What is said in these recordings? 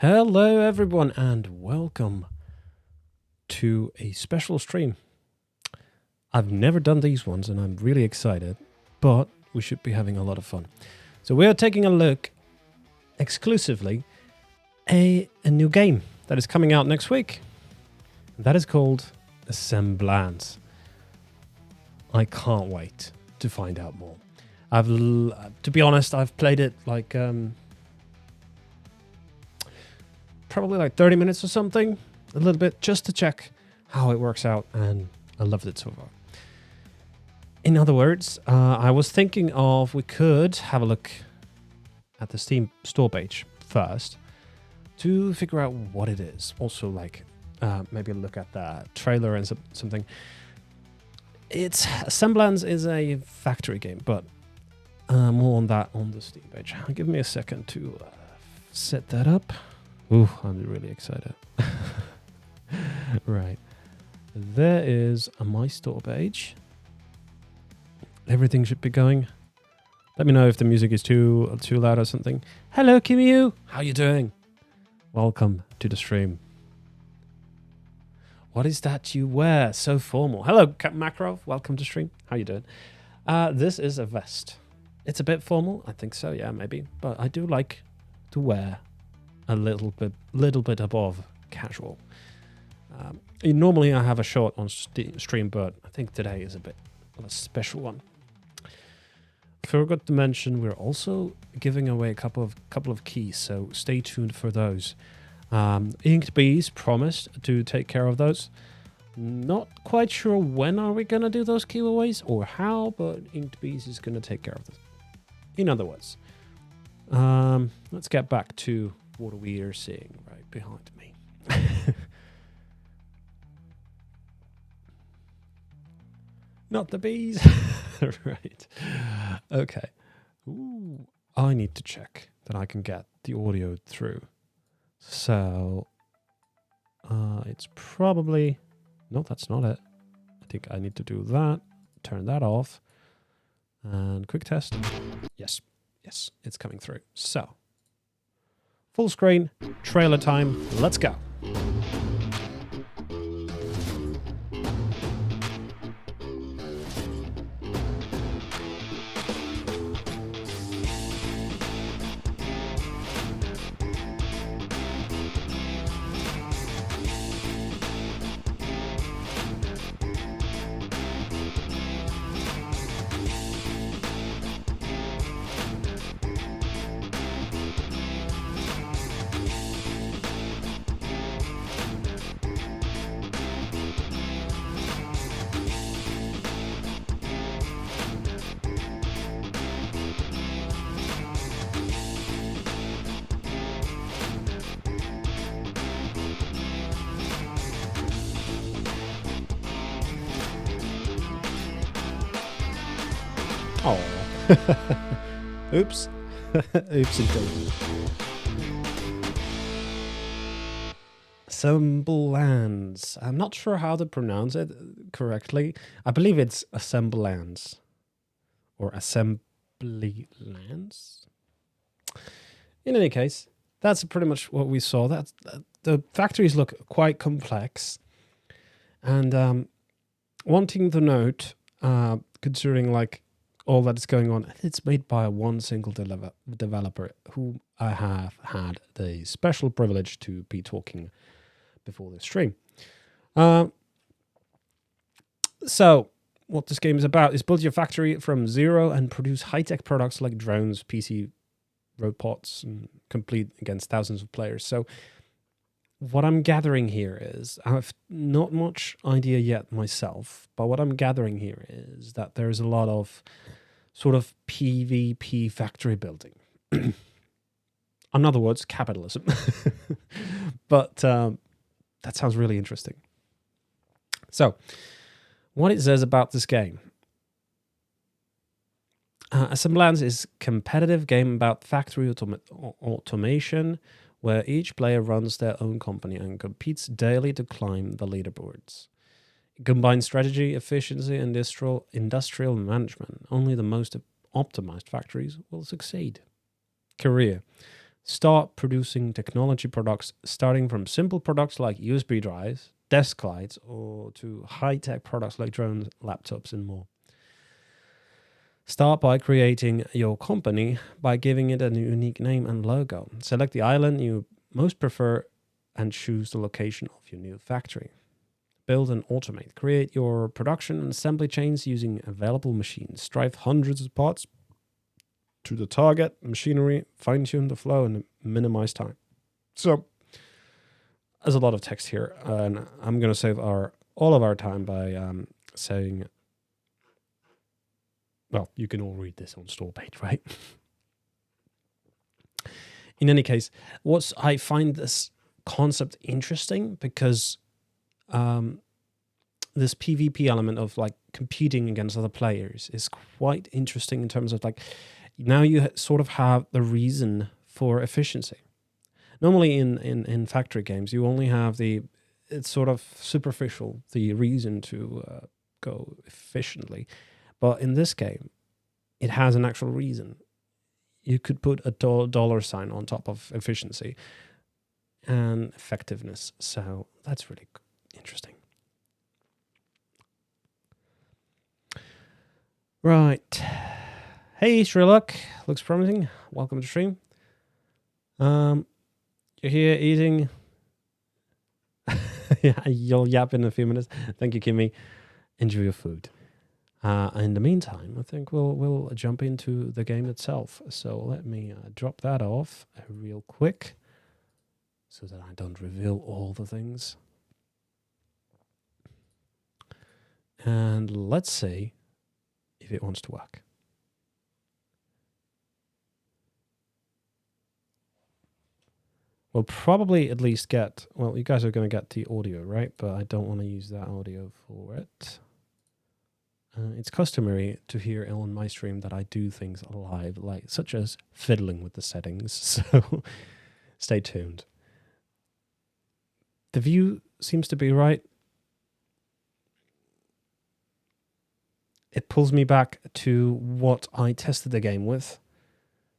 Hello everyone and welcome to a special stream. I've never done these ones and I'm really excited, but we should be having a lot of fun. So we are taking a look exclusively a new game that is coming out next week. That is called Assemblands. I can't wait to find out more. To be honest, I've played it like probably like 30 minutes or something, a little bit, just to check how it works out, and I loved it so far. In other words, I was thinking of we could have a look at the Steam store page first to figure out what it is. Also, like maybe look at the trailer and something. Assemblands is a factory game, but more on that on the Steam page. Give me a second to set that up. Ooh, I'm really excited. Right. There is a My Store page. Everything should be going. Let me know if the music is too loud or something. Hello, Kimiyu. How you doing? Welcome to the stream. What is that you wear? So formal. Hello, Captain Makarov. Welcome to stream. How you doing? This is a vest. It's a bit formal. I think so. Yeah, maybe. But I do like to wear a little bit above casual. Normally I have a short on stream, but I think today is a bit of a special one. Forgot to mention we're also giving away a couple of keys, so stay tuned for those. Inked Bees promised to take care of those. Not quite sure when are we gonna do those giveaways or how, but Inked Bees is gonna take care of this. In other words, let's get back to what we are seeing right behind me. Not the bees. Right. Okay. Ooh, I need to check that I can get the audio through. So it's probably... No, that's not it. I think I need to do that. Turn that off. And quick test. Yes. Yes, it's coming through. So... full screen, trailer time, let's go. Oh. Oops. Oops indeed. Assemblands. I'm not sure how to pronounce it correctly. I believe it's Assemblands. Or Assemblylands. In any case, that's pretty much what we saw. The factories look quite complex. And wanting to note, considering like all that is going on, it's made by one single developer who I have had the special privilege to be talking before the stream. So what this game is about is build your factory from zero and produce high-tech products like drones, PC robots, and compete against thousands of players. So what I'm gathering here is, I have not much idea yet myself, but what I'm gathering here is that there's a lot of sort of PvP factory building. In other words, capitalism. But that sounds really interesting. So, what it says about this game. Assemblands is a competitive game about factory automation, where each player runs their own company and competes daily to climb the leaderboards. It combines strategy, efficiency, and industrial management. Only the most optimized factories will succeed. Career. Start producing technology products, starting from simple products like USB drives, desk lights, or to high-tech products like drones, laptops, and more. Start by creating your company by giving it a unique name and logo. Select the island you most prefer and choose the location of your new factory. Build and automate. Create your production and assembly chains using available machines. Drive hundreds of parts to the target machinery, fine-tune the flow, and minimize time. So there's a lot of text here, and I'm going to save all of our time by saying, well, you can all read this on store page, right? In any case, I find this concept interesting because this PvP element of like competing against other players is quite interesting in terms of like, now you sort of have the reason for efficiency. Normally in factory games, you only have it's sort of superficial, the reason to go efficiently. But in this game, it has an actual reason. You could put a dollar sign on top of efficiency and effectiveness. So that's really interesting. Right. Hey, Sherlock. Looks promising. Welcome to stream. You're here eating. Yeah, you'll yap in a few minutes. Thank you, Kimmy. Enjoy your food. In the meantime, I think we'll jump into the game itself. So let me drop that off real quick so that I don't reveal all the things. And let's see if it wants to work. We'll probably at least get, well, you guys are going to get the audio, right? But I don't want to use that audio for it. It's customary to hear on my stream that I do things live, like such as fiddling with the settings. So stay tuned. The view seems to be right. It pulls me back to what I tested the game with.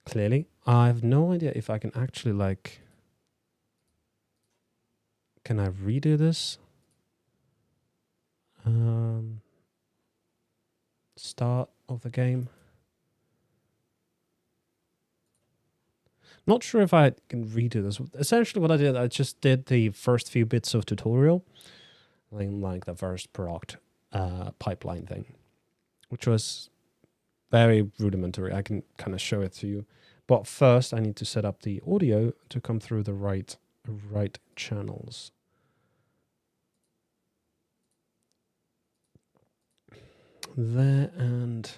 Clearly, I have no idea if I can actually like. Can I redo this? Start of the game. Not sure if I can redo this. Essentially what I did, I just did the first few bits of tutorial, like the first product pipeline thing, which was very rudimentary. I can kind of show it to you. But first I need to set up the audio to come through the right channels. There and,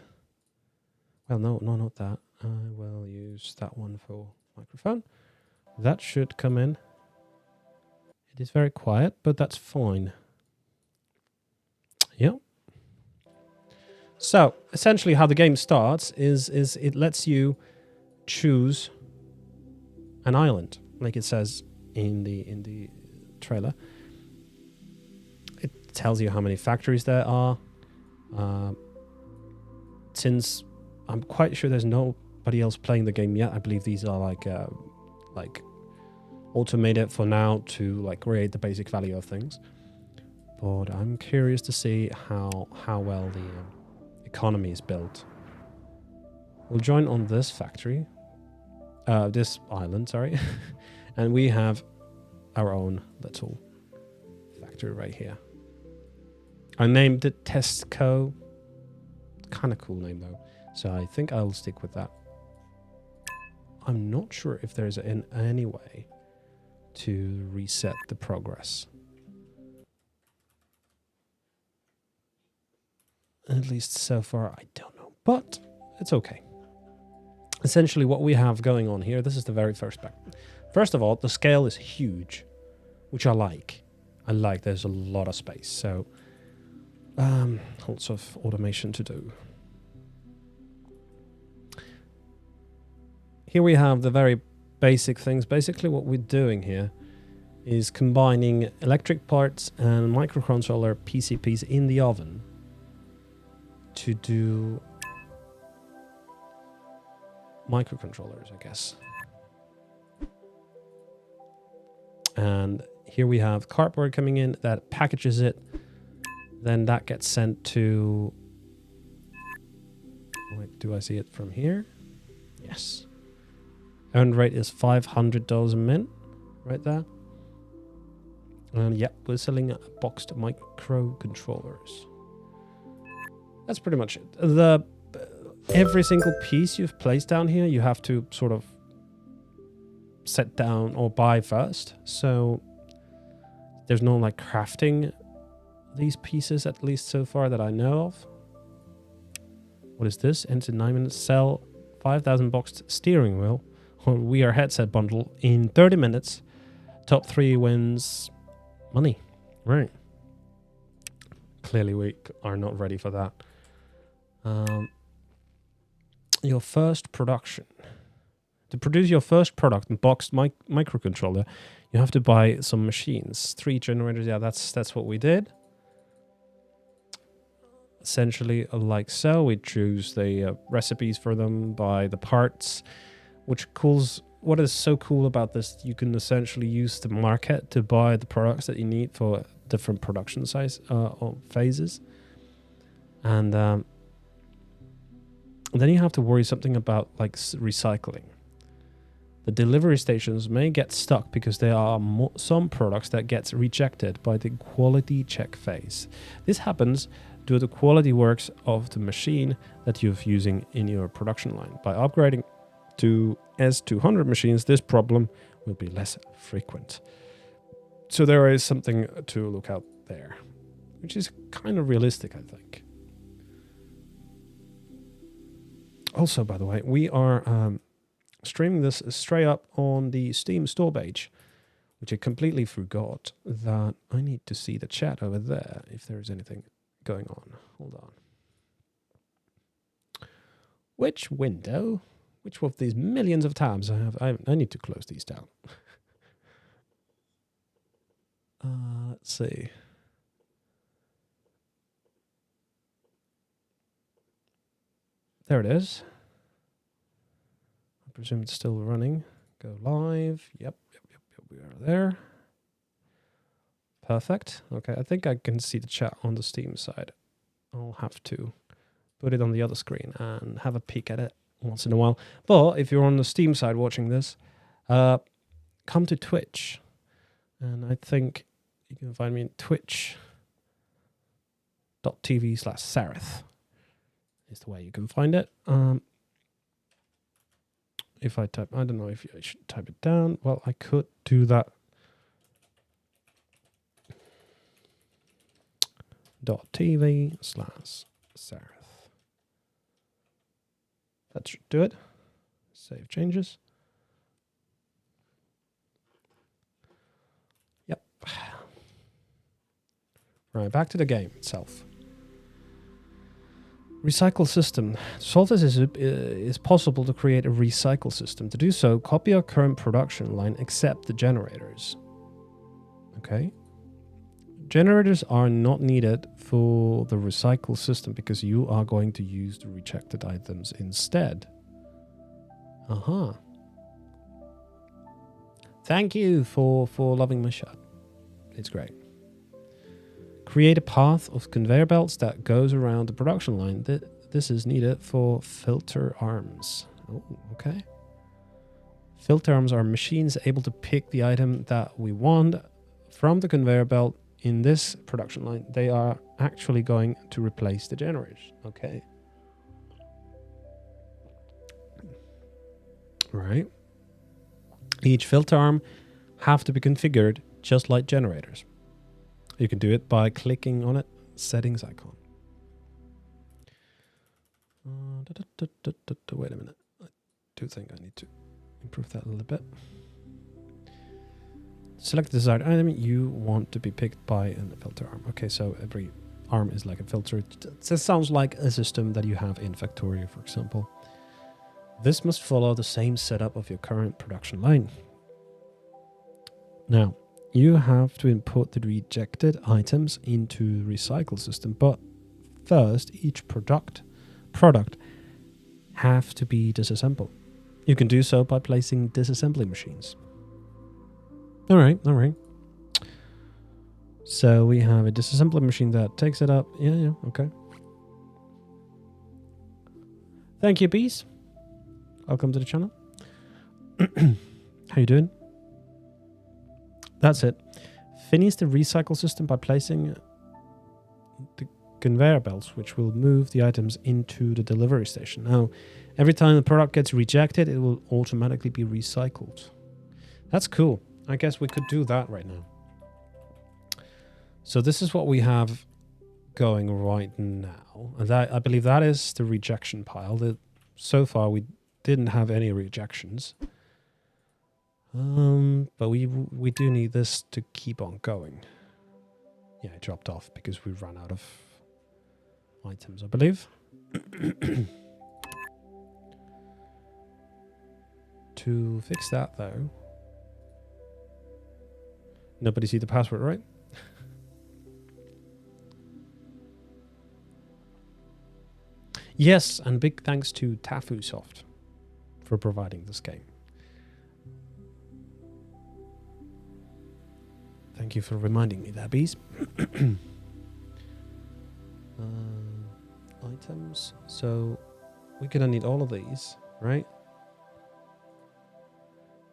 well, no, not that. I will use that one for microphone. That should come in. It is very quiet, but that's fine. Yep. So essentially how the game starts is it lets you choose an island, like it says in the trailer. It tells you how many factories there are. Since I'm quite sure there's nobody else playing the game yet, I believe these are like automated for now to like create the basic value of things. But I'm curious to see how well the economy is built. We'll join on this factory, this island, sorry, and we have our own little factory right here. I named it Testco. Kind of cool name though, so I think I'll stick with that. I'm not sure if there's any way to reset the progress. At least so far, I don't know, but it's okay. Essentially what we have going on here, this is the very first pack. First of all, the scale is huge, which I like. There's a lot of space, so lots of automation to do. Here we have the very basic things. Basically what we're doing here is combining electric parts and microcontroller PCBs in the oven to do microcontrollers, I guess. And here we have cardboard coming in that packages it. Then that gets sent to... Wait, do I see it from here? Yes. Earned rate is $500 a min, right there. And yep, we're selling boxed microcontrollers. That's pretty much it. Every single piece you've placed down here, you have to sort of set down or buy first. So there's no like crafting these pieces, at least so far that I know of. What is this? Ends in 9 minutes. Sell 5,000 boxed steering wheel or VR headset bundle in 30 minutes. Top 3 wins money. Right. Clearly we are not ready for that. Your first production. To produce your first product in boxed microcontroller, you have to buy some machines. 3 generators. Yeah, that's what we did. Essentially, like so, we choose the recipes for them, buy the parts, what is so cool about this, you can essentially use the market to buy the products that you need for different production size or phases. And then you have to worry something about like recycling. The delivery stations may get stuck because there are some products that gets rejected by the quality check phase. This happens due to the quality works of the machine that you're using in your production line. By upgrading to S200 machines, this problem will be less frequent. So there is something to look out there, which is kind of realistic, I think. Also, by the way, we are streaming this straight up on the Steam store page, which I completely forgot that I need to see the chat over there if there is anything going on. Hold on. Which window? Which of these millions of tabs I have? I need to close these down. Let's see. There it is. I presume it's still running. Go live. Yep. We are there. Perfect. Okay, I think I can see the chat on the Steam side. I'll have to put it on the other screen and have a peek at it once in a while. But if you're on the Steam side watching this, come to Twitch. And I think you can find me in twitch.tv/Sareth is the way you can find it. If I type, I don't know if I should type it down. Well, I could do that. .tv/Sareth. That should do it. Save changes. Yep. Right, back to the game itself. Recycle system. To solve this, is possible to create a recycle system. To do so, copy your current production line except the generators. Okay. Generators are not needed for the recycle system because you are going to use the rejected items instead. Aha. Thank you for loving my shot. It's great. Create a path of conveyor belts that goes around the production line. This is needed for filter arms. Oh, okay. Filter arms are machines able to pick the item that we want from the conveyor belt. In this production line, they are actually going to replace the generators. Okay. Right. Each filter arm have to be configured just like generators. You can do it by clicking on it, settings icon. Wait a minute. I do think I need to improve that a little bit. Select the desired item you want to be picked by a filter arm. Okay, so every arm is like a filter. This sounds like a system that you have in Factorio, for example. This must follow the same setup of your current production line. Now, you have to input the rejected items into the recycle system, but first, each product have to be disassembled. You can do so by placing disassembly machines. All right, all right. So we have a disassembly machine that takes it up. Yeah, okay. Thank you, bees. Welcome to the channel. How you doing? That's it. Finish the recycle system by placing the conveyor belts, which will move the items into the delivery station. Now, every time the product gets rejected, it will automatically be recycled. That's cool. I guess we could do that right now. So this is what we have going right now. And that, I believe that is the rejection pile. So far, we didn't have any rejections. But we do need this to keep on going. Yeah, it dropped off because we ran out of items, I believe. To fix that, though, nobody see the password, right? Yes, and big thanks to TafuSoft for providing this game. Thank you for reminding me that, bees. Items. So we're gonna need all of these, right?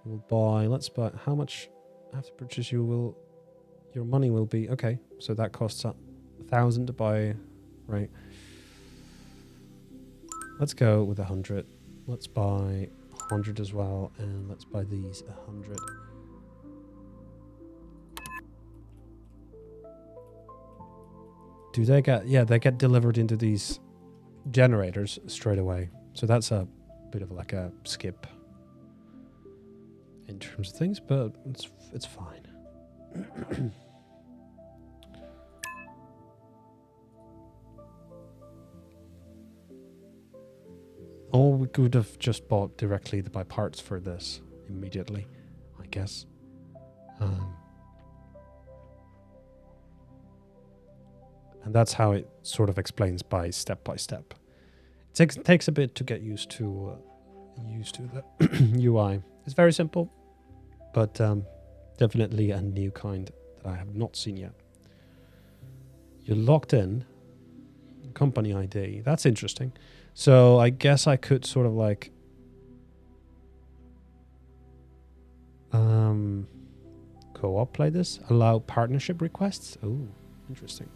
We'll buy. Let's buy. How much after purchase your money will be? Okay, so that costs 1,000 to buy, right? Let's go with 100. Let's buy 100 as well, and let's buy these 100. Do they get... Yeah, they get delivered into these generators straight away. So that's a bit of like a skip in terms of things, but it's fine. Or we could have just bought directly the buy parts for this immediately, I guess. And that's how it sort of explains by step. It takes a bit to get used to the UI. It's very simple, but definitely a new kind that I have not seen yet. You're logged in. Company ID. That's interesting. So I guess I could sort of like co-op play this. Allow partnership requests. Oh, interesting.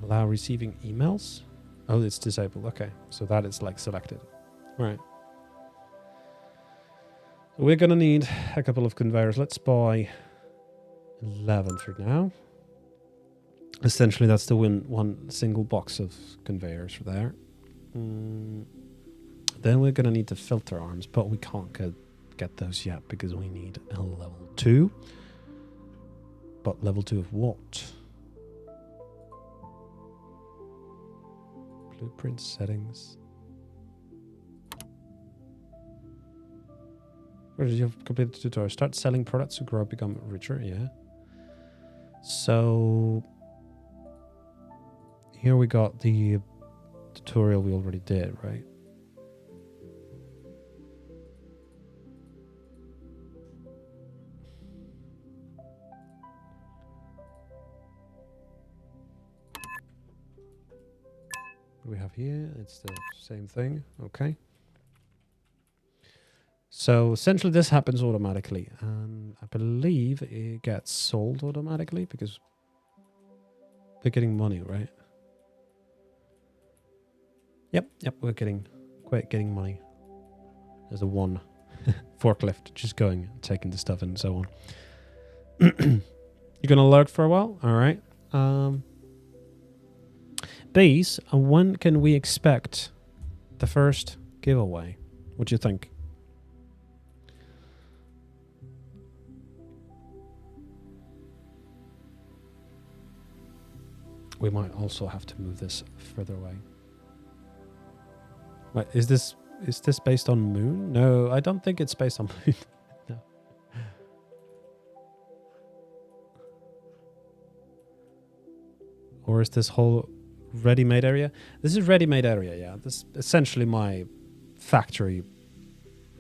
Allow receiving emails. Oh, it's disabled. Okay, so that is like selected. Right. So we're gonna need a couple of conveyors. Let's buy 11 for now. Essentially, that's the one single box of conveyors for there. Then we're gonna need the filter arms, but we can't get those yet because we need a level 2. But level 2 of what? Blueprint settings. Where did you have completed the tutorial? Start selling products to grow, become richer. Yeah. So here we got the tutorial we already did, right? What do we have here? It's the same thing. Okay. So essentially this happens automatically, and I believe it gets sold automatically because we're getting money, right? Yep, we're getting money. There's a one forklift just going, taking the stuff and so on. You're gonna lurk for a while? Alright. Bees, when can we expect the first giveaway? What do you think? We might also have to move this further away. Wait, is this based on moon? No, I don't think it's based on moon. No. Or is this whole ready-made area? This is ready-made area, yeah. This is essentially my factory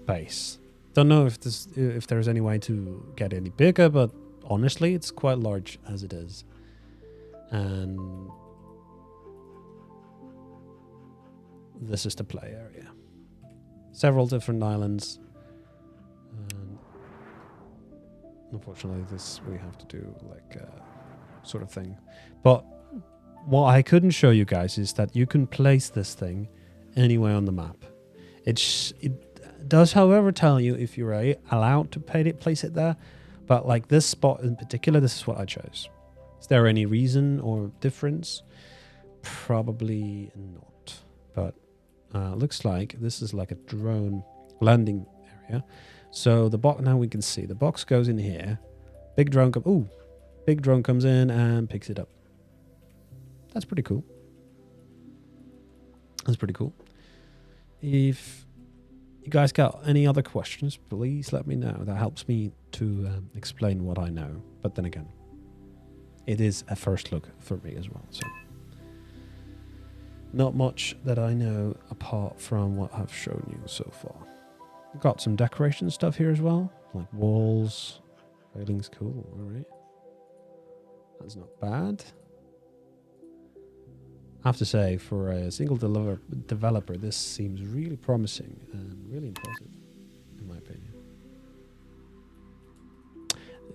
base Don't know if there's any way to get any bigger, but honestly, it's quite large as it is. And this is the play area. Several different islands. And unfortunately, this we have to do like a sort of thing. But what I couldn't show you guys is that you can place this thing anywhere on the map. It does, however, tell you if you're allowed to place it there. But like this spot in particular, this is what I chose. Is there any reason or difference? Probably not. But looks like this is like a drone landing area. So the box, now we can see the box goes in here. Big drone comes in and picks it up. That's pretty cool. That's pretty cool. If you guys got any other questions, please let me know. That helps me to explain what I know. But then again, it is a first look for me as well. So not much that I know apart from what I've shown you so far. Got some decoration stuff here as well, like walls, railings. Cool. All right, that's not bad. I have to say, for a single developer, this seems really promising and really impressive, in my opinion.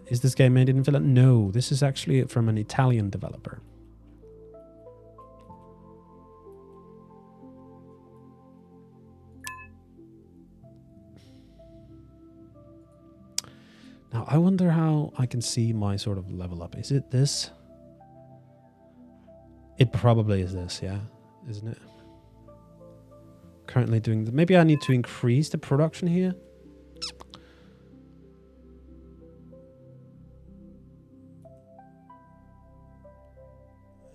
Is this game made in Finland? No, this is actually from an Italian developer. Now, I wonder how I can see my sort of level up. Is it this? It probably is this, yeah, isn't it? Currently doing maybe I need to increase the production here.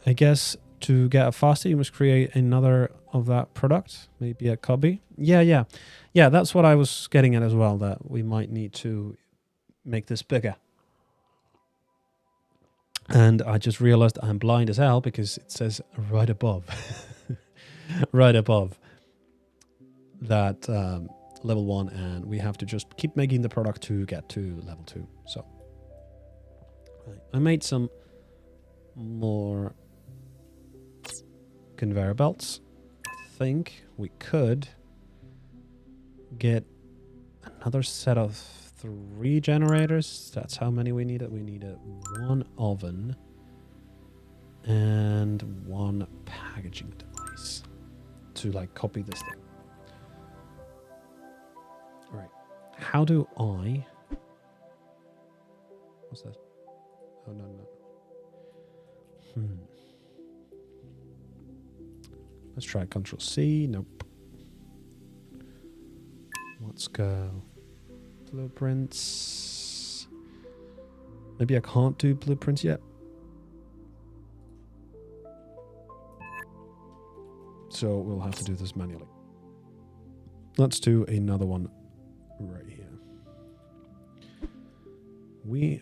I guess to get it faster, you must create another of that product, maybe a copy. Yeah, that's what I was getting at as well, that we might need to make this bigger. And I just realized I'm blind as hell because it says right above, right above that level 1, and we have to just keep making the product to get to level 2. So right. I made some more conveyor belts. I think we could get another set of 3 generators. That's how many we needed. We needed 1 oven and 1 packaging device to like copy this thing. All right. How do I? What's that? Oh no. Let's try Control C. Nope. Let's go. Blueprints. Maybe I can't do blueprints yet. So we'll have to do this manually. Let's do another one right here. We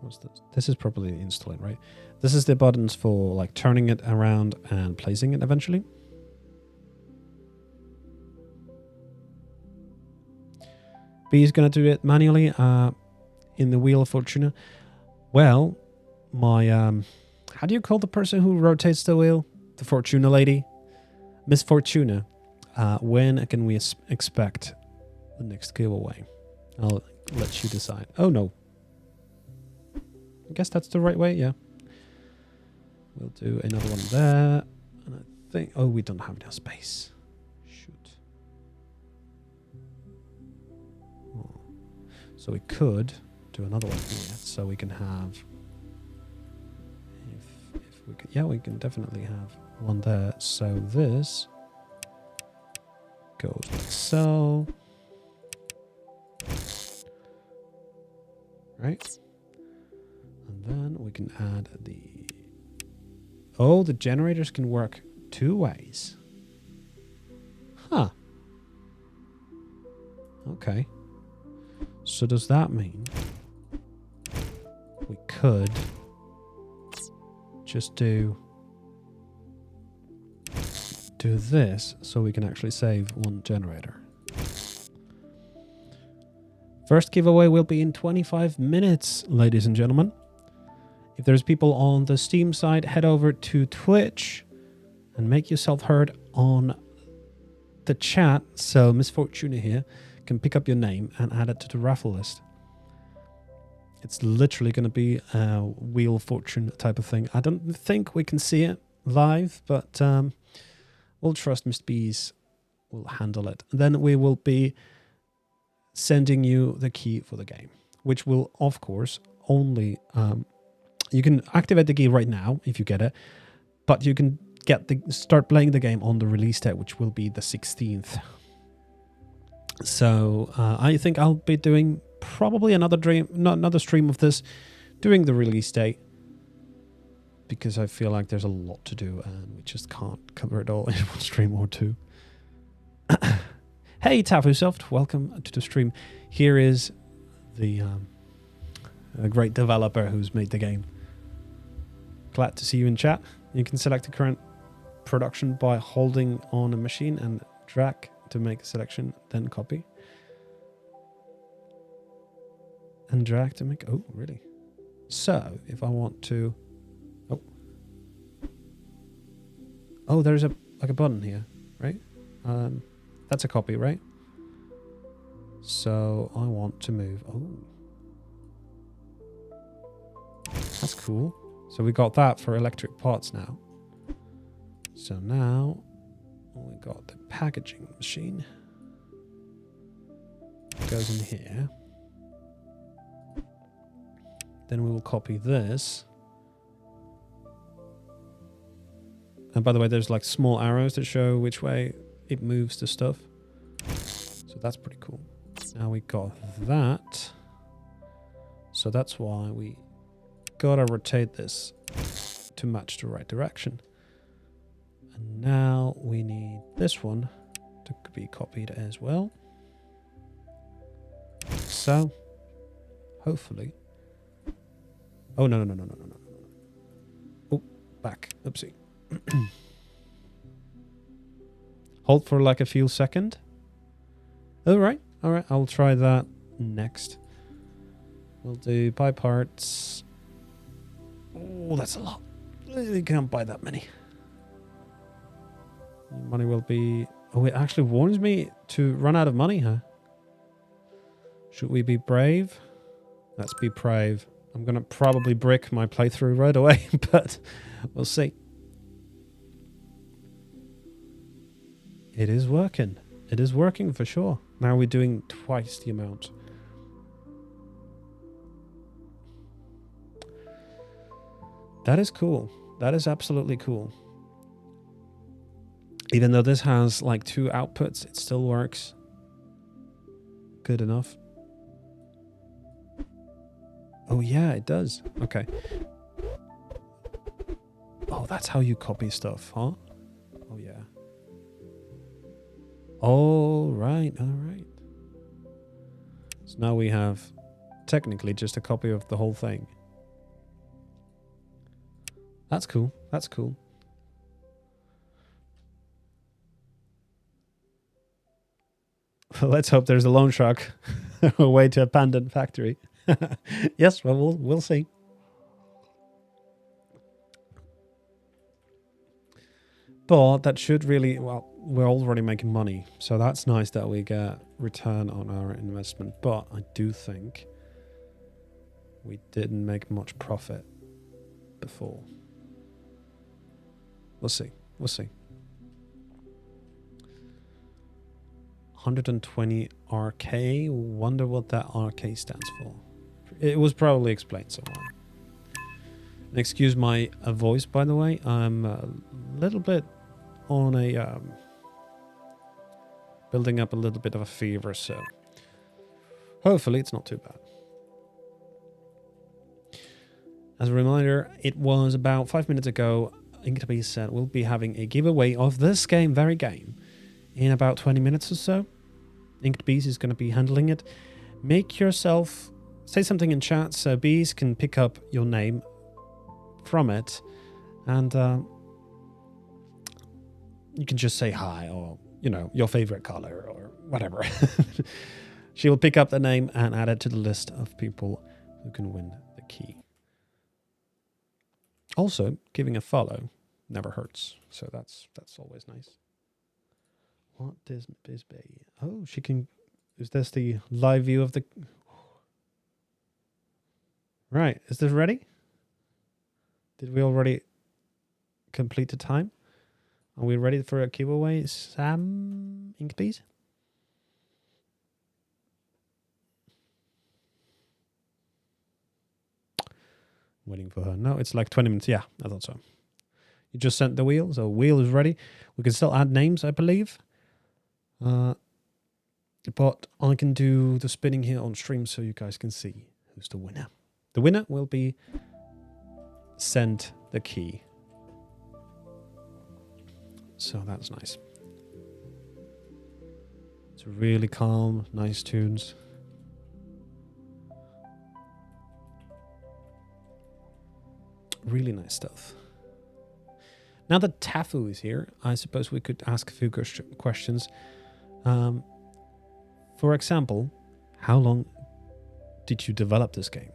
what's this? This is probably installing, right? This is the buttons for like turning it around and placing it eventually. B is going to do it manually in the Wheel of Fortuna. Well, my... how do you call the person who rotates the wheel? The Fortuna lady? Miss Fortuna. When can we expect the next giveaway? I'll let you decide. Oh, no. I guess that's the right way, yeah. We'll do another one there. And I think... Oh, we don't have enough space. So we could do another one here, so we can have, if we could, yeah, we can definitely have one there. So this goes like so, right? And then we can add the generators can work 2 ways. Huh. Okay. So does that mean we could just do do this so we can actually save one generator. First giveaway will be in 25 minutes, ladies and gentlemen. If there's people on the Steam side, head over to Twitch and make yourself heard on the chat so Miss Fortuna here can pick up your name and add it to the raffle list. It's literally going to be a Wheel of Fortune type of thing. I don't think we can see it live, but we'll trust Mr. Bees will handle it. And then we will be sending you the key for the game, which will, of course, only... you can activate the key right now if you get it, but you can start playing the game on the release date, which will be the 16th. So I think I'll be doing probably another stream of this during the release date, because I feel like there's a lot to do and we just can't cover it all in one stream or two. Hey Tafusoft, welcome to the stream. Here is the a great developer who's made the game. Glad to see you in chat. You can select the current production by holding on a machine and drag to make a selection, then copy. And drag to make... Oh, really? So, if I want to... Oh, there's a button here, right? That's a copy, right? So, I want to move... Oh. That's cool. So we got that for electric parts now. So now we got the packaging machine. It goes in here. Then we will copy this. And by the way, there's like small arrows that show which way it moves the stuff. So that's pretty cool. Now we got that. So that's why we gotta rotate this to match the right direction. And now we need this one to be copied as well. So hopefully... Oh, no. Oh, back. Oopsie. Hold for like a few seconds. All right. I'll try that next. We'll do buy parts. Oh, that's a lot. You can't buy that many. Money will be... Oh, it actually warns me to run out of money, huh? Should we be brave? Let's be brave. I'm going to probably brick my playthrough right away, but we'll see. It is working. It is working for sure. Now we're doing twice the amount. That is cool. That is absolutely cool. Even though this has like 2 outputs, it still works good enough. Oh yeah, it does. Okay. Oh, that's how you copy stuff, huh? Oh yeah. All right. So now we have technically just a copy of the whole thing. That's cool. Let's hope there's a loan shark away to abandoned factory. Yes, well, we'll see. But that should really... Well, we're already making money. So that's nice that we get return on our investment. But I do think we didn't make much profit before. We'll see. 120 RK. Wonder what that RK stands for. It was probably explained somewhere. And excuse my voice, by the way. I'm a little bit on a... building up a little bit of a fever, so... Hopefully it's not too bad. As a reminder, it was about 5 minutes ago... Inktobeast said we'll be having a giveaway of this very game, in about 20 minutes or so. Inktobeast is going to be handling it. Make yourself... Say something in chat so Bees can pick up your name from it. And You can just say hi or, you know, your favorite color or whatever. She will pick up the name and add it to the list of people who can win the key. Also, giving a follow never hurts. So that's always nice. What is Bisbee? Oh, she can... Is this the live view of the... Right. Is this ready? Did we already complete the time? Are we ready for a giveaway, Sam Inkbees? Waiting for her. No, it's like 20 minutes. Yeah, I thought so. You just sent the wheel, so wheel is ready. We can still add names, I believe. But I can do the spinning here on stream so you guys can see who's the winner. The winner will be sent the key. So that's nice. It's really calm, nice tunes. Really nice stuff. Now that Tafu is here, I suppose we could ask a few questions. For example, how long did you develop this game?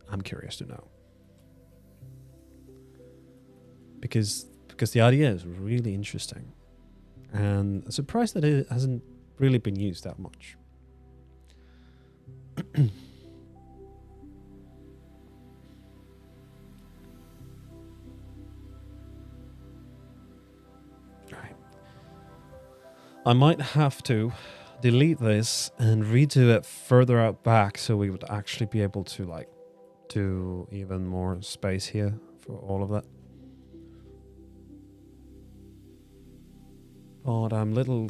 I'm curious to know. Because the idea is really interesting. And I'm surprised that it hasn't really been used that much. Right. I might have to delete this and redo it further out back so we would actually be able to like do even more space here for all of that. But I'm little...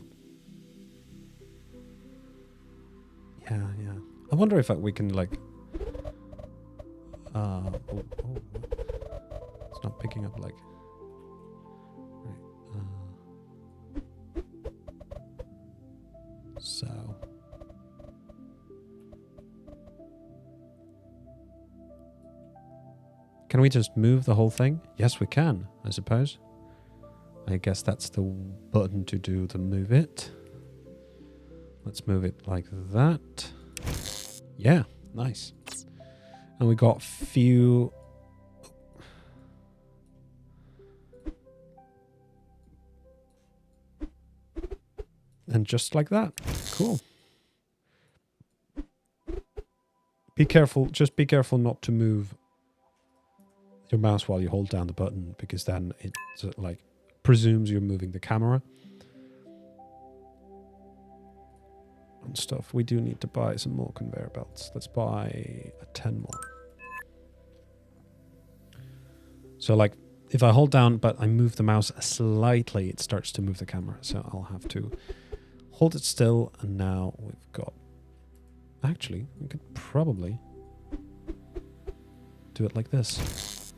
Yeah. I wonder if we can like... It's not picking up like... Right. So... Can we just move the whole thing? Yes, we can, I suppose. I guess that's the button to do the move it. Let's move it like that. Yeah, nice. And we got few... And just like that. Cool. Be careful, just be careful not to move your mouse while you hold down the button, because then it like presumes you're moving the camera and stuff. We do need to buy some more conveyor belts. Let's buy 10 more. So like if I hold down but I move the mouse slightly, it starts to move the camera. So I'll have to hold it still, and now we've got... Actually, we could probably do it like this.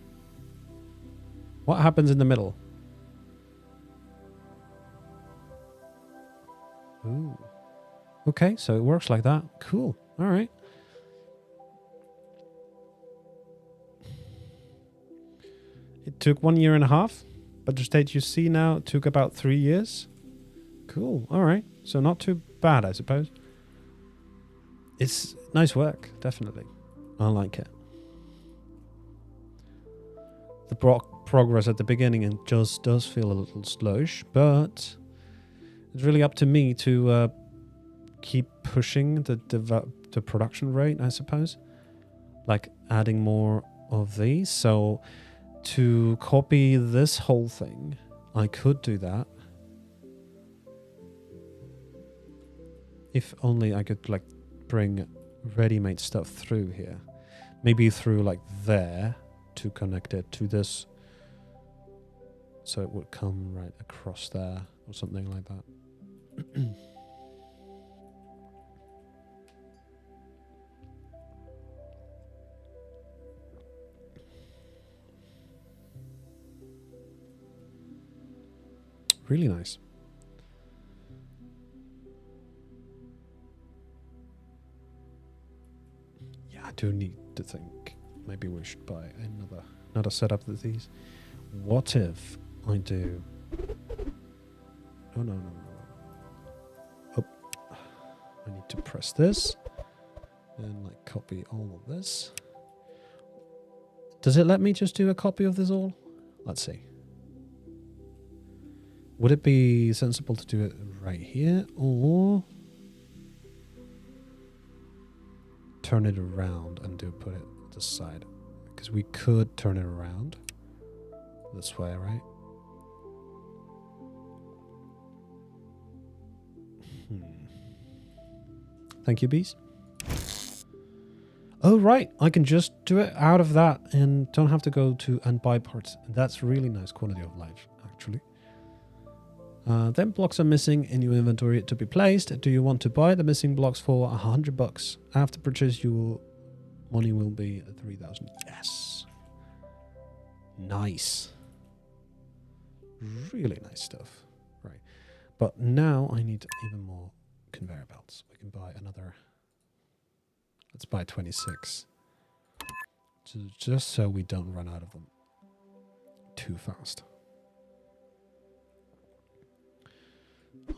What happens in the middle? Ooh. Okay, so it works like that. Cool. All right. It took 1.5 years, but the stage you see now took about 3 years. Cool. All right. So not too bad, I suppose. It's nice work, definitely. I like it. The progress at the beginning and just does feel a little slowish, but it's really up to me to keep pushing the production rate, I suppose. Like adding more of these. So to copy this whole thing, I could do that. If only I could like bring ready-made stuff through here. Maybe through like there to connect it to this. So it would come right across there or something like that. Really nice. Yeah, I do need to think. Maybe we should buy another setup of these. What if I do No, no, no, no. Oh, I need to press this and like copy all of this. Does it let me just do a copy of this all? Let's see. Would it be sensible to do it right here or turn it around and put it this side? Because we could turn it around this way, right? Thank you, bees. Oh, right. I can just do it out of that and don't have to go to and buy parts. That's really nice quality of life, actually. Then blocks are missing in your inventory to be placed. Do you want to buy the missing blocks for $100? After purchase, money will be 3,000. Yes. Nice. Really nice stuff. Right. But now I need even more conveyor belts. We can buy another. Let's buy 26. Just so we don't run out of them too fast.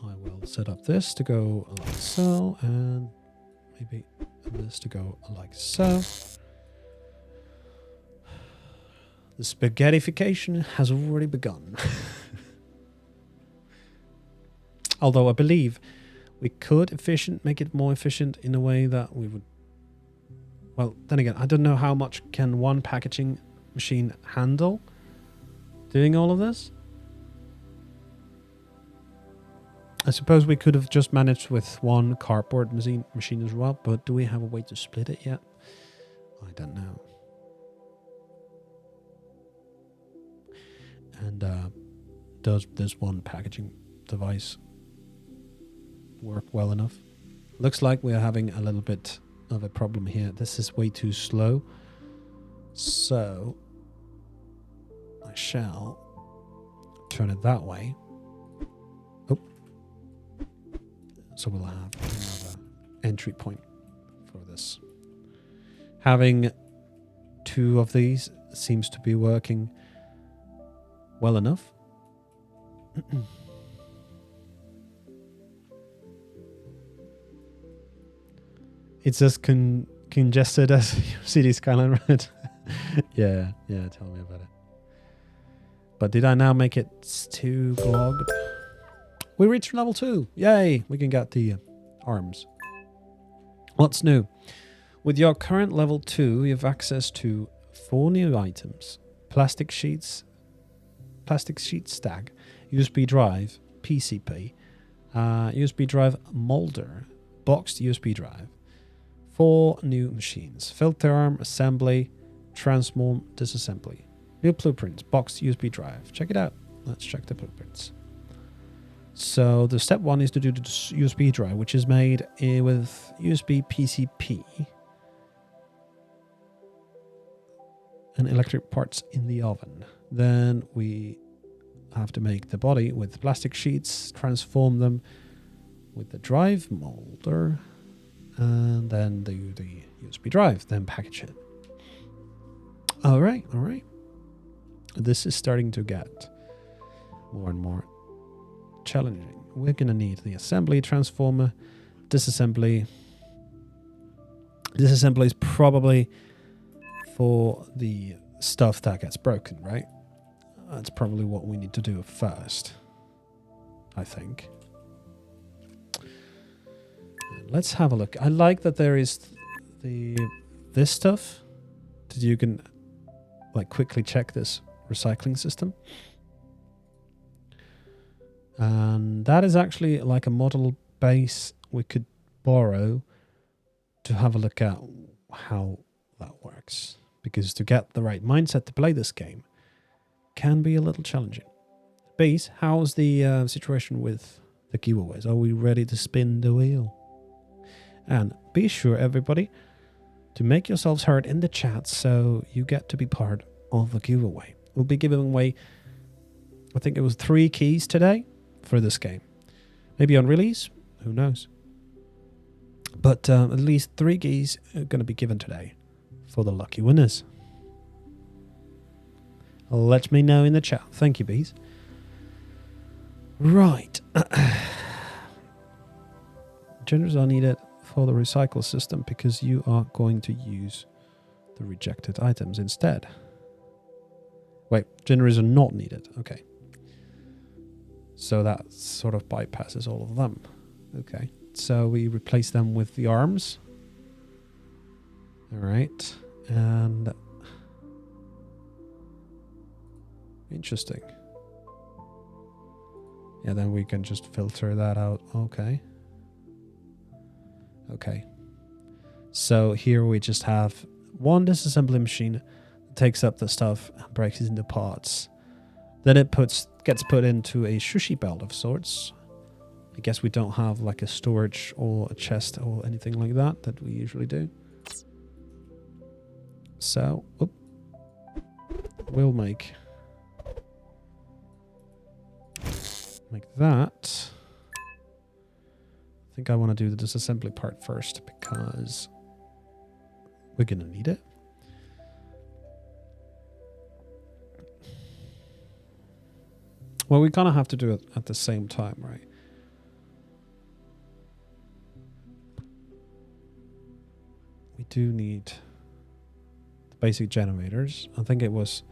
I will set up this to go like so, and maybe this to go like so. The spaghettification has already begun. Although I believe we could make it more efficient in a way that we would. Well, then again, I don't know how much can one packaging machine handle doing all of this. I suppose we could have just managed with one cardboard machine as well, but do we have a way to split it yet? I don't know. And does this one packaging device work well enough? Looks like we're having a little bit of a problem here. This is way too slow. So I shall turn it that way. So we'll have another entry point for this. Having two of these seems to be working well enough. It's as congested as City Skyline, right? yeah, tell me about it. But did I now make it too clogged? We reached level 2. Yay! We can get the arms. What's new? With your current level 2, you have access to 4 new items. Plastic sheet stack, USB drive, PCP, USB drive molder, boxed USB drive. 4 new machines. Filter arm, assembly, transform, disassembly. New blueprints, boxed USB drive. Check it out. Let's check the blueprints. So the step 1 is to do the USB drive, which is made with USB PCP and electric parts in the oven. Then we have to make the body with plastic sheets, transform them with the drive molder, and then do the USB drive, then package it. All right. This is starting to get more and more challenging. We're going to need the assembly, transformer, disassembly. Disassembly is probably for the stuff that gets broken, right? That's probably what we need to do first, I think. Let's have a look. I like that there is this stuff that you can like quickly check this recycling system. And that is actually like a model base we could borrow to have a look at how that works. Because to get the right mindset to play this game can be a little challenging. Bees, how's the situation with the giveaways? Are we ready to spin the wheel? And be sure, everybody, to make yourselves heard in the chat so you get to be part of the giveaway. We'll be giving away, I think it was 3 keys today for this game. Maybe on release, who knows? But at least 3 keys are going to be given today for the lucky winners. Let me know in the chat. Thank you, bees. Right. Generators are needed for the recycle system because you are going to use the rejected items instead. Wait, generators are not needed. Okay. So that sort of bypasses all of them. Okay. So we replace them with the arms. All right. And interesting. Yeah, then we can just filter that out. Okay. Okay. So here we just have one disassembly machine that takes up the stuff and breaks it into parts. Then it gets put into a sushi belt of sorts. I guess we don't have like a storage or a chest or anything like that we usually do. So, we'll make that. I think I want to do the disassembly part first because we're going to need it. Well, we kind of have to do it at the same time, right? We do need the basic generators. I think it was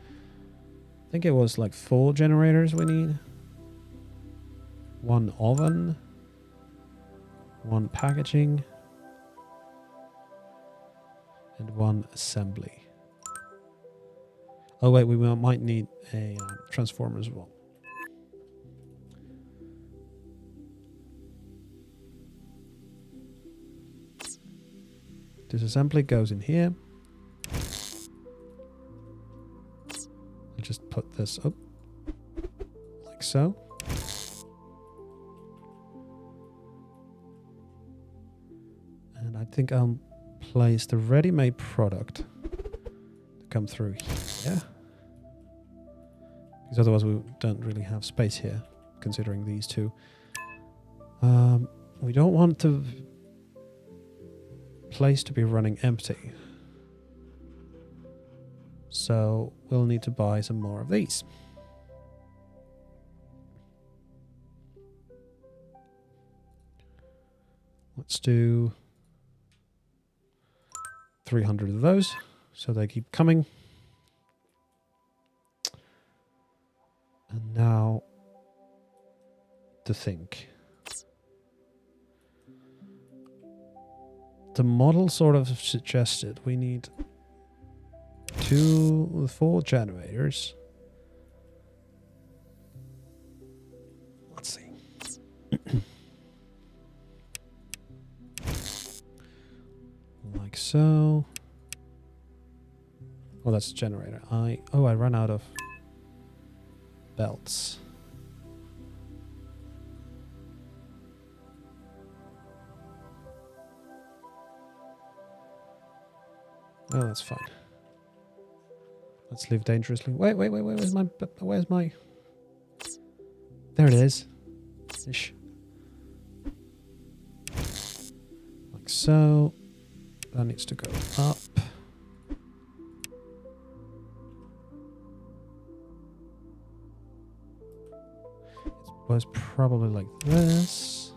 like 4 generators we need. 1 oven, 1 packaging, and 1 assembly. Oh wait, we might need a transformer as well. This assembly goes in here. I'll just put this up like so. And I think I'll place the ready-made product to come through here. Because otherwise we don't really have space here, considering these two. We don't want the place to be running empty. So we'll need to buy some more of these. Let's do 300 of those so they keep coming. And now to think. The model sort of suggested we need 4 generators. Let's see. Like so. Oh, that's a generator. I ran out of belts. Oh, that's fine. Let's live dangerously. Wait, where's my... There it is. Ish. Like so. That needs to go up. It was probably like this.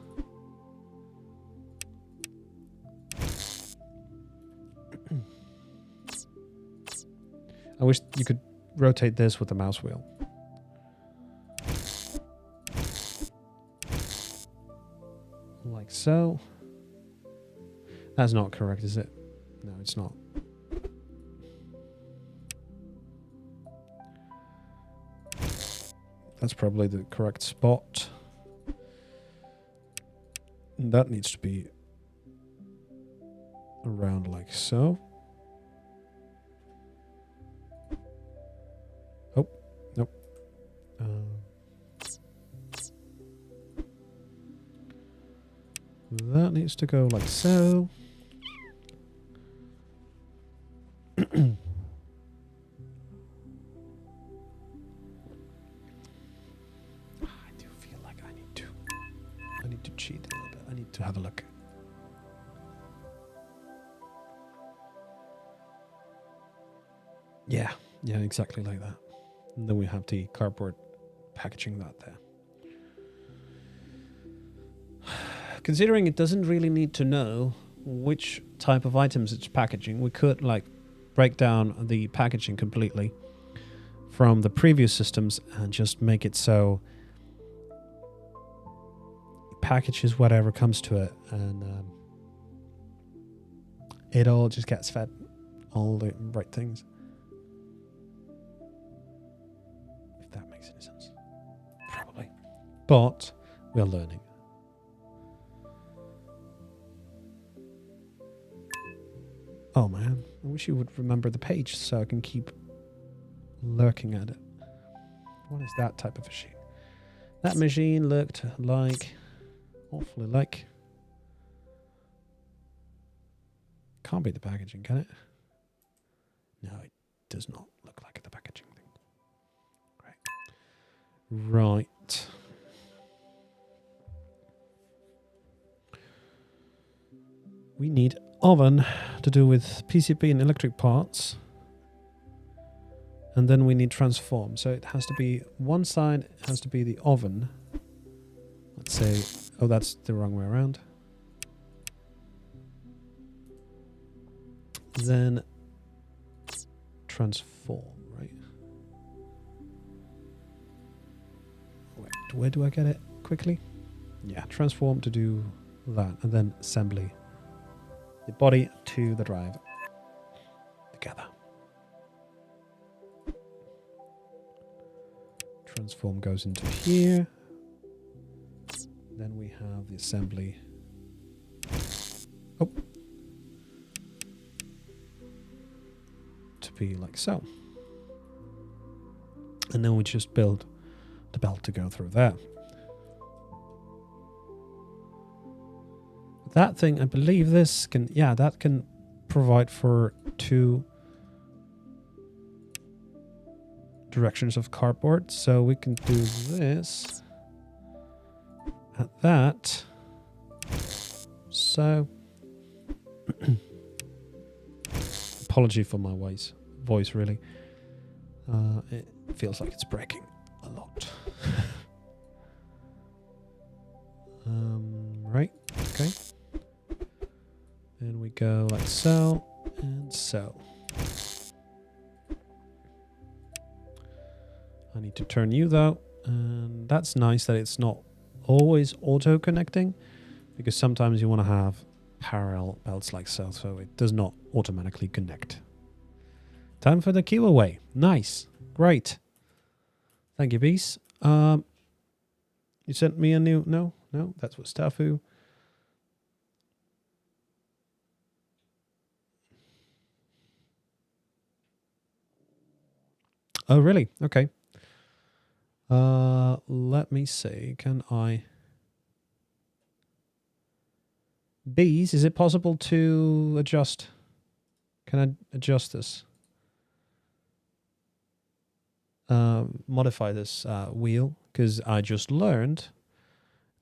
I wish you could rotate this with the mouse wheel. Like so. That's not correct, is it? No, it's not. That's probably the correct spot. And that needs to be around like so. Oh, nope. That needs to go like so. I need to cheat a little bit. I need to have a look. Yeah, exactly like that. And then we have the cardboard packaging that there. considering it doesn't really need to know which type of items it's packaging, we could like break down the packaging completely from the previous systems and just make it so it packages whatever comes to it, and it all just gets fed all the right things. If that makes any sense. Probably. But we're learning. Oh man, I wish you would remember the page so I can keep lurking at it. What is that type of machine? That machine looked like, awfully like. Can't be the packaging, can it? No, it does not look like the packaging thing. Right. We need oven to do with PCB and electric parts. And then we need transform. So it has to be, one side has to be the oven. Let's say, oh, that's the wrong way around. Then transform, right? Wait, where do I get it quickly? Yeah, transform to do that, and then assembly the body to the drive together. Transform goes into here. Then we have the assembly. Oh. To be like so. And then we just build the belt to go through there. That thing, I believe this can, yeah, that can provide for 2 directions of cardboard. So we can do this at that. So, apology for my voice really. It feels like it's breaking a lot. Right, okay. Then we go like so, and so. I need to turn you though, and that's nice that it's not always auto-connecting, because sometimes you want to have parallel belts like so, so it does not automatically connect. Time for the giveaway. Nice, great. Thank you, Beast. You sent me a new, no, that was Tafu. Oh, really? Okay. Let me see. Can I... Bees, is it possible to adjust? Can I adjust this? Modify this wheel, because I just learned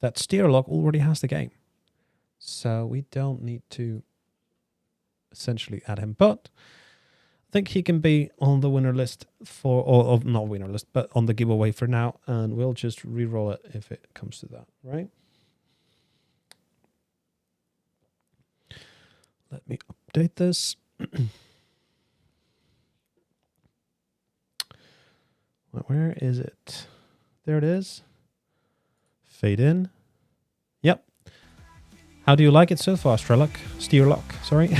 that steer lock already has the game. So we don't need to essentially add him, but I think he can be on the winner list for, or not winner list, but on the giveaway for now, and we'll just re-roll it if it comes to that, right? Let me update this. Where is it? There it is. Fade in. Yep. How do you like it so far, Steerlock, sorry.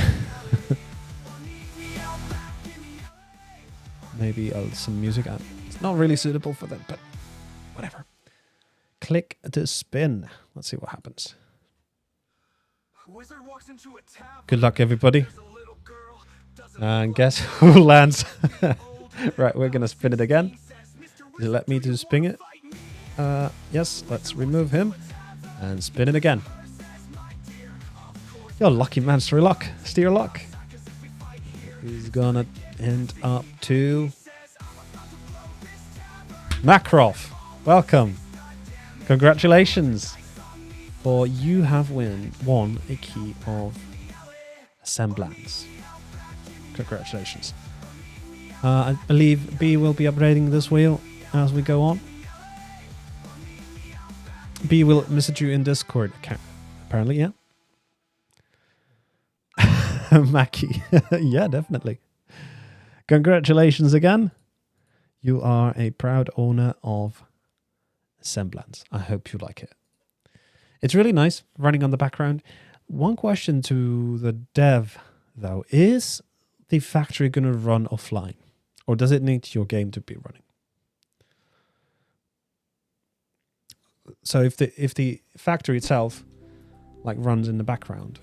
Maybe some music. It's not really suitable for them, but whatever. Click to spin. Let's see what happens. Good luck, everybody. And guess who lands? Right, we're going to spin it again. Does it let me to spin it? Yes, let's remove him and spin it again. You're lucky, man, Steerlock. He's gonna end up to Makarov. Welcome. Congratulations. For you have won a key of Assemblands. Congratulations. I believe B will be upgrading this wheel as we go on. B will message you in Discord. apparently, yeah. Mackie. Yeah, definitely. Congratulations again. You are a proud owner of Assemblands. I hope you like it. It's really nice running on the background. One question to the dev, though, is the factory going to run offline? Or does it need your game to be running? So if the factory itself like runs in the background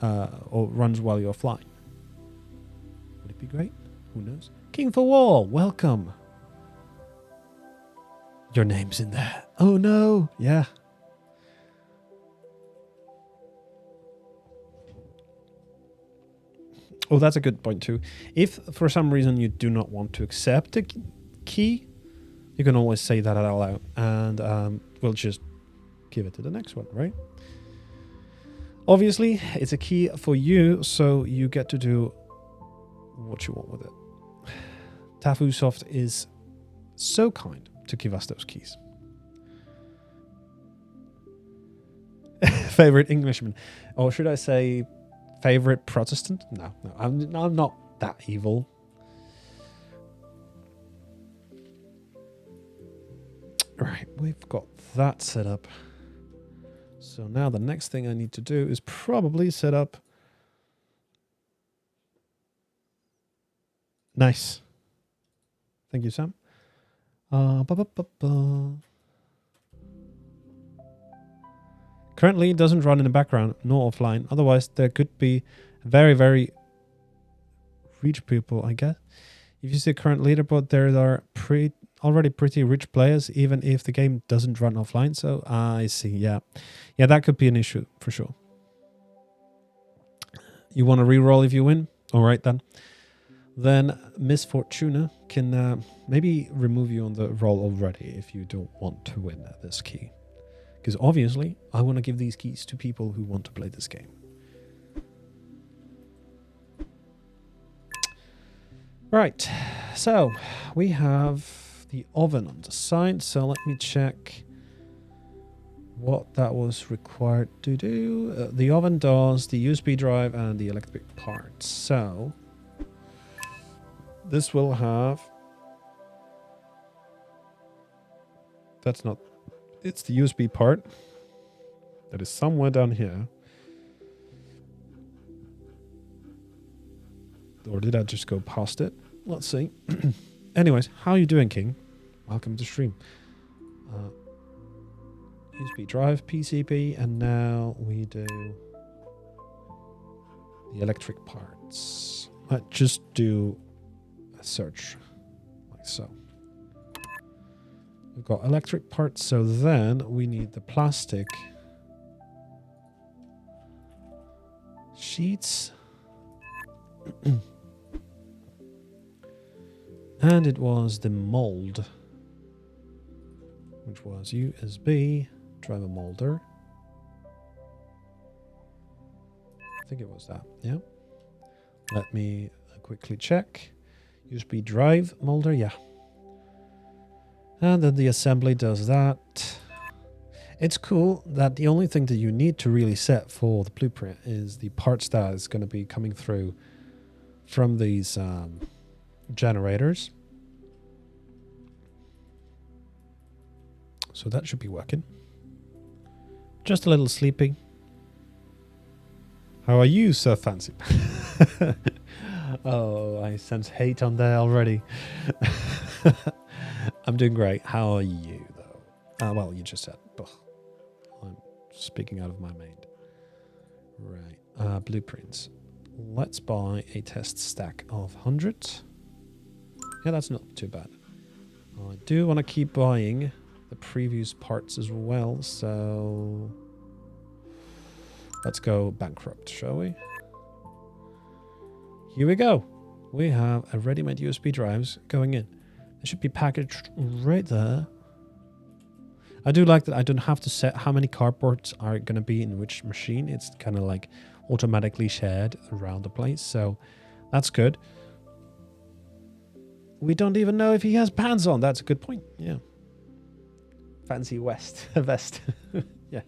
or runs while you're offline, would it be great? Who knows? King for War, welcome. Your name's in there. Oh no, yeah. Oh, that's a good point too. If for some reason you do not want to accept a key, you can always say that out loud, and we'll just give it to the next one, right? Obviously, it's a key for you, so you get to do what you want with it. Tafusoft is so kind to give us those keys. Favorite Englishman, or should I say, favorite Protestant? No, I'm not that evil. Right, we've got that set up. So now the next thing I need to do is probably set up. Nice. Thank you, Sam. Currently, it doesn't run in the background, nor offline. Otherwise, there could be very, very rich people, I guess. If you see current leaderboard, there are already pretty rich players, even if the game doesn't run offline. So I see, yeah. Yeah, that could be an issue, for sure. You want to re-roll if you win? All right, then. Then Miss Fortuna can maybe remove you on the roll already if you don't want to win this key. Because obviously, I want to give these keys to people who want to play this game. Right, so we have the oven on the side. So let me check what that was required to do. The oven does the USB drive and the electric parts. So this will have... That's not... It's the USB part that is somewhere down here. Or did I just go past it? Let's see. Anyways, how are you doing, King? Welcome to stream. USB drive, PCB, and now we do the electric parts. Let's just do a search like so. We've got electric parts, so then we need the plastic sheets. And it was the mold, which was USB driver molder. I think it was that, yeah. Let me quickly check. USB drive molder, yeah. And then the assembly does that. It's cool that the only thing that you need to really set for the blueprint is the parts that is going to be coming through from these generators. So that should be working. Just a little sleepy. How are you, Sir Fancy? Oh, I sense hate on there already. I'm doing great. How are you, though? Well, you just said. Ugh. I'm speaking out of my mind. Right. Blueprints. Let's buy a test stack of 100. Yeah, that's not too bad. I do want to keep buying the previous parts as well, so let's go bankrupt, shall we? Here we go. We have a ready-made USB drives going in. They should be packaged right there. I do like that I don't have to set how many cardboards are going to be in which machine. It's kind of like automatically shared around the place, so that's good. We don't even know if he has pants on. That's a good point. Yeah. Fancy vest. Yeah.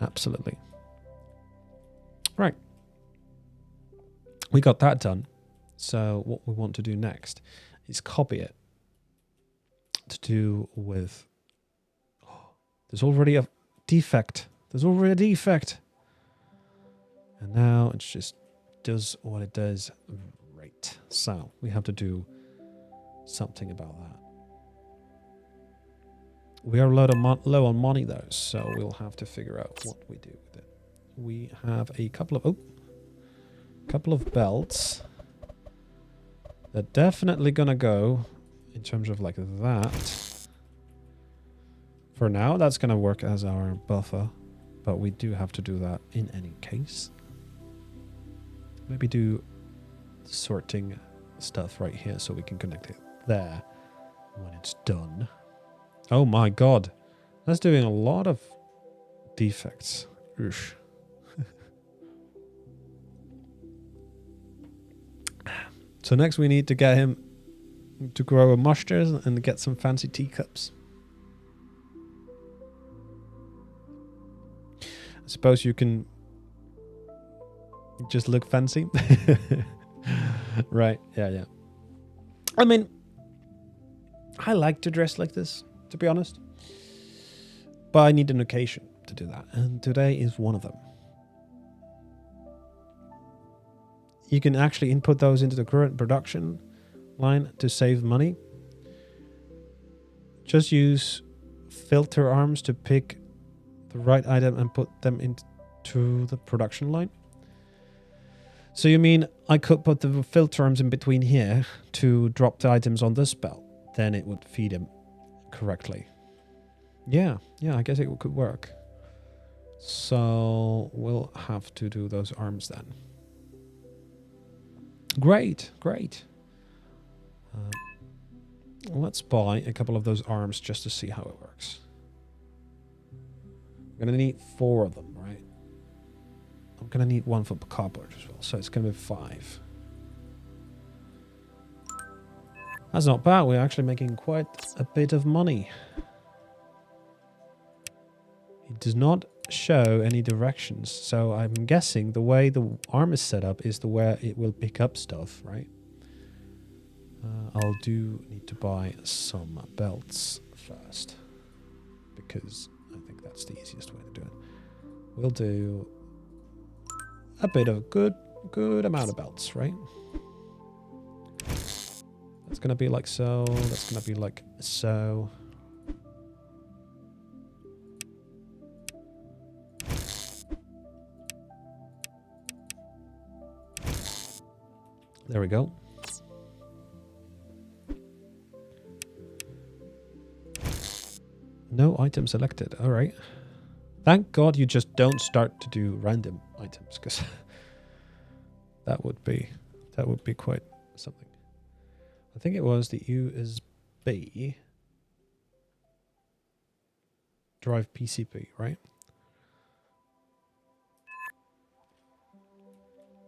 Absolutely. Right. We got that done. So what we want to do next is copy it to do with... Oh, there's already a defect. There's already a defect. And now it just does what it does. Right. So we have to do something about that. We are low on money though, so we'll have to figure out what we do with it. We have a couple of belts. They're definitely gonna go in terms of like that. For now, that's gonna work as our buffer, but we do have to do that in any case. Maybe do sorting stuff right here so we can connect it there when it's done. Oh my god, that's doing a lot of defects. Oosh. So next we need to get him to grow a mushrooms and get some fancy teacups. I suppose you can just look fancy. Right, yeah. I mean, I like to dress like this, to be honest. But I need an occasion to do that. And today is one of them. You can actually input those into the current production line to save money. Just use filter arms to pick the right item and put them into the production line. So you mean I could put the filter arms in between here to drop the items on this belt? Then it would feed them correctly. Yeah, I guess it could work. So we'll have to do those arms then. Great. Let's buy a couple of those arms just to see how it works. I'm going to need 4 of them, right? I'm going to need 1 for cardboard as well, so it's going to be 5. That's not bad. We're actually making quite a bit of money. It does not show any directions, so I'm guessing the way the arm is set up is the way it will pick up stuff, right? I'll do need to buy some belts first, because I think that's the easiest way to do it. We'll do a bit of good amount of belts, right? That's gonna be like so. That's gonna be like so. There we go. No item selected. All right. Thank God you just don't start to do random items, because that would be quite something. I think it was the USB drive PCB, right?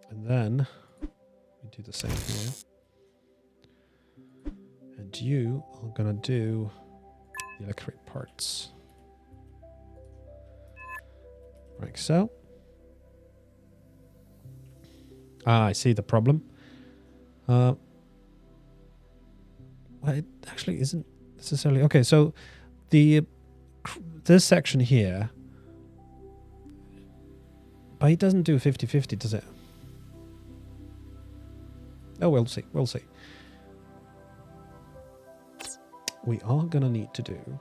And then we do the same here. And you are gonna do the electric parts. Like so. I see the problem. Well, it actually isn't necessarily... Okay, so this section here... But it doesn't do 50-50, does it? Oh, we'll see. We'll see. We are going to need to do...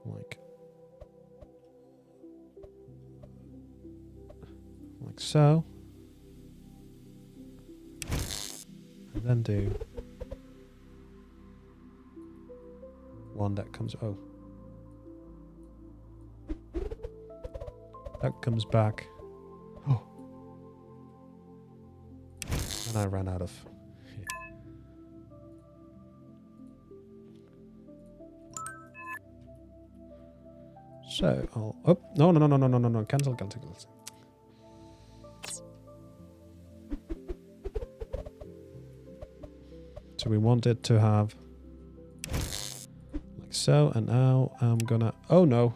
like so. And then do one that comes... Oh. That comes back. Oh. And I ran out of... here. So, I'll... Oh, no. Cancel. So we want it to have... like so. And now I'm gonna... Oh no.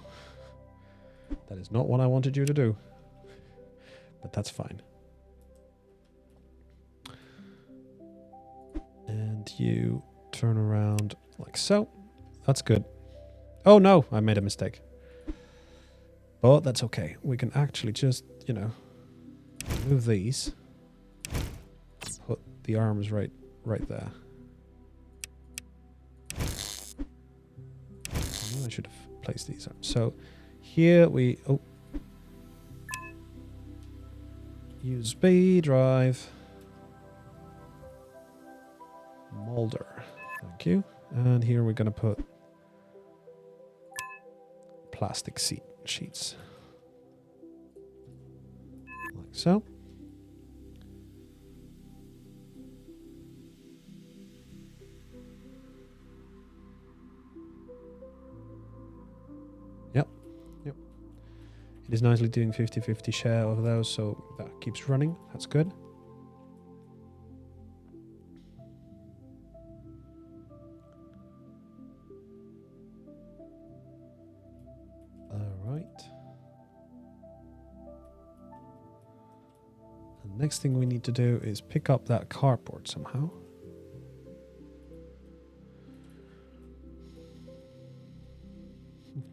That is not what I wanted you to do. But that's fine. And you turn around like so. That's good. Oh no, I made a mistake. But that's okay. We can actually just, you know, move these. Put the arms right there. I should have placed these up. So here we use B drive. Molder. Thank you. And here we're going to put plastic sheets. Like so. Yep. It is nicely doing 50-50 share of those, so that keeps running. That's good. Next thing we need to do is pick up that cardboard somehow.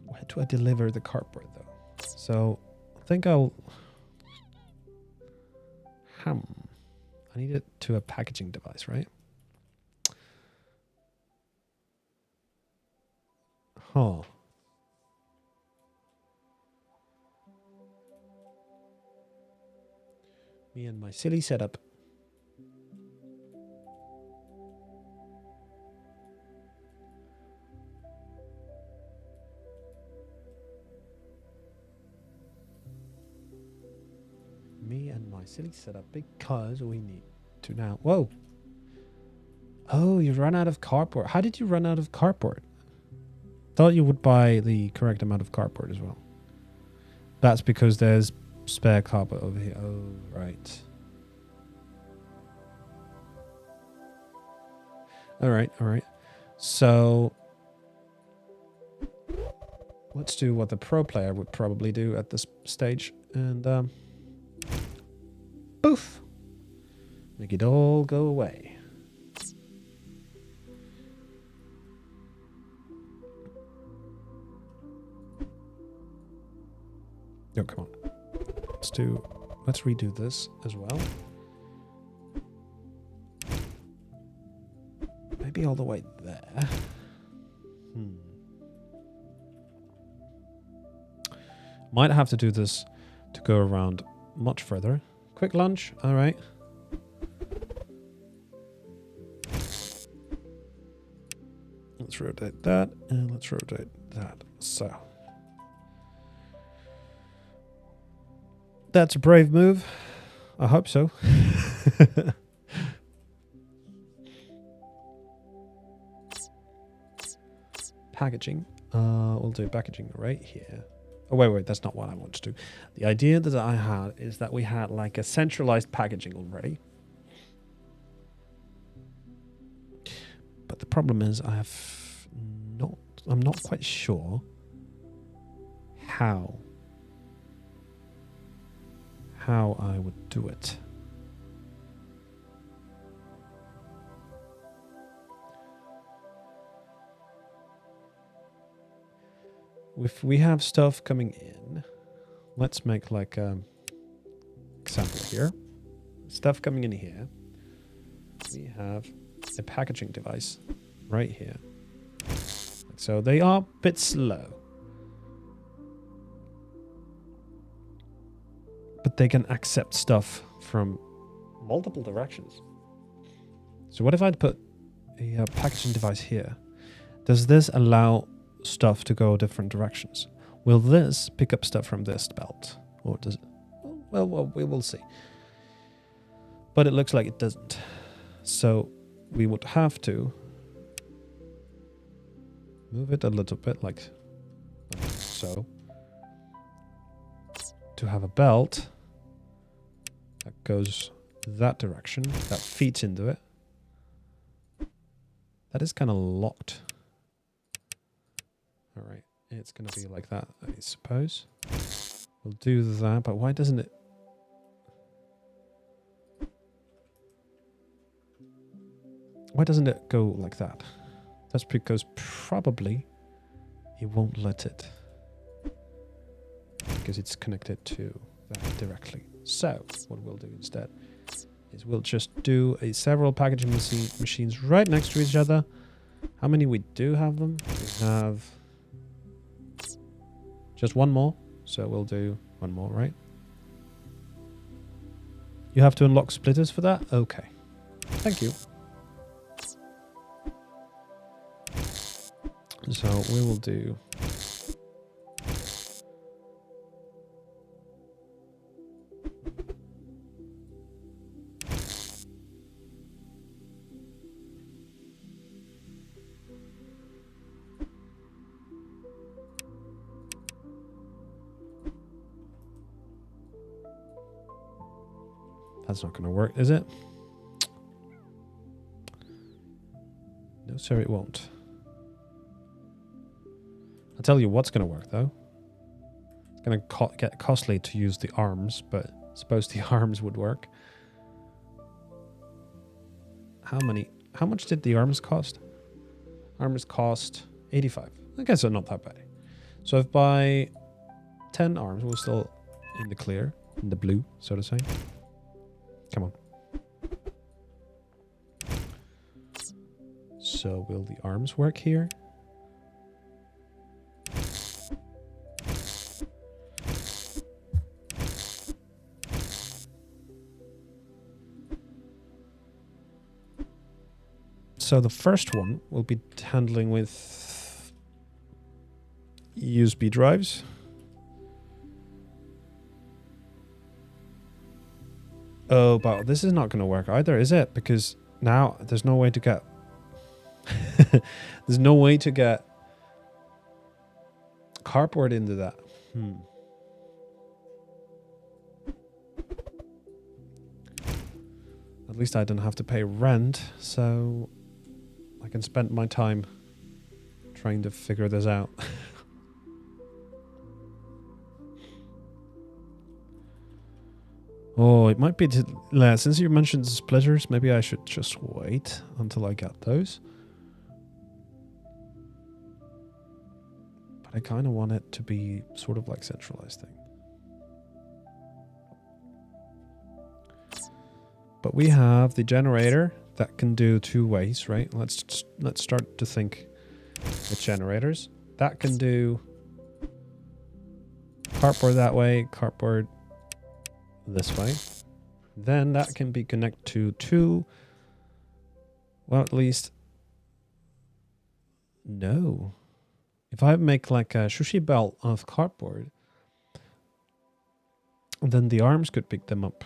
Where do I deliver the cardboard though? So I think I need it to a packaging device, right? Huh. Me and my silly setup. Me and my silly setup because we need to now. Whoa. Oh, you run out of cardboard. How did you run out of cardboard? Thought you would buy the correct amount of cardboard as well. That's because there's spare cardboard over here. Oh, right. All right. So let's do what the pro player would probably do at this stage. And poof. Make it all go away. Oh, come on. Let's redo this as well. Maybe all the way there. Might have to do this to go around much further. Quick lunch. All right. Let's rotate that and let's rotate that. So. That's a brave move. I hope so. Packaging. We'll do packaging right here. Oh, wait. That's not what I want to do. The idea that I had is that we had like a centralized packaging already. But the problem is I'm not quite sure how I would do it. If we have stuff coming in, let's make like a example here. Stuff coming in here. We have a packaging device right here. So they are a bit slow. But they can accept stuff from multiple directions. So what if I'd put a packaging device here? Does this allow stuff to go different directions? Will this pick up stuff from this belt? Or does it? Well, we will see. But it looks like it doesn't. So we would have to move it a little bit like so. To have a belt that goes that direction, that feeds into it. That is kind of locked. All right, it's going to be like that, I suppose. We'll do that, but why doesn't it? Why doesn't it go like that? That's because probably it won't let it. Because it's connected to that directly. So what we'll do instead is we'll just do several packaging machines right next to each other. How many we do have them? We have just one more. So we'll do one more, right? You have to unlock splitters for that? Okay. Thank you. So we will do... That's not going to work, is it? No, sir, it won't. I'll tell you what's going to work, though. It's going to get costly to use the arms, but I suppose the arms would work. How much did the arms cost? Arms cost 85. I guess they're not that bad. So if by 10 arms, we're still in the clear, in the blue, so to say. Come on. So will the arms work here? So the first one will be handling with USB drives. Oh, but this is not going to work either, is it? Because now there's no way to get... there's no way to get cardboard into that. At least I don't have to pay rent, so I can spend my time trying to figure this out. Oh, it might be... since you mentioned the splitters, maybe I should just wait until I get those. But I kind of want it to be sort of like centralized thing. But we have the generator that can do two ways, right? Let's start to think with generators. That can do cardboard that way, cardboard this way. Then that can be connected to two, well, at least, no. If I make like a sushi belt of cardboard, then the arms could pick them up.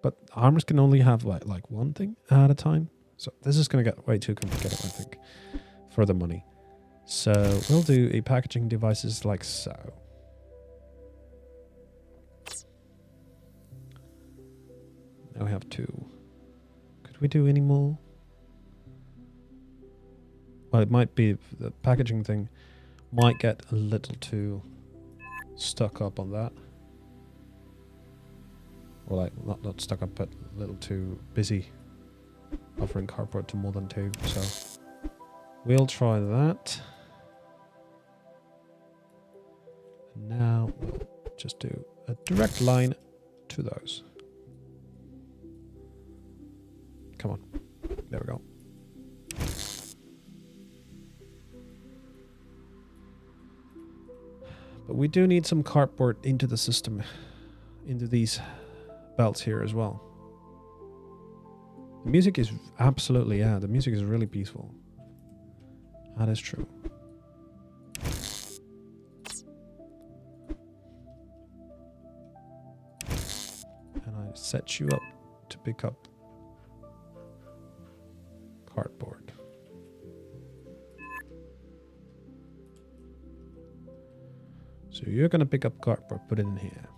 But arms can only have like one thing at a time. So this is going to get way too complicated, I think, for the money. So we'll do a packaging devices like so. Now we have two. Could we do any more? Well, it might be the packaging thing might get a little too stuck up on that. Or like, not stuck up, but a little too busy offering cardboard to more than two. So we'll try that. And now we'll just do a direct line to those. Come on. There we go. But we do need some cardboard into the system, into these belts here as well. The music is absolutely, the music is really peaceful. That is true. And I set you up to pick up cardboard. So you're going to pick up cardboard, put it in here.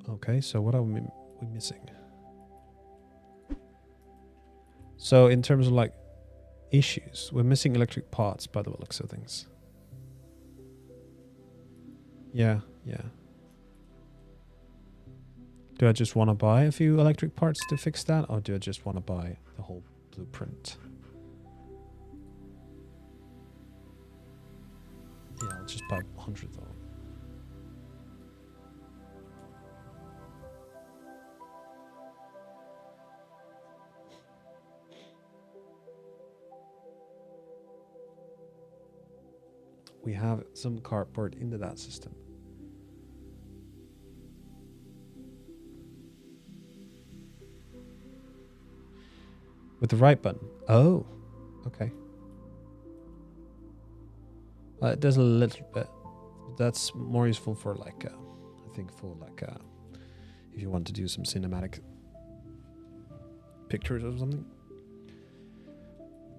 Okay, so what are we missing? So in terms of like issues, we're missing electric parts by the looks of things. Yeah. Do I just want to buy a few electric parts to fix that, or do I just want to buy the whole blueprint? Yeah, I'll just buy 100 though. We have some cardboard into that system. With the right button. Oh, okay. It does a little bit. That's more useful for like, I think for like, if you want to do some cinematic pictures or something.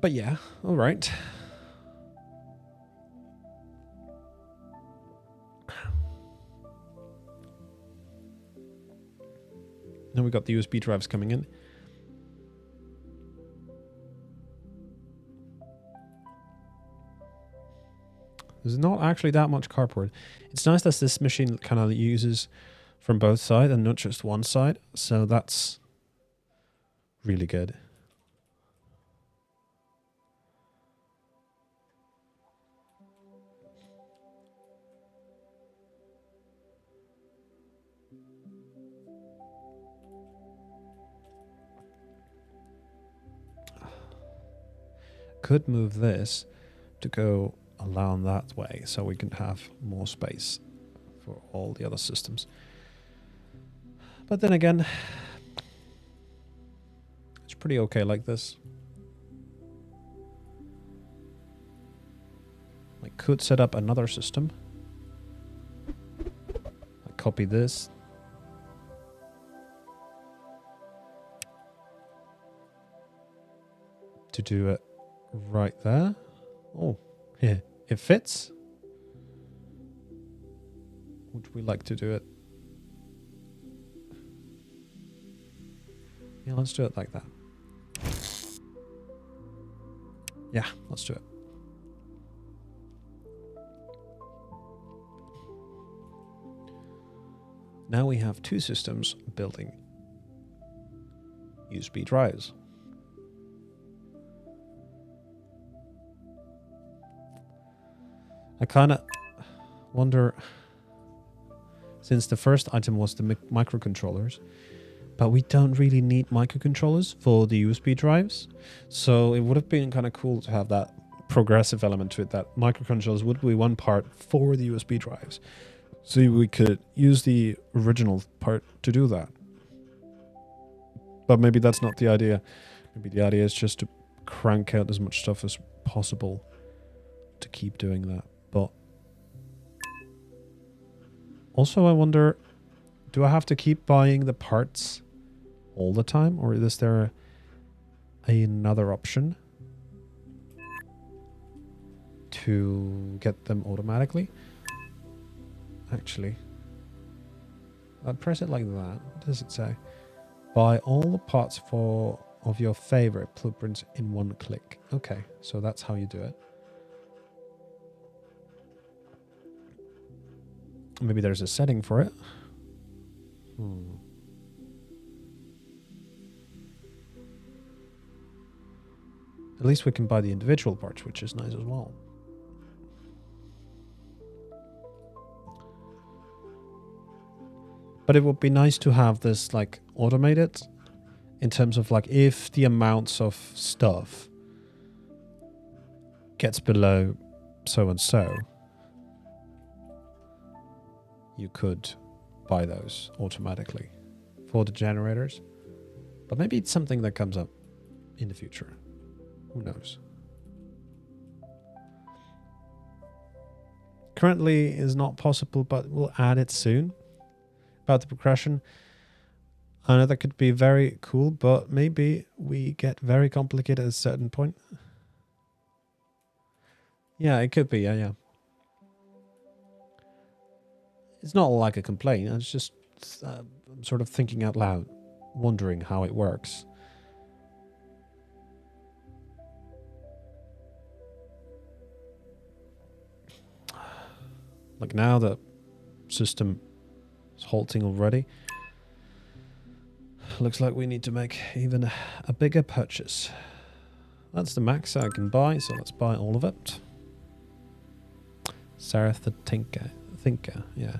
But yeah, all right. Now we got the USB drives coming in. There's not actually that much cardboard. It's nice that this machine kind of uses from both sides and not just one side. So that's really good. Could move this to go along that way so we can have more space for all the other systems. But then again, it's pretty okay like this. I could set up another system. I copy this. To do it right there. Oh, yeah, it fits. Would we like to do it? Yeah, let's do it like that. Yeah, let's do it. Now we have two systems building USB drives. I kind of wonder, since the first item was the microcontrollers, but we don't really need microcontrollers for the USB drives. So it would have been kind of cool to have that progressive element to it, that microcontrollers would be one part for the USB drives. So we could use the original part to do that. But maybe that's not the idea. Maybe the idea is just to crank out as much stuff as possible to keep doing that. But also I wonder, do I have to keep buying the parts all the time, or is there another option to get them automatically? Actually, I'd press it like that. What does it say? Buy all the parts of your favorite blueprints in one click. Okay, so that's how you do it. Maybe there's a setting for it. At least we can buy the individual parts, which is nice as well. But it would be nice to have this like automated in terms of like if the amounts of stuff gets below so and so, you could buy those automatically for the generators. But maybe it's something that comes up in the future. Who knows? Currently is not possible, but we'll add it soon. About the progression, I know that could be very cool, but maybe we get very complicated at a certain point. Yeah, it could be, yeah. It's not like a complaint, it's just I'm sort of thinking out loud, wondering how it works. Like now the system is halting already. Looks like we need to make even a bigger purchase. That's the max I can buy, so let's buy all of it. Sarah the Thinker, yeah.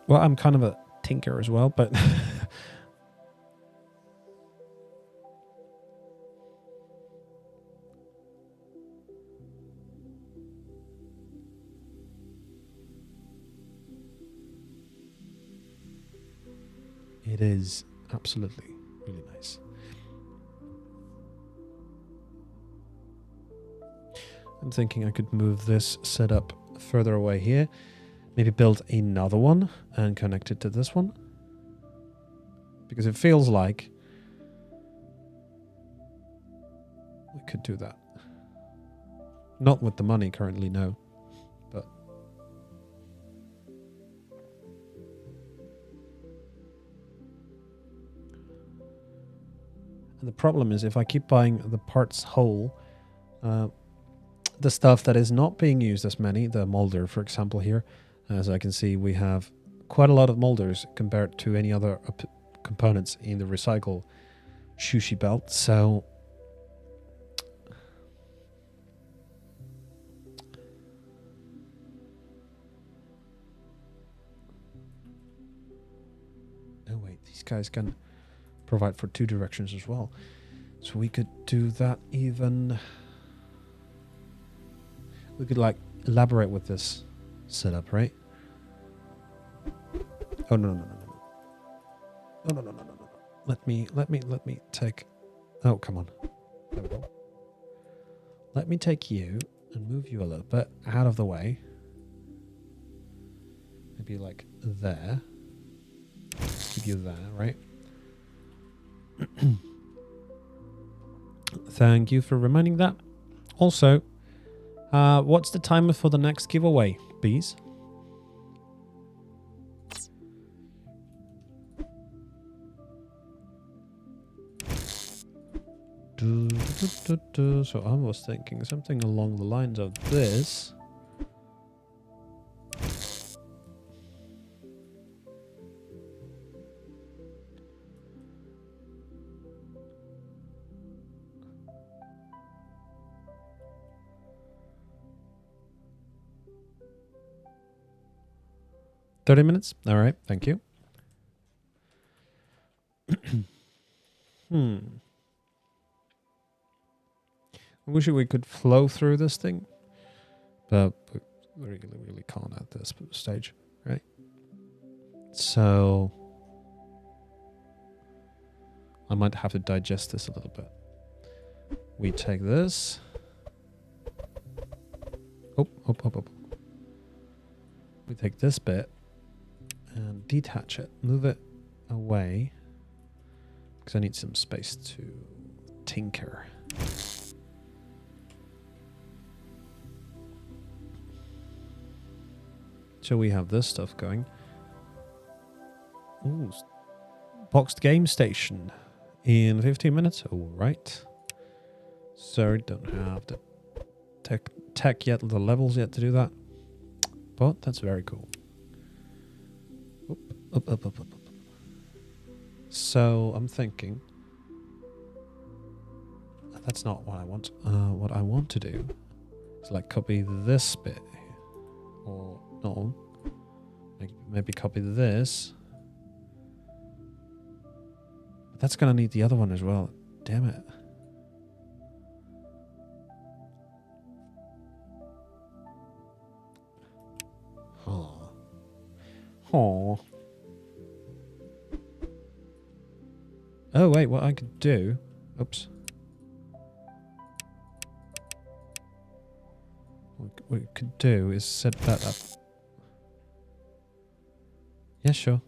Well, I'm kind of a tinker as well, but it is absolutely really nice. I'm thinking I could move this setup further away here. Maybe build another one and connect it to this one. Because it feels like we could do that. Not with the money currently, no. But and the problem is if I keep buying the parts whole, the stuff that is not being used as many, the molder, for example, here, as I can see, we have quite a lot of molders compared to any other components in the recycle sushi belt. So oh wait, these guys can provide for 2 directions as well. So we could do that even. We could like elaborate with this setup, right? Oh no. Let me take. Oh, come on. There we go. Let me take you and move you a little bit out of the way. Maybe like there. Keep you there, right? Thank you for reminding that. Also, what's the timer for the next giveaway, bees? So I was thinking something along the lines of this. $30 minutes? All right, thank you. I wish we could flow through this thing, but we really can't at this stage, right? So I might have to digest this a little bit. We take this. Oh. We take this bit and detach it, move it away, because I need some space to tinker. So we have this stuff going. Ooh, boxed game station in 15 minutes. All right. Sorry, don't have the tech yet, the levels yet to do that. But that's very cool. Up. So I'm thinking that's not what I want. What I want to do is like copy this bit, or no, like maybe copy this. But that's gonna need the other one as well. Damn it. Oh. Oh wait, what I could do. Oops. What we could do is set that up. Yeah, sure.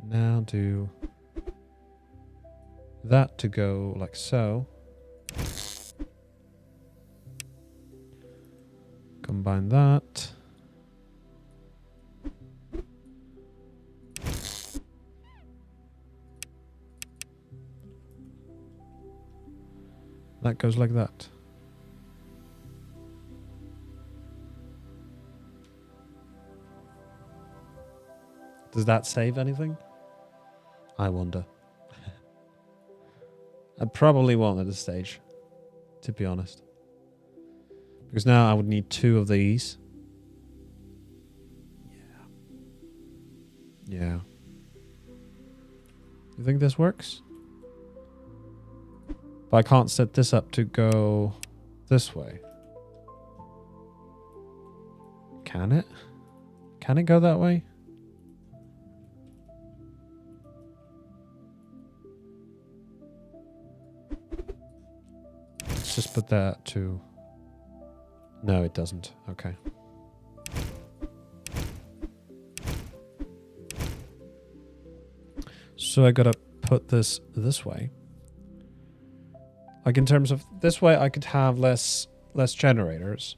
Now do that to go like so. Combine that. that goes like that. Does that save anything? I wonder. I probably won't at this stage, to be honest. Because now I would need 2 of these. Yeah. You think this works? But I can't set this up to go this way. Can it? Can it go that way? Let's just put that to... No, it doesn't. Okay. So I gotta put this way. Like in terms of this way, I could have less generators.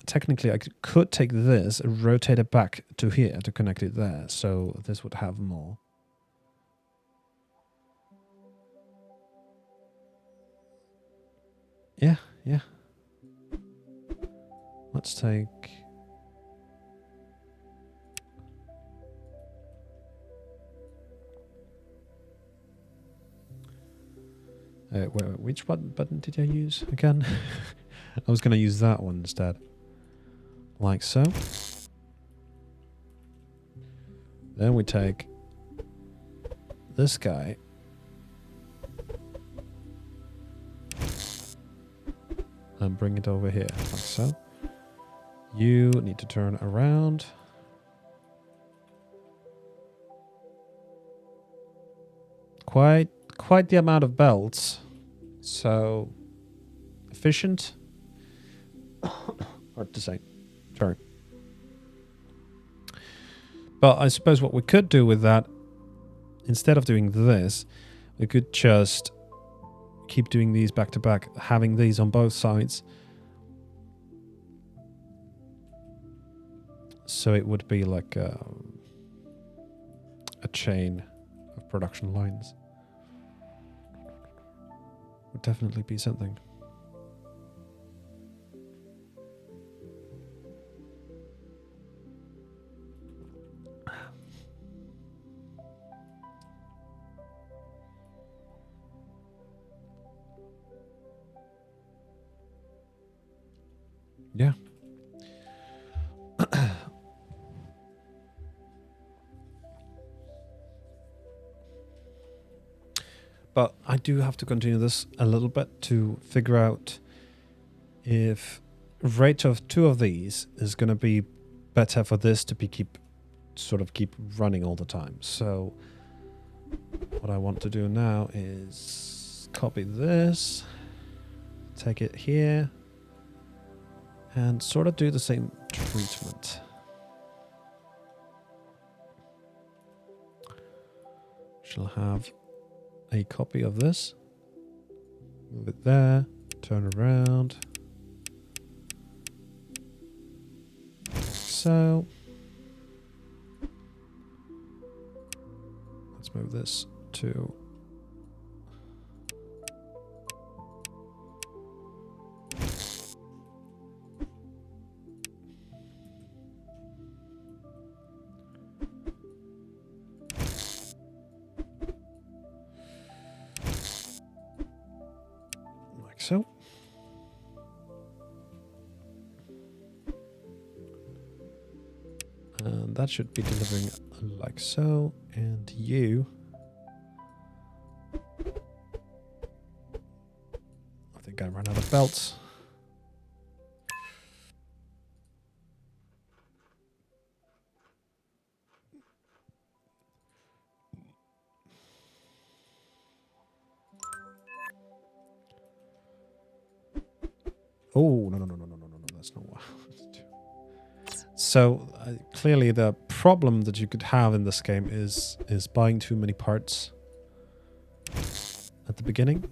Technically, I could take this and rotate it back to here to connect it there. So this would have more. Yeah, yeah. Let's take... wait, which button did I use again? I was going to use that one instead. Like so. Then we take this guy. And bring it over here, like so. You need to turn around. Quite the amount of belts. So efficient. Hard to say. Sorry. But I suppose what we could do with that, instead of doing this, we could just keep doing these back to back, having these on both sides. So it would be like a chain of production lines. Would definitely be something. Yeah. But I do have to continue this a little bit to figure out if rate of 2 of these is going to be better for this to be keep running all the time. So what I want to do now is copy this, take it here, and sort of do the same treatment. Shall have a copy of this. Move it there. Turn around. So. Let's move this to... so. And that should be delivering like so. And you... I think I ran out of belts. Oh, no, that's not what I wanted to do. So, clearly the problem that you could have in this game is buying too many parts at the beginning,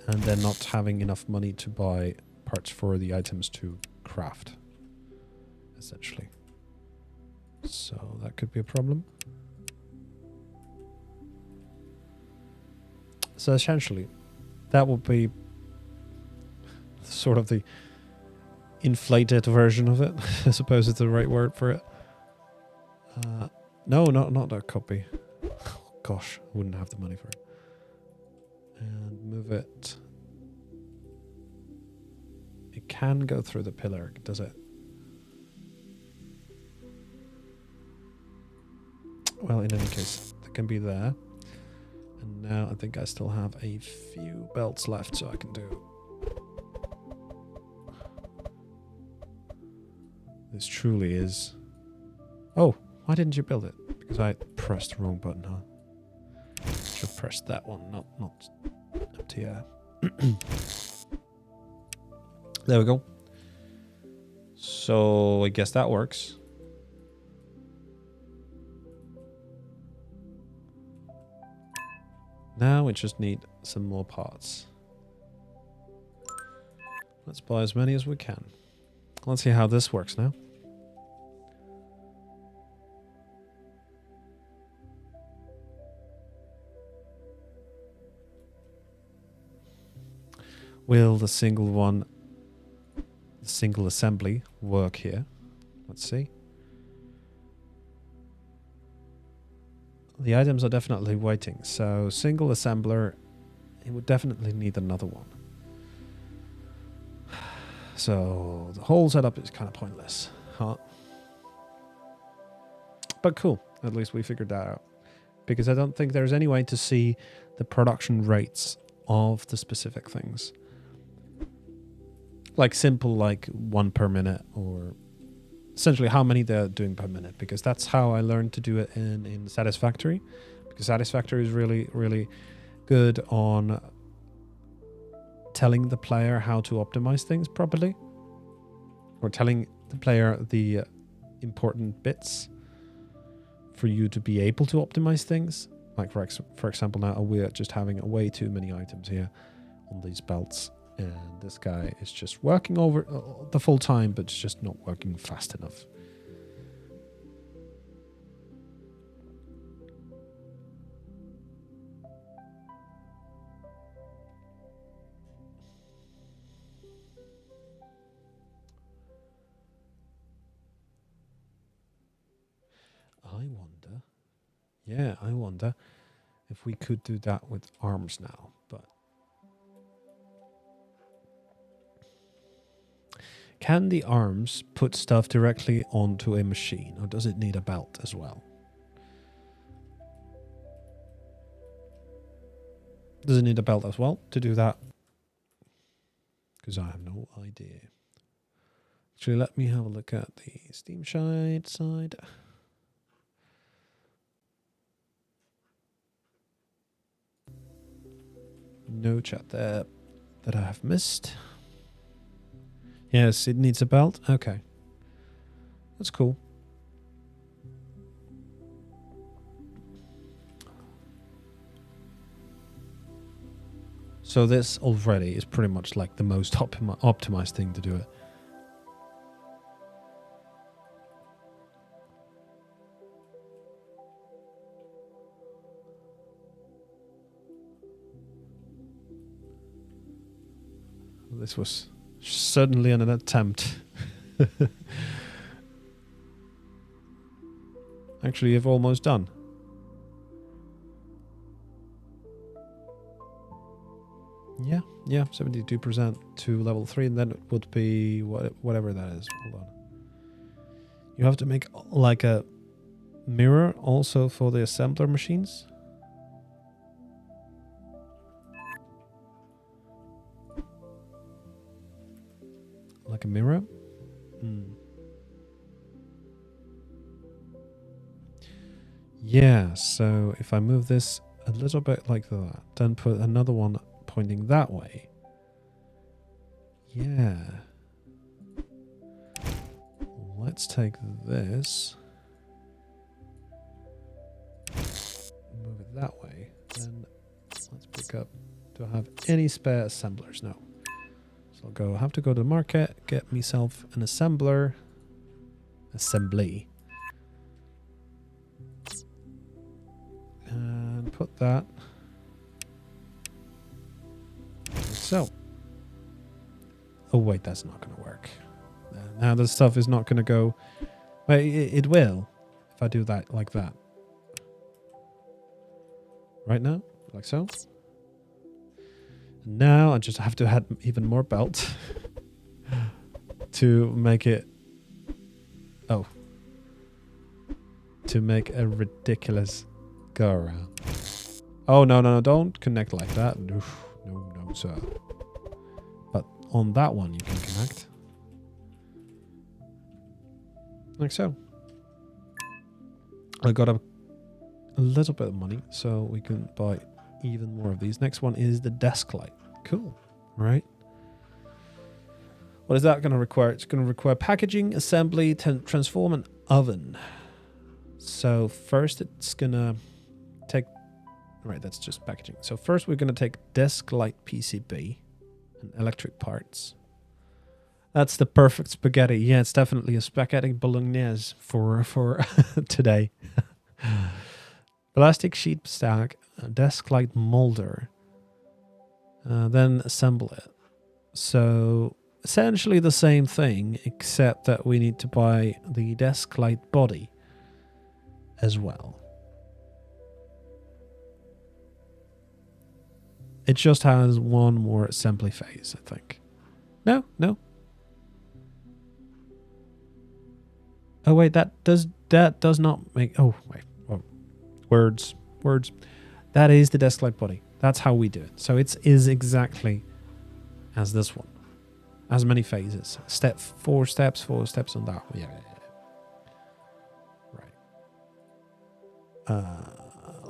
and then not having enough money to buy parts for the items to craft, essentially. So, that could be a problem. So essentially, that would be sort of the inflated version of it. I suppose it's the right word for it. No, not that copy. Oh, gosh, I wouldn't have the money for it. And move it. It can go through the pillar, does it? Well, in any case, it can be there. And now I think I still have a few belts left, so I can do... This truly is... Oh, why didn't you build it? Because I pressed the wrong button, huh? Should have pressed that one, not up to here. There we go. So I guess that works. Now we just need some more parts. Let's buy as many as we can. Let's see how this works now. Will the single assembly work here? Let's see. The items are definitely waiting, so single assembler, it would definitely need another one. So the whole setup is kind of pointless, huh? But cool, at least we figured that out. Because I don't think there's any way to see the production rates of the specific things. Like simple, like 1 per minute, or essentially how many they're doing per minute, because that's how I learned to do it in Satisfactory. Because Satisfactory is really, really good on telling the player how to optimize things properly, or telling the player the important bits for you to be able to optimize things. Like for example, now we're just having way too many items here on these belts. And this guy is just working over the full time, but it's just not working fast enough. I wonder if we could do that with arms now, but can the arms put stuff directly onto a machine, or does it need a belt as well? Does it need a belt as well to do that? Because I have no idea. Actually, let me have a look at the Steam side. No chat there that I have missed. Yes, it needs a belt. Okay. That's cool. So this already is pretty much like the most optimized thing to do it. This was certainly an attempt. Actually, you've almost done. Yeah, 72% to level 3, and then it would be whatever that is. Hold on. You have to make like a mirror also for the assembler machines. Like a mirror? Yeah, so if I move this a little bit like that, then put another one pointing that way. Yeah. Let's take this. Move it that way. Then let's pick up. Do I have any spare assemblers? No. So I'll have to go to the market, get myself an assembler. Assembly. And put that so. Oh wait, that's not going to work. Now the stuff is not going to go. Well, it will if I do that like that. Right now, like so. Now I just have to add even more belt to make it. Oh. To make a ridiculous go around. Oh, no, don't connect like that. No, sir. But on that one you can connect. Like so. I got a little bit of money, so we can buy even more of these. Next one is the desk light. Cool, right? What is that going to require? It's going to require packaging, assembly, transform, and oven. So first it's going to take... Right, that's just packaging. So first we're going to take desk light PCB and electric parts. That's the perfect spaghetti. Yeah, it's definitely a spaghetti bolognese for today. Plastic sheet stack, a desk light molder, then assemble it. So essentially the same thing, except that we need to buy the desk light body as well. It just has one more assembly phase, I think. No. Oh wait, that does not make. Oh wait, words. That is the desk light body. That's how we do it. So it is exactly as this one. As many phases. Four steps on that. Yeah. Right.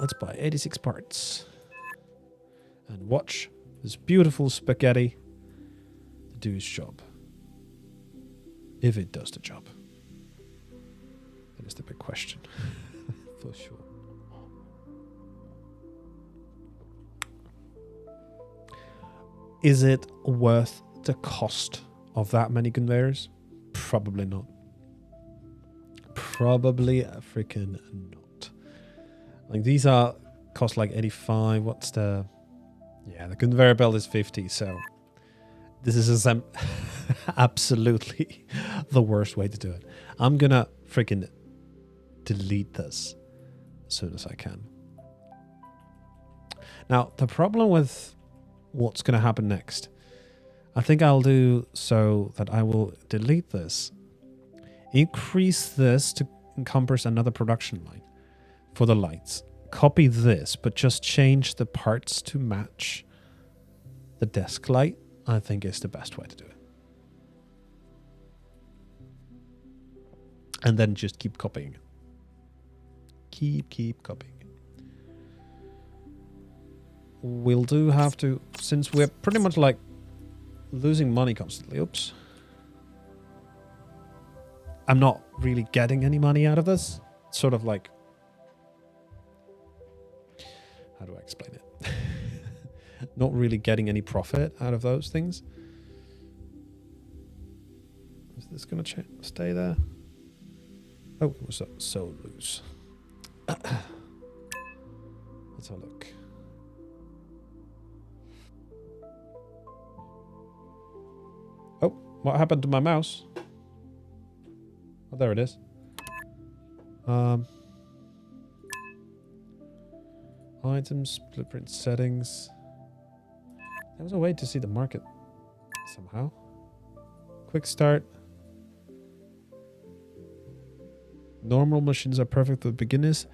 Let's buy 86 parts. And watch this beautiful spaghetti do its job. If it does the job. That is the big question. For sure. Is it worth the cost of that many conveyors? Probably not. Probably freaking not. Like these are cost like 85. What's the... Yeah, the conveyor belt is 50, so this is absolutely the worst way to do it. I'm gonna freaking delete this as soon as I can. Now, the problem with what's gonna happen next, I think I'll do so that I will delete this, increase this to encompass another production line for the lights. Copy this, but just change the parts to match the desk light, I think is the best way to do it. And then just keep copying it. Keep copying it. We'll do have to, since we're pretty much like losing money constantly. Oops. I'm not really getting any money out of this. It's sort of like, how do I explain it? Not really getting any profit out of those things. Is this going to stay there? Oh, it was so loose. Let's have a look. Oh, what happened to my mouse? Oh, there it is. Items, blueprint settings. There was a way to see the market somehow. Quick start. Normal machines are perfect for beginners.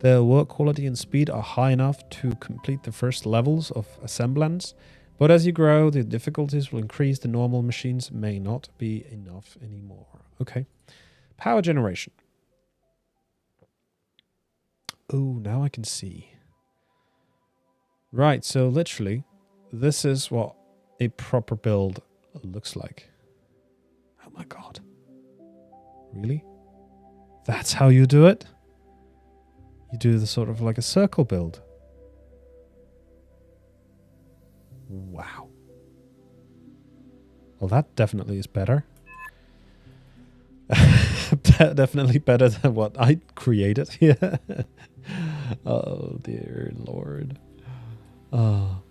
Their work quality and speed are high enough to complete the first levels of Assemblands. But as you grow, the difficulties will increase. The normal machines may not be enough anymore. Okay. Power generation. Oh, now I can see. Right, so literally, this is what a proper build looks like. Oh my god. Really? That's how you do it? You do the sort of like a circle build. Wow. Well, that definitely is better. Definitely better than what I created. Yeah. Oh, dear Lord. Oh.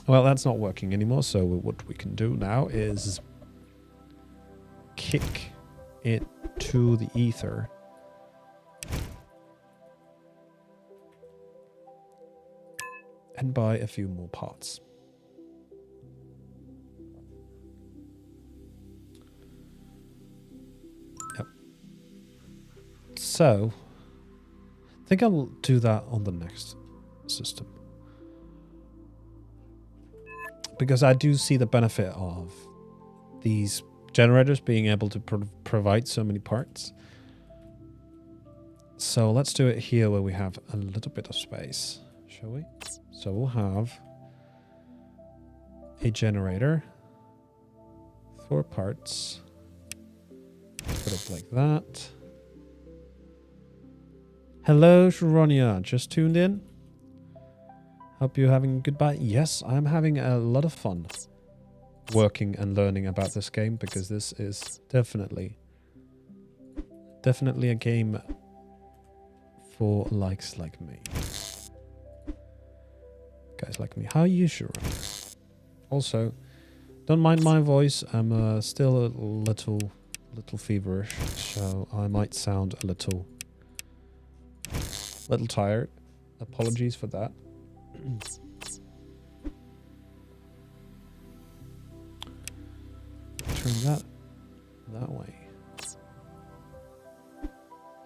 Well, that's not working anymore, so what we can do now is kick it to the ether. And buy a few more parts. Yep. So, I think I'll do that on the next system. Because I do see the benefit of these generators being able to provide so many parts. So let's do it here where we have a little bit of space, shall we? So we'll have a generator, 4 parts, put it like that. Hello, Sharonia, just tuned in? Hope you're having a good bite. Yes, I'm having a lot of fun working and learning about this game, because this is definitely a game for likes like me. Guys like me. How are you, Sharonia? Also, don't mind my voice. I'm still a little feverish, so I might sound a little tired. Apologies for that. Turn that way.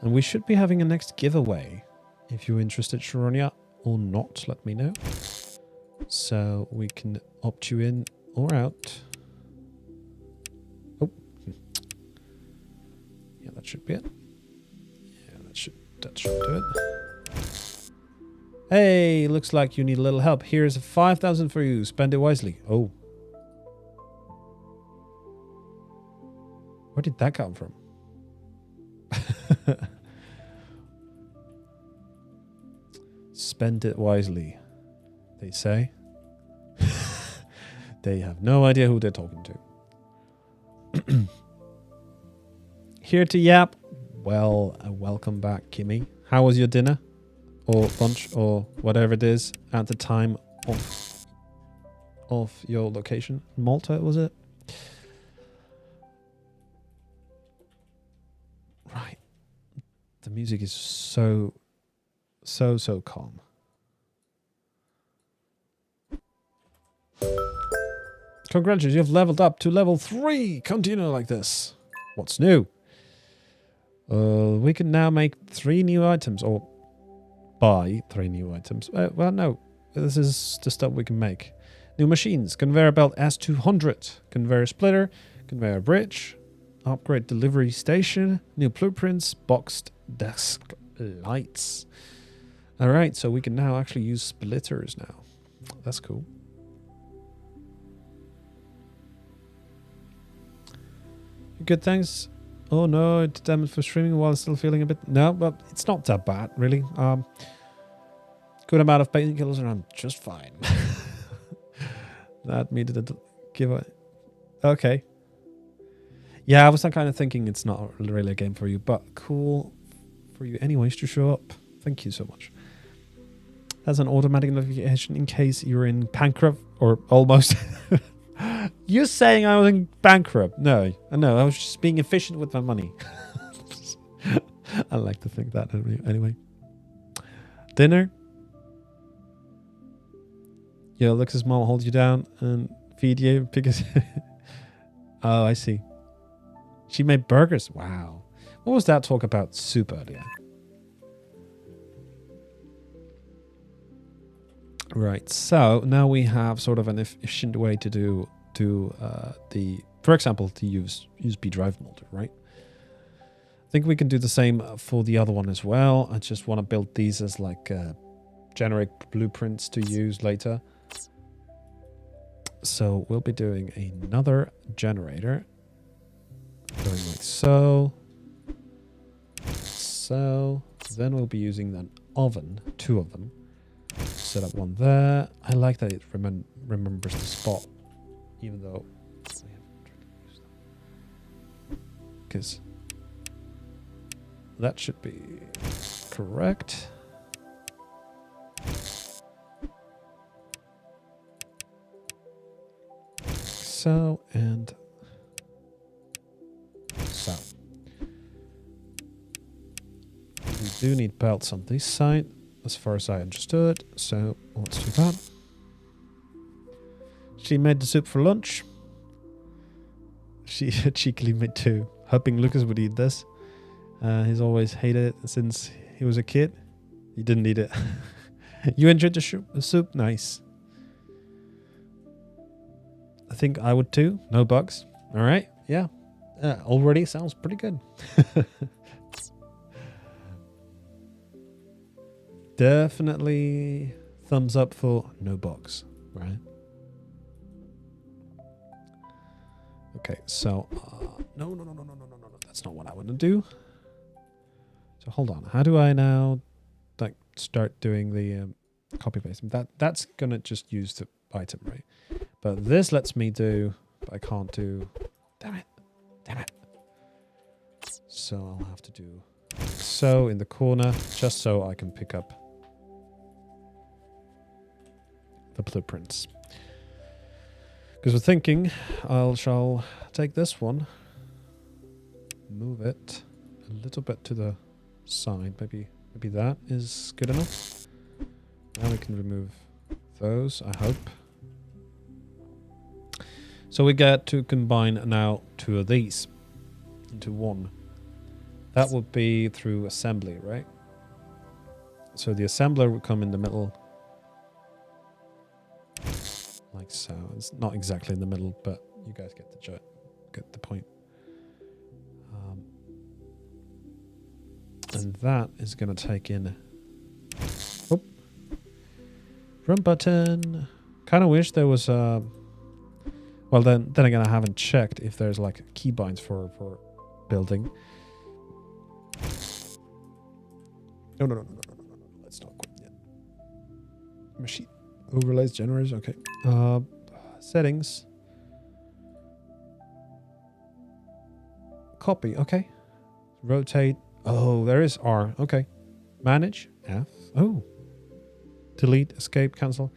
And we should be having a next giveaway. If you're interested, Sharonia, or not, let me know. So we can opt you in or out. Oh. Yeah, that should be it. Yeah, that should do it. Hey, looks like you need a little help. Here's 5,000 for you. Spend it wisely. Oh. Where did that come from? Spend it wisely, they say. They have no idea who they're talking to. Here to Yap. Well, welcome back, Kimmy. How was your dinner? Or lunch, or whatever it is at the time of your location? Malta, was it? Right. The music is so calm. Congratulations, you've leveled up to level 3. Continue like this. What's new? We can now make 3 new items, or buy 3 new items. Well, no. This is the stuff we can make. New machines. Conveyor belt S200. Conveyor splitter. Conveyor bridge. Upgrade delivery station. New blueprints. Boxed desk lights. Alright, so we can now actually use splitters now. That's cool. Good, thanks. Oh no, it's damaged for streaming while still feeling a bit... No, but it's not that bad, really. Good amount of painkillers and I'm just fine. That needed a giveaway. Okay. Yeah, I was kind of thinking it's not really a game for you, but cool for you anyways to show up. Thank you so much. That's an automatic notification in case you're in bankrupt or almost. You're saying I was in bankrupt. No, I was just being efficient with my money. I like to think that anyway. Dinner? Yeah, Alexa's mom hold you down and feed you because... Oh, I see. She made burgers. Wow. What was that talk about soup earlier? Right, so now we have sort of an efficient way to do for example, to use B-drive molder, right? I think we can do the same for the other one as well. I just want to build these as like generic blueprints to use later. So we'll be doing another generator. Going like so. So then we'll be using an oven, 2 of them. Set up one there. I like that it remembers the spot, even though we haven't tried to use that. Because that should be correct. so, and so. We do need belts on this side, as far as I understood, so let's do that. She made the soup for lunch. She cheekily made two, hoping Lucas would eat this. He's always hated it since he was a kid. He didn't eat it. You enjoyed the soup? Nice. I think I would too. No bugs. All right. Yeah. Already sounds pretty good. Definitely thumbs up for no bugs. Right. Okay. So, no. That's not what I want to do. So hold on. How do I now like start doing the copy paste? That's gonna just use the item, right? But this lets me do, but I can't do. Damn it. So I'll have to do so in the corner, just so I can pick up the blueprints. Because we're thinking, shall take this one, move it a little bit to the side. Maybe that is good enough. Now we can remove those, I hope. So we get to combine now two of these into one. That would be through assembly, right? So the assembler would come in the middle. Like so. It's not exactly in the middle, but you guys get the point. And that is going to take in... Oh. Run button. Kind of wish there was a... Well, then again, I haven't checked if there's like keybinds for building. No. Let's not quit yet. Machine overlays, generators. Okay. Settings. Copy. Okay. Rotate. Oh, there is R. Okay. Manage. F. Oh. Delete. Escape. Cancel.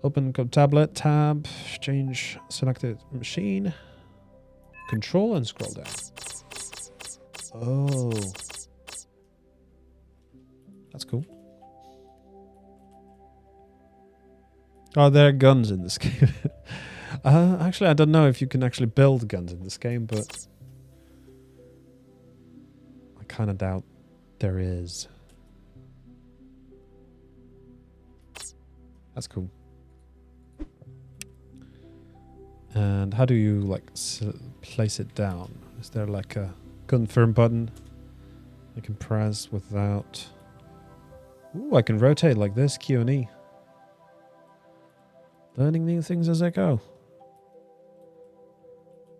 Open tablet. Tab. Change selected machine. Control and scroll down. Oh. That's cool. Oh, there are guns in this game. Actually, I don't know if you can actually build guns in this game, but I kind of doubt there is. That's cool. And how do you like place it down? Is there like a confirm button I can press without... Ooh, I can rotate like this, Q and E. Learning new things as I go.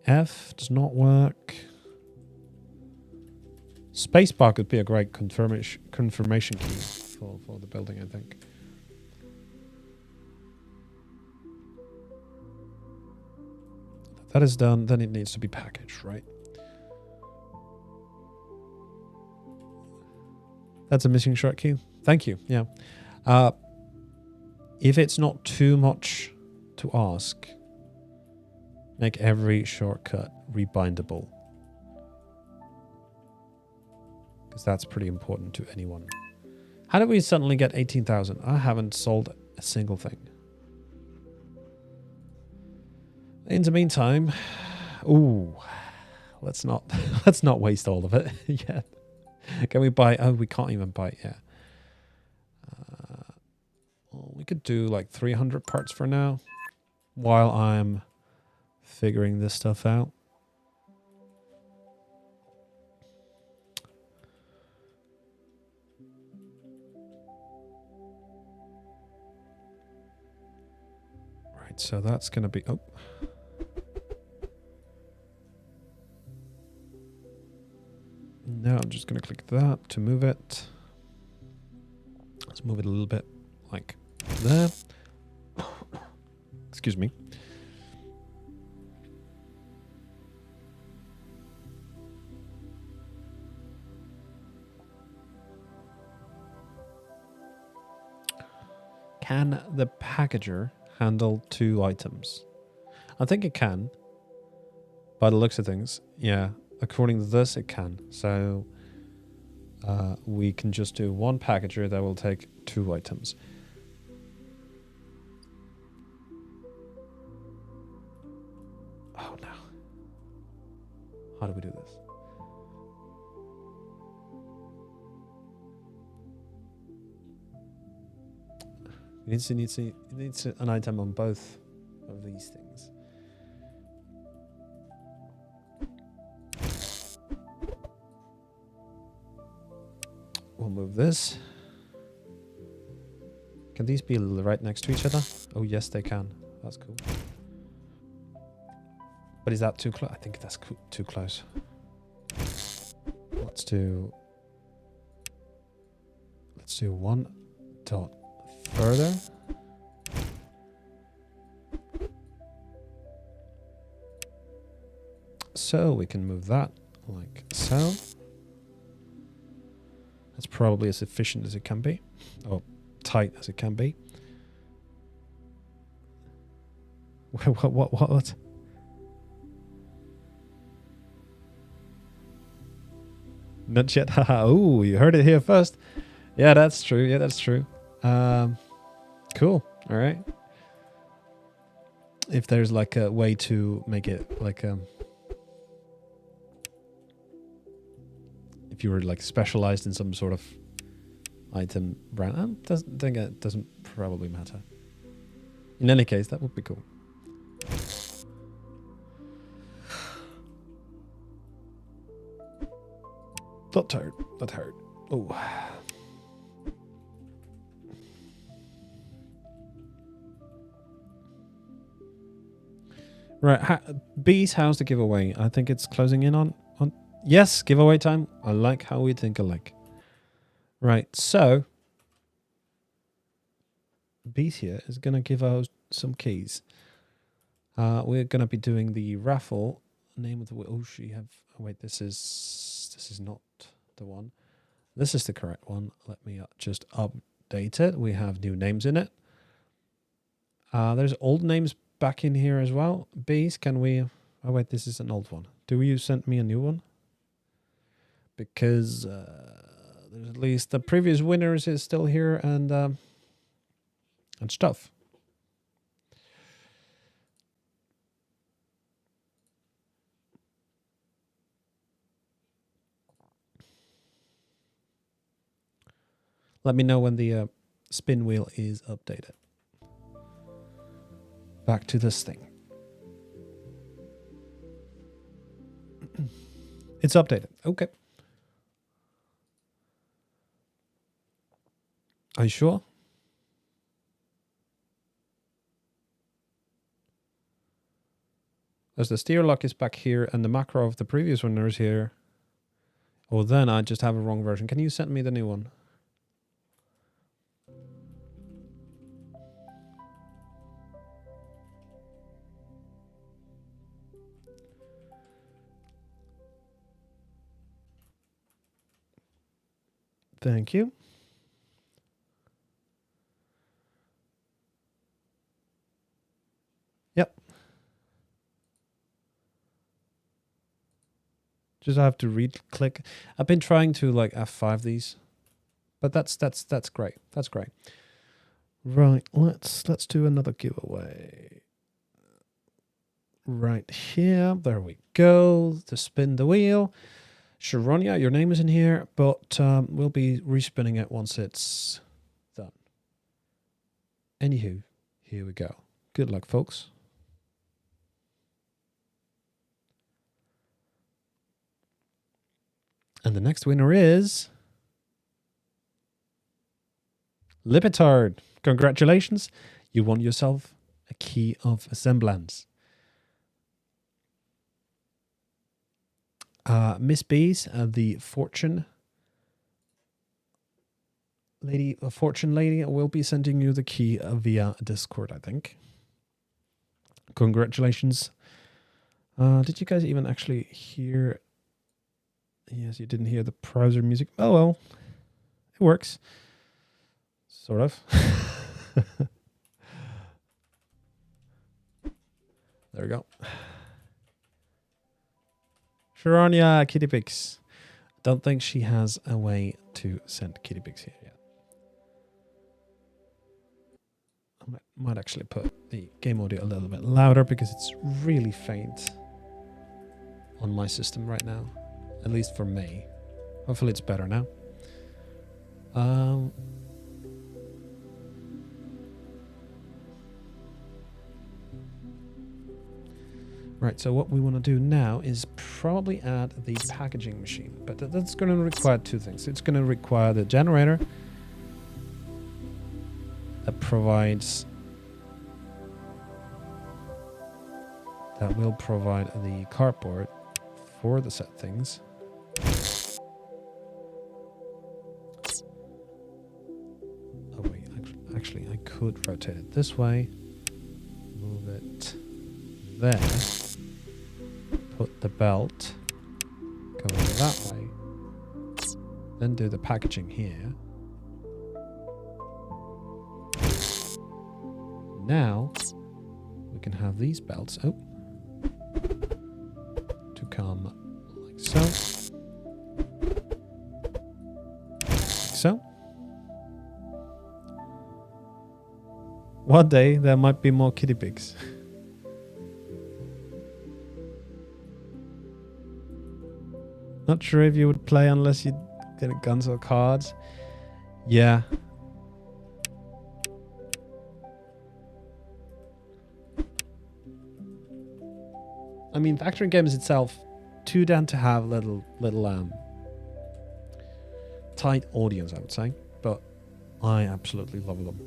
F does not work. Spacebar could be a great confirmation key for the building, I think. That is done, then it needs to be packaged, right? That's a missing shortcut. Thank you. Yeah. If it's not too much to ask, make every shortcut rebindable. Because that's pretty important to anyone. How did we suddenly get 18,000? I haven't sold a single thing. In the meantime, ooh, let's not waste all of it yet. Can we buy? Oh, we can't even buy it yet. Well, we could do like 300 parts for now, while I'm figuring this stuff out. Right, so that's going to be... Oh. Now I'm just going to click that to move it. Let's move it a little bit like there. Excuse me. Can the packager handle 2 items? I think it can. By the looks of things, yeah. According to this, it can. So we can just do one packager that will take 2 items. Oh no. How do we do this? It needs an item on both of these things. We'll move this. Can these be right next to each other? Oh yes, they can. That's cool. But is that too close? I think that's too close. Let's do one dot further. So we can move that like so. That's probably as efficient as it can be, or tight as it can be. What? Not yet. Haha. Oh, you heard it here first. Yeah, that's true. Yeah, that's true. Cool. All right. If there's like a way to make it like if you were like specialized in some sort of item brand, doesn't probably matter. In any case, that would be cool. Not tired. Not tired. Oh. Right. B's house the giveaway. I think it's closing in on. Yes, giveaway time. I like how we think alike. Right. So B's here is going to give us some keys. We're going to be doing the raffle. Name of the wait, this is not the one. This is the correct one. Let me just update it. We have new names in it. There's old names back in here as well. B's, can we... Oh, wait, this is an old one. Do you send me a new one? Because there's at least the previous winners is still here and stuff. Let me know when the spin wheel is updated. Back to this thing. It's updated. Okay. Are you sure? As the steer lock is back here and the macro of the previous one is here. Oh, then I just have a wrong version. Can you send me the new one? Thank you. Yep. Just have to click. I've been trying to like F5 these, but that's great. That's great. Right, let's do another giveaway. Right here, there we go. To spin the wheel. Sharonia, your name is in here, but we'll be respinning it once it's done. Anywho, here we go. Good luck, folks. And the next winner is Lipitard. Congratulations. You won yourself a key of Assemblands. Miss B's, the fortune lady, will be sending you the key via Discord, I think. Congratulations. Did you guys even actually hear... Yes, you didn't hear the browser music. Oh, well. It works. Sort of. There we go. Sharanya kitty pigs. Don't think she has a way to send kitty pigs here yet. I might actually put the game audio a little bit louder because it's really faint on my system right now. At least for me. Hopefully it's better now. Right, so what we want to do now is probably add the packaging machine. But that's going to require two things. It's going to require the generator that provides... that will provide the cardboard for the set things. Oh wait, actually I could rotate it this way. Move it there. Put the belt going that way. Then do the packaging here. Now we can have these belts to come like so. Like so. One day there might be more kitty pigs. Not sure if you would play unless you get guns or cards. Yeah. I mean, factory games itself too tend to have little tight audience, I would say, but I absolutely love them.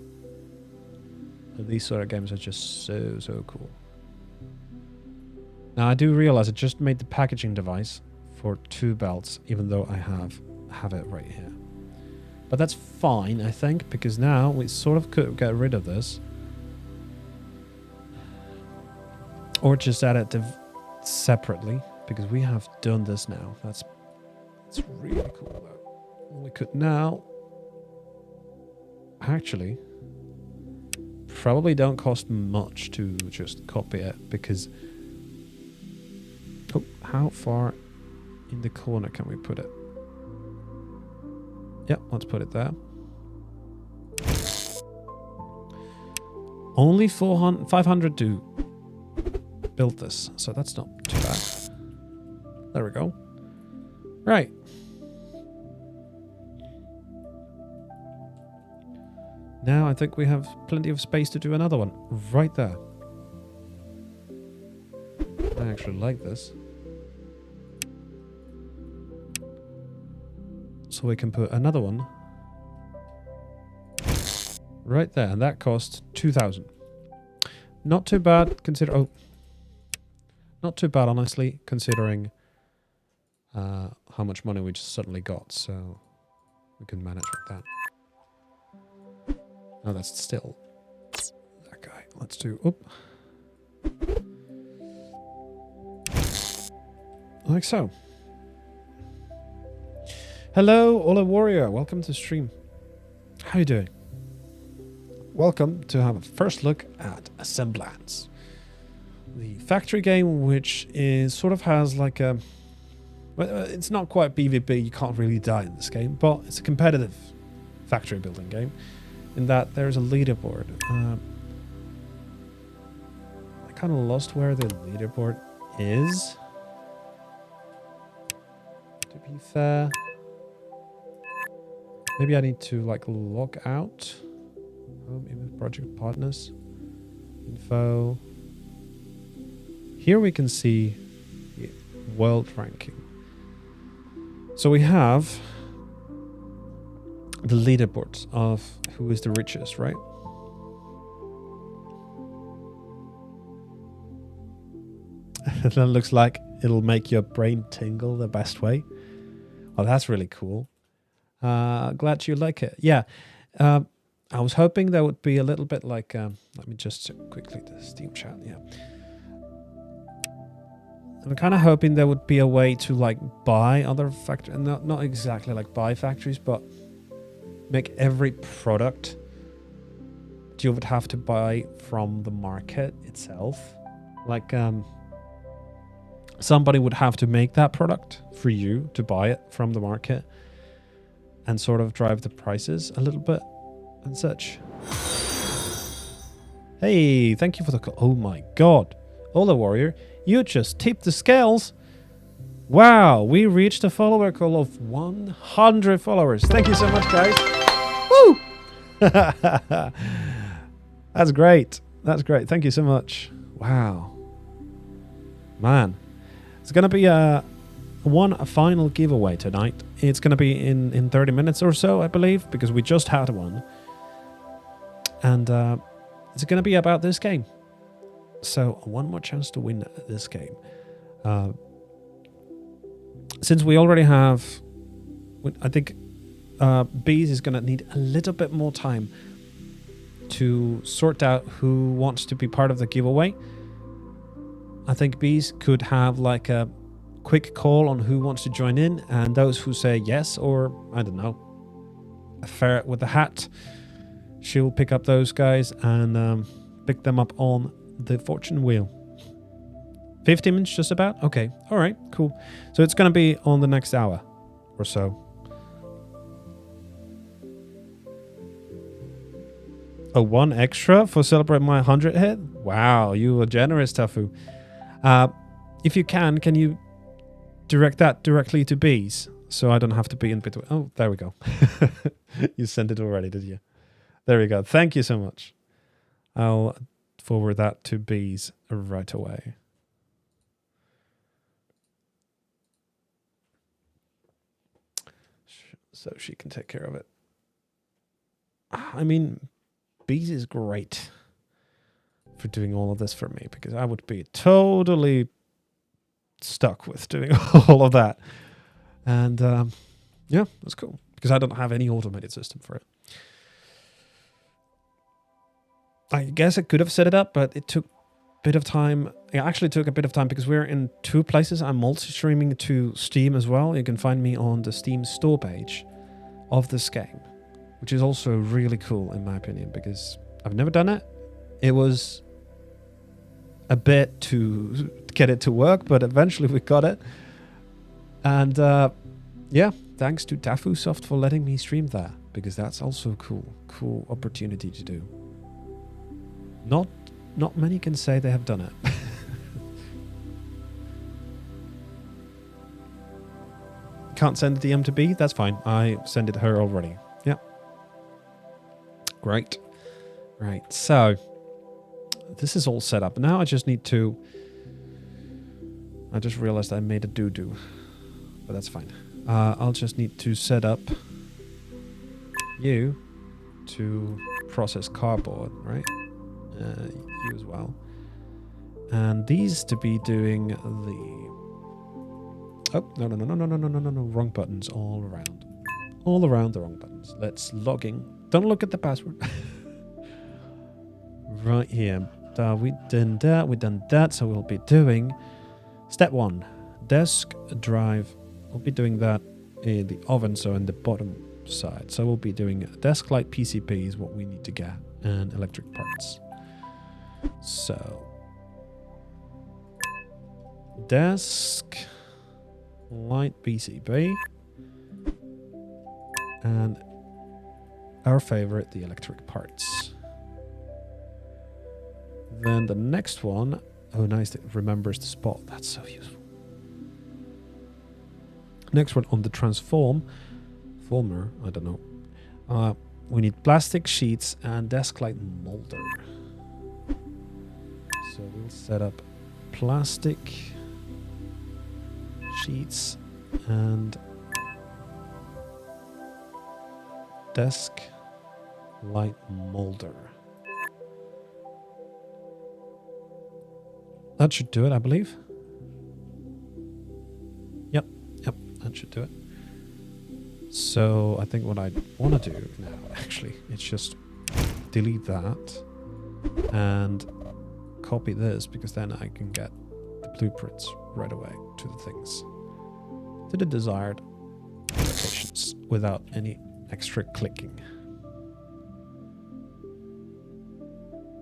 And these sort of games are just so cool. Now I do realize I just made the packaging device for 2 belts, even though I have it right here. But that's fine, I think, because now we sort of could get rid of this, or just add it separately, because we have done this now. It's really cool though. We could now actually probably don't cost much to just copy it, because how far in the corner can we put it? Yep, let's put it there. Only 500 to build this, so that's not too bad. There we go. Right. Now I think we have plenty of space to do another one right there. I actually like this. So we can put another one right there, and that costs 2,000. Not too bad, not too bad, honestly, considering how much money we just suddenly got. So we can manage with that. No, that's still that guy. Let's do like so. Hello, Ola Warrior. Welcome to stream. How you doing? Welcome to have a first look at Assemblands, the factory game, which is sort of has like a... Well, it's not quite PvP. You can't really die in this game, but it's a competitive factory building game in that there's a leaderboard. I kind of lost where the leaderboard is, to be fair. Maybe I need to like log out. Home project partners. Info. Here we can see the world ranking. So we have the leaderboards of who is the richest, right? That looks like it'll make your brain tingle the best way. Oh, that's really cool. Glad you like it. Yeah. I was hoping there would be a little bit like... let me just quickly the Steam chat. Yeah. I'm kind of hoping there would be a way to like buy other factories. Not exactly like buy factories, but make every product you would have to buy from the market itself. Like somebody would have to make that product for you to buy it from the market and sort of drive the prices a little bit and such. Hey, thank you for the call. Oh my god. Ola Warrior, you just tipped the scales. Wow, we reached a follower goal of 100 followers. Thank you so much, guys. Woo! That's great. That's great. Thank you so much. Wow. Man. It's going to be a final giveaway tonight. It's going to be in 30 minutes or so, I believe, because we just had one. And it's going to be about this game. So, one more chance to win this game. Since we already have... I think Bees is going to need a little bit more time to sort out who wants to be part of the giveaway. I think Bees could have like a quick call on who wants to join in, and those who say yes, or I don't know, a ferret with a hat, she'll pick up those guys and pick them up on the fortune wheel. 15 minutes just about? Okay, all right, cool. So it's going to be on the next hour or so. Oh, one extra for celebrating my 100 hit? Wow, you were generous, Tafu. If you can you direct that directly to Bees so I don't have to be in between? Oh, there we go. You sent it already, did you? There we go. Thank you so much. I'll forward that to Bees right away. So she can take care of it. I mean... Bees is great for doing all of this for me, because I would be totally stuck with doing all of that. And yeah, that's cool, because I don't have any automated system for it. I guess I could have set it up, but it took a bit of time. It actually took a bit of time because we're in two places. I'm multi-streaming to Steam as well. You can find me on the Steam store page of this game, which is also really cool in my opinion, because I've never done it. It was a bit to get it to work, but eventually we got it. And yeah, thanks to Tafusoft for letting me stream that, because that's also cool opportunity to do. Not many can say they have done it. Can't send the DM to B? That's fine. I send it to her already. Yeah. Great. Right, so this is all set up. Now I just need to... I just realized I made a doo-doo, but that's fine. I'll just need to set up you to process cardboard, right? You as well. And these to be doing the... Oh, no, wrong buttons all around. All around the wrong buttons. Let's logging. Don't look at the password. Right here. We done that, so we'll be doing step 1, desk drive. We'll be doing that in the oven, so in the bottom side. So we'll be doing desk light PCB is what we need to get, and electric parts. So desk light PCB, and our favorite, the electric parts. Then the next one, oh nice, it remembers the spot. That's so useful. Next one on the former, I don't know. We need plastic sheets and desk light molder. So we'll set up plastic sheets and desk light molder. That should do it, I believe. Yep, that should do it. So I think what I want to do now, actually, it's just delete that and copy this, because then I can get the blueprints right away to the things, to the desired locations without any extra clicking.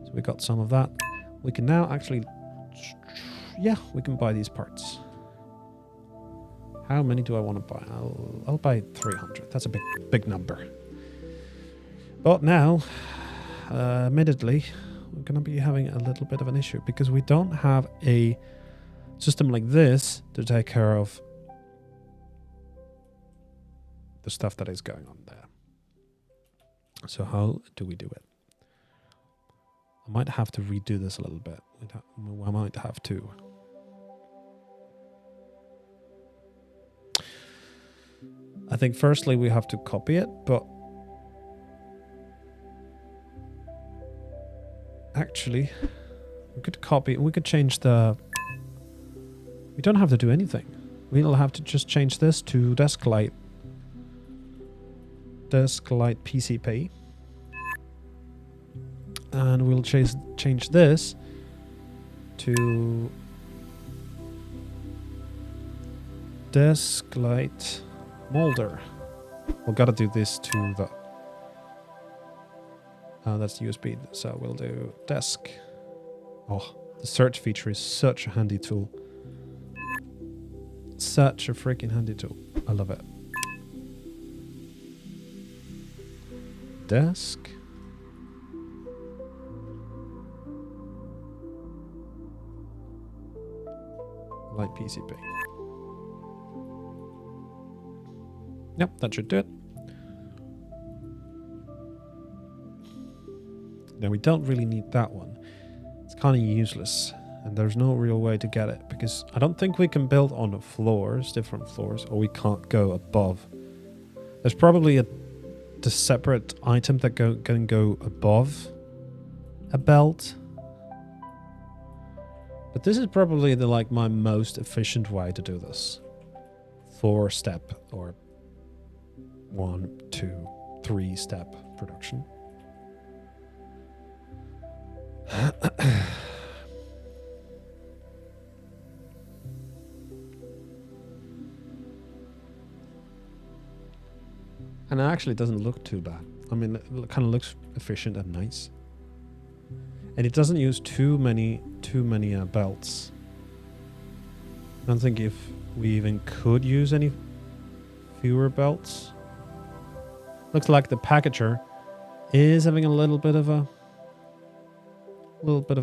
So we got some of that. We can now actually Yeah, we can buy these parts. How many do I want to buy? I'll buy 300. That's a big number. But now, admittedly, we're going to be having a little bit of an issue because we don't have a system like this to take care of the stuff that is going on there. So how do we do it? I might have to redo this a little bit. I might have to. I think firstly we have to copy it, but actually we could copy, we could change the, we don't have to do anything. We'll have to just change this to desk light PCP. And we'll change this to desk light molder. We've got to do this to the that's USB, so we'll do desk. Oh, the search feature is such a handy tool. Such a freaking handy tool. I love it. Desk. Light PCP. Yep, that should do it. Now we don't really need that one. It's kind of useless, and there's no real way to get it because I don't think we can build on the floors, different floors, or we can't go above. There's probably a separate item that can go above a belt. But this is probably my most efficient way to do this. 4-step or 1, 2, 3-step production. And it actually doesn't look too bad. I mean, it kind of looks efficient and nice. And it doesn't use too many belts. I don't think if we even could use any fewer belts. Looks like the packager is having a little bit of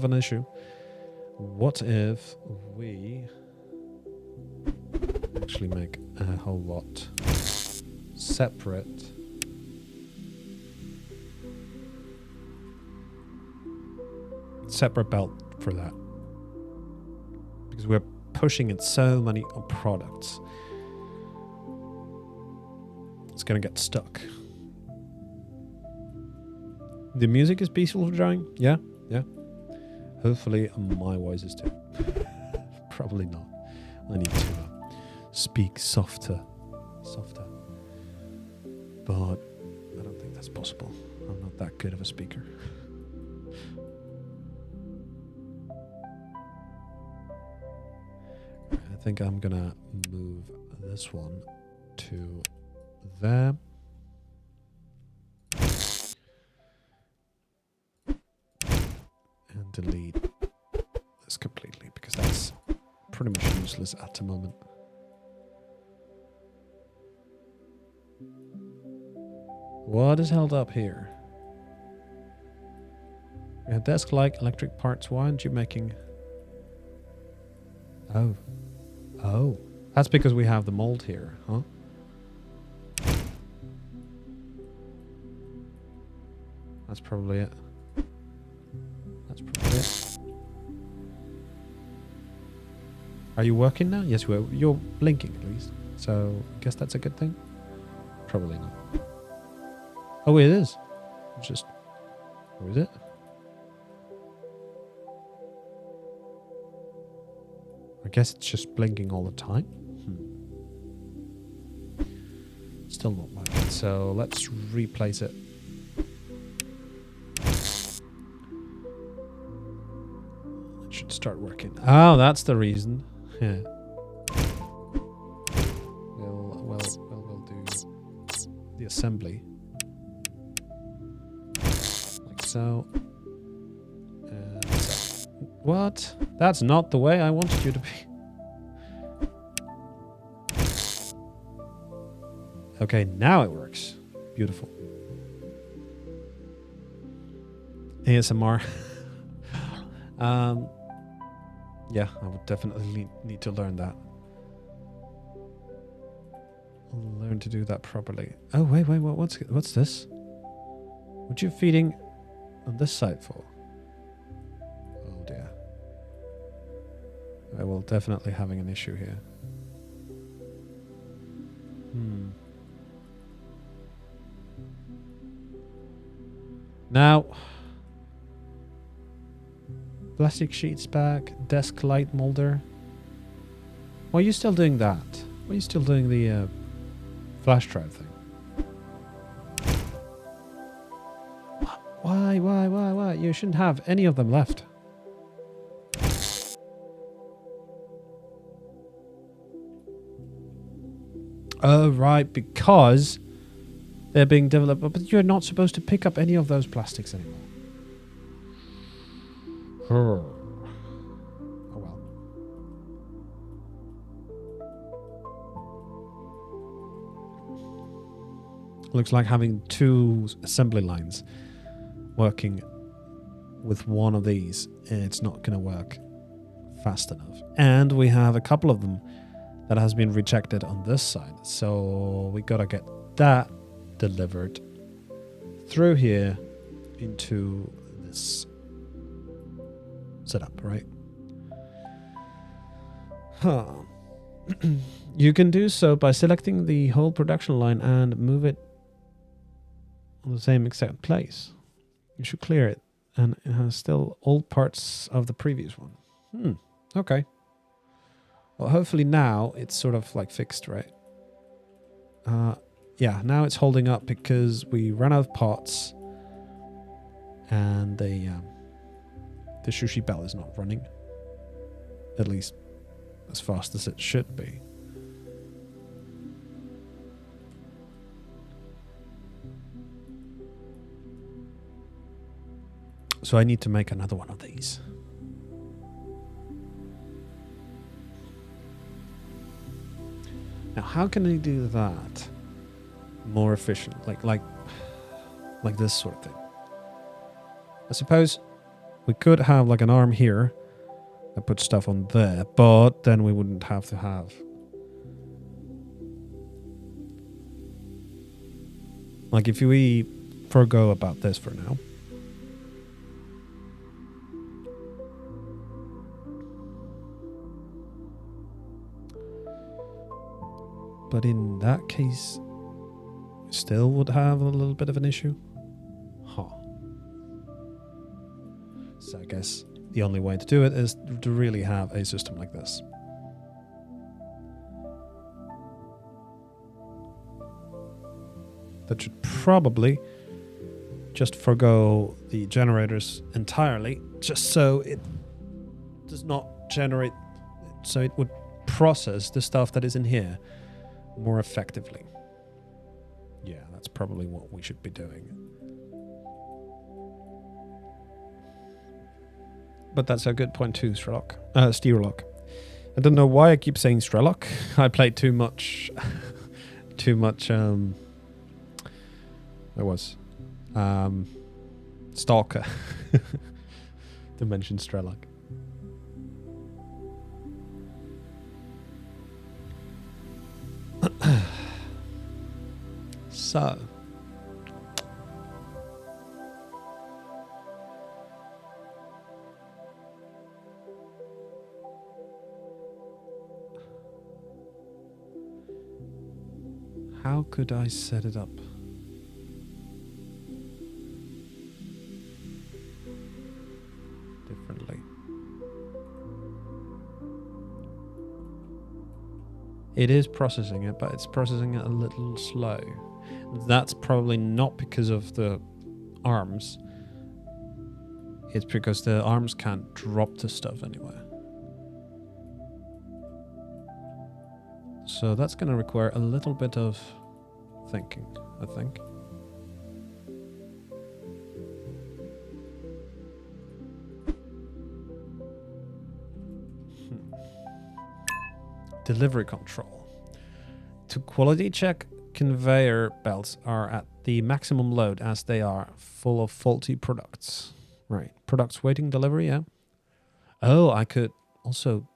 an issue. What if we actually make a whole lot separate? Separate belt for that, because we're pushing in so many products. It's gonna get stuck. The music is peaceful drawing. Yeah. Hopefully my voice is too. Probably not. I need to speak softer. But I don't think that's possible. I'm not that good of a speaker. I think I'm gonna move this one to there. And delete this completely because that's pretty much useless at the moment. What is held up here? We have desk-like electric parts. Why aren't you making... Oh. That's because we have the mold here, huh? That's probably it. Are you working now? Yes, you're blinking at least. So, I guess that's a good thing? Probably not. Oh, it is. It's just... Or is it? I guess it's just blinking all the time. Still not working. So, let's replace it. It should start working. Oh, that's the reason. Yeah. We'll do the assembly. Like so. And so. What? That's not the way I wanted you to be. Okay, now it works. Beautiful. ASMR. Yeah, I would definitely need to learn that. I'll learn to do that properly. Oh, wait, what's this? What you feeding on this side for? Oh dear. I will definitely having an issue here. Now, plastic sheets back, desk light molder. Why are you still doing that? Why are you still doing the flash drive thing? Why? You shouldn't have any of them left. Oh, right, because they're being developed, but you're not supposed to pick up any of those plastics anymore. Oh well. Looks like having two assembly lines working with one of these, it's not going to work fast enough. And we have a couple of them that has been rejected on this side. So we got to get that delivered through here into this setup, right? Huh. You can do so by selecting the whole production line and move it on the same exact place. You should clear it, and it has still old parts of the previous one. Okay. Well, hopefully now it's sort of like fixed, right? Yeah, now it's holding up because we ran out of pots, and the sushi bell is not running, at least as fast as it should be. So I need to make another one of these. Now, how can I do that more efficient? Like this sort of thing. I suppose we could have like an arm here that puts stuff on there, but then we wouldn't have to have like if we forgo about this for now. But in that case, still would have a little bit of an issue. Huh. So I guess the only way to do it is to really have a system like this. That should probably just forgo the generators entirely, just so it does not generate, so it would process the stuff that is in here more effectively. Yeah, that's probably what we should be doing. But that's a good point too, Steerlock. I don't know why I keep saying Strelok. I played too much Stalker to mention Strelok. So how could I set it up? Differently. It is processing it, but it's processing it a little slow. That's probably not because of the arms. It's because the arms can't drop the stuff anywhere. So that's going to require a little bit of thinking, I think. Delivery control. To quality check, conveyor belts are at the maximum load as they are full of faulty products. Right. Products waiting delivery, yeah. Oh, I could also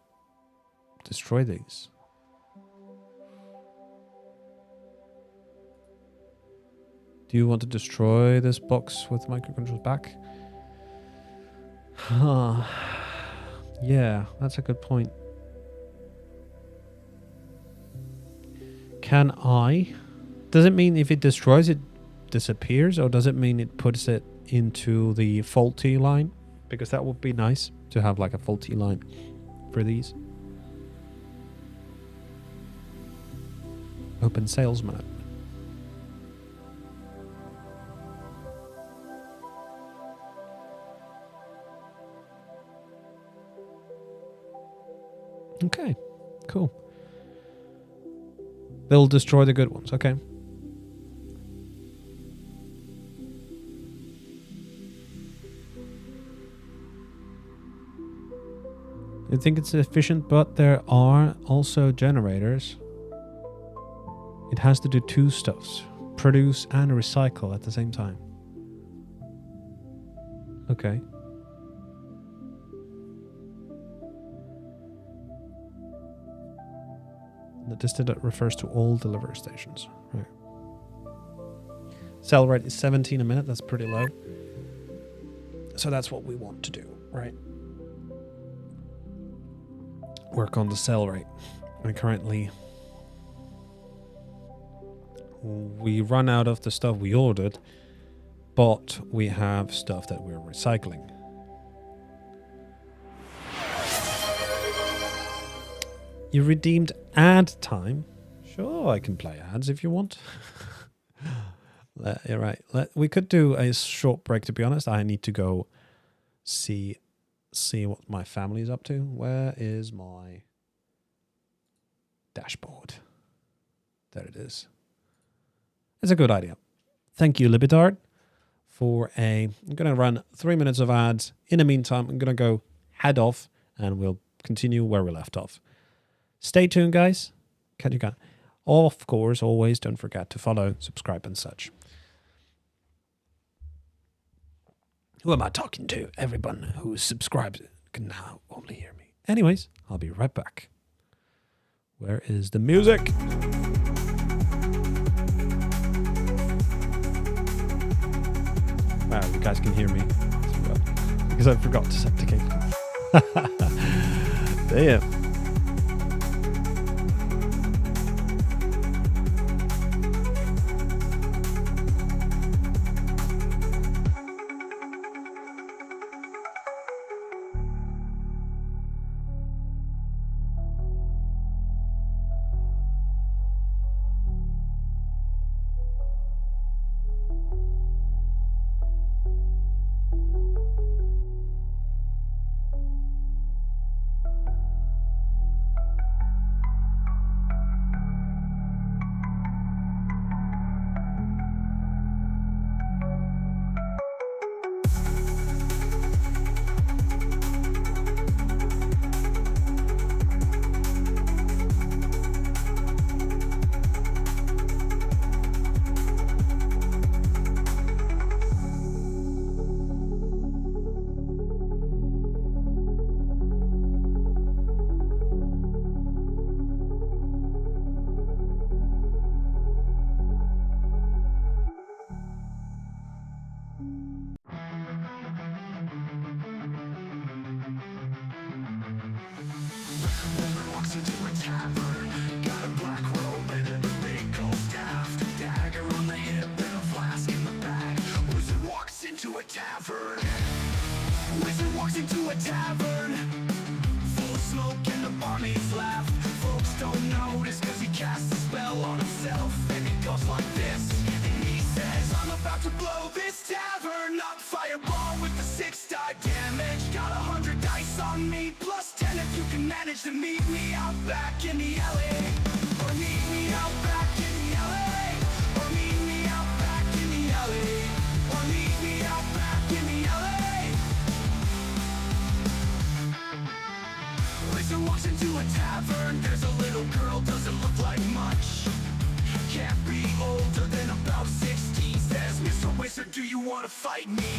destroy these. Do you want to destroy this box with microcontrollers back? Huh. Yeah, that's a good point. Can I? Does it mean if it destroys it disappears, or does it mean it puts it into the faulty line? Because that would be nice to have like a faulty line for these. Open sales mode. Okay, cool. They'll destroy the good ones. Okay. I think it's efficient, but there are also generators. It has to do two stuffs. Produce and recycle at the same time. Okay. That refers to all delivery stations. Right. Sell rate is 17 a minute. That's pretty low. So that's what we want to do, right? Work on the sell rate. And currently, we run out of the stuff we ordered, but we have stuff that we're recycling. You redeemed ad time. Sure, I can play ads if you want. You're right. We could do a short break, to be honest. I need to go see what my family's up to. Where is my dashboard? There it is. It's a good idea. Thank you, Libitard, I'm going to run 3 minutes of ads. In the meantime, I'm going to go head off and we'll continue where we left off. Stay tuned, guys. Can you go? Of course, always don't forget to follow, subscribe, and such. Who am I talking to? Everyone who subscribes can now only hear me. Anyways, I'll be right back. Where is the music? Wow, you guys can hear me. Because I forgot to set the game. Damn. Wizard walks into a tavern. There's a little girl, doesn't look like much. Can't be older than about 16. Says, Mr. Wizard, do you want to fight me?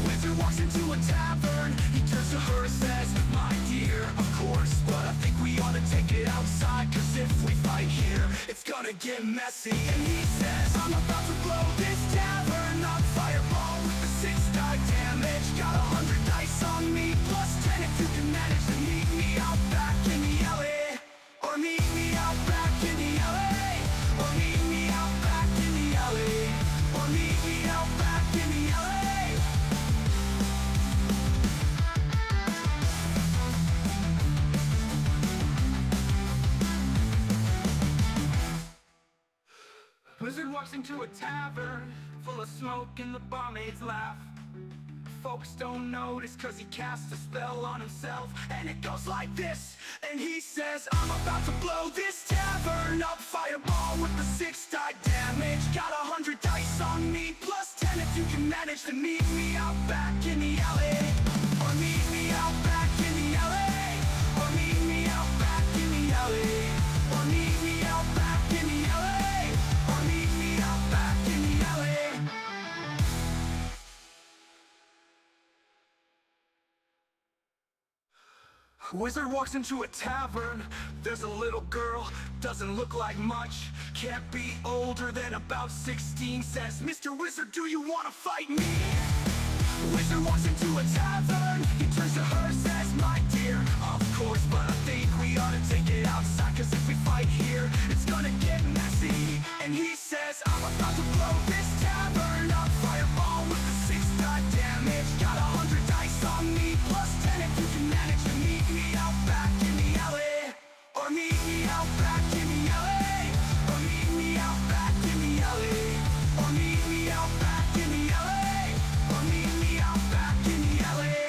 Wizard walks into a tavern. He turns to her and says, my dear, of course, but I think we ought to take it outside, cause if we fight here, it's gonna get messy. And he says, I'm about to blow this tavern up. Fireball with the 6 die damage. Got 100 dice on me, plus 10 if you can manage to meet me out back in the alley. Or meet me out back in the alley. Or meet me out back in the alley. Or meet me out back in the alley. Wizard walks into a tavern full of smoke and the barmaids laugh. Folks don't notice cause he casts a spell on himself, and it goes like this. And he says, I'm about to blow this tavern up. Fireball with the 6 die damage. Got 100 dice on me, plus 10 if you can manage to meet me out back in the alley. Or meet me out back in the alley. Or meet me out back in the alley. Or meet me out back in the alley. Or meet me out back in the alley. Wizard walks into a tavern. There's a little girl, doesn't look like much. Can't be older than about 16. Says, Mr. Wizard, do you want to fight me? Wizard walks into a tavern. He turns to her, says, my dear, of course, but I think we ought to take it outside, cause if we fight here, it's gonna get messy. And he says, I'm about to blow this tavern up. Fireball with the 6 die damage. Got 100 dice on me, plus 10 if you can manage to meet me out back in the alley. Or meet me out back in the alley. Or meet me out back in the alley. Or meet me out back in the alley. Or meet me out back in the alley.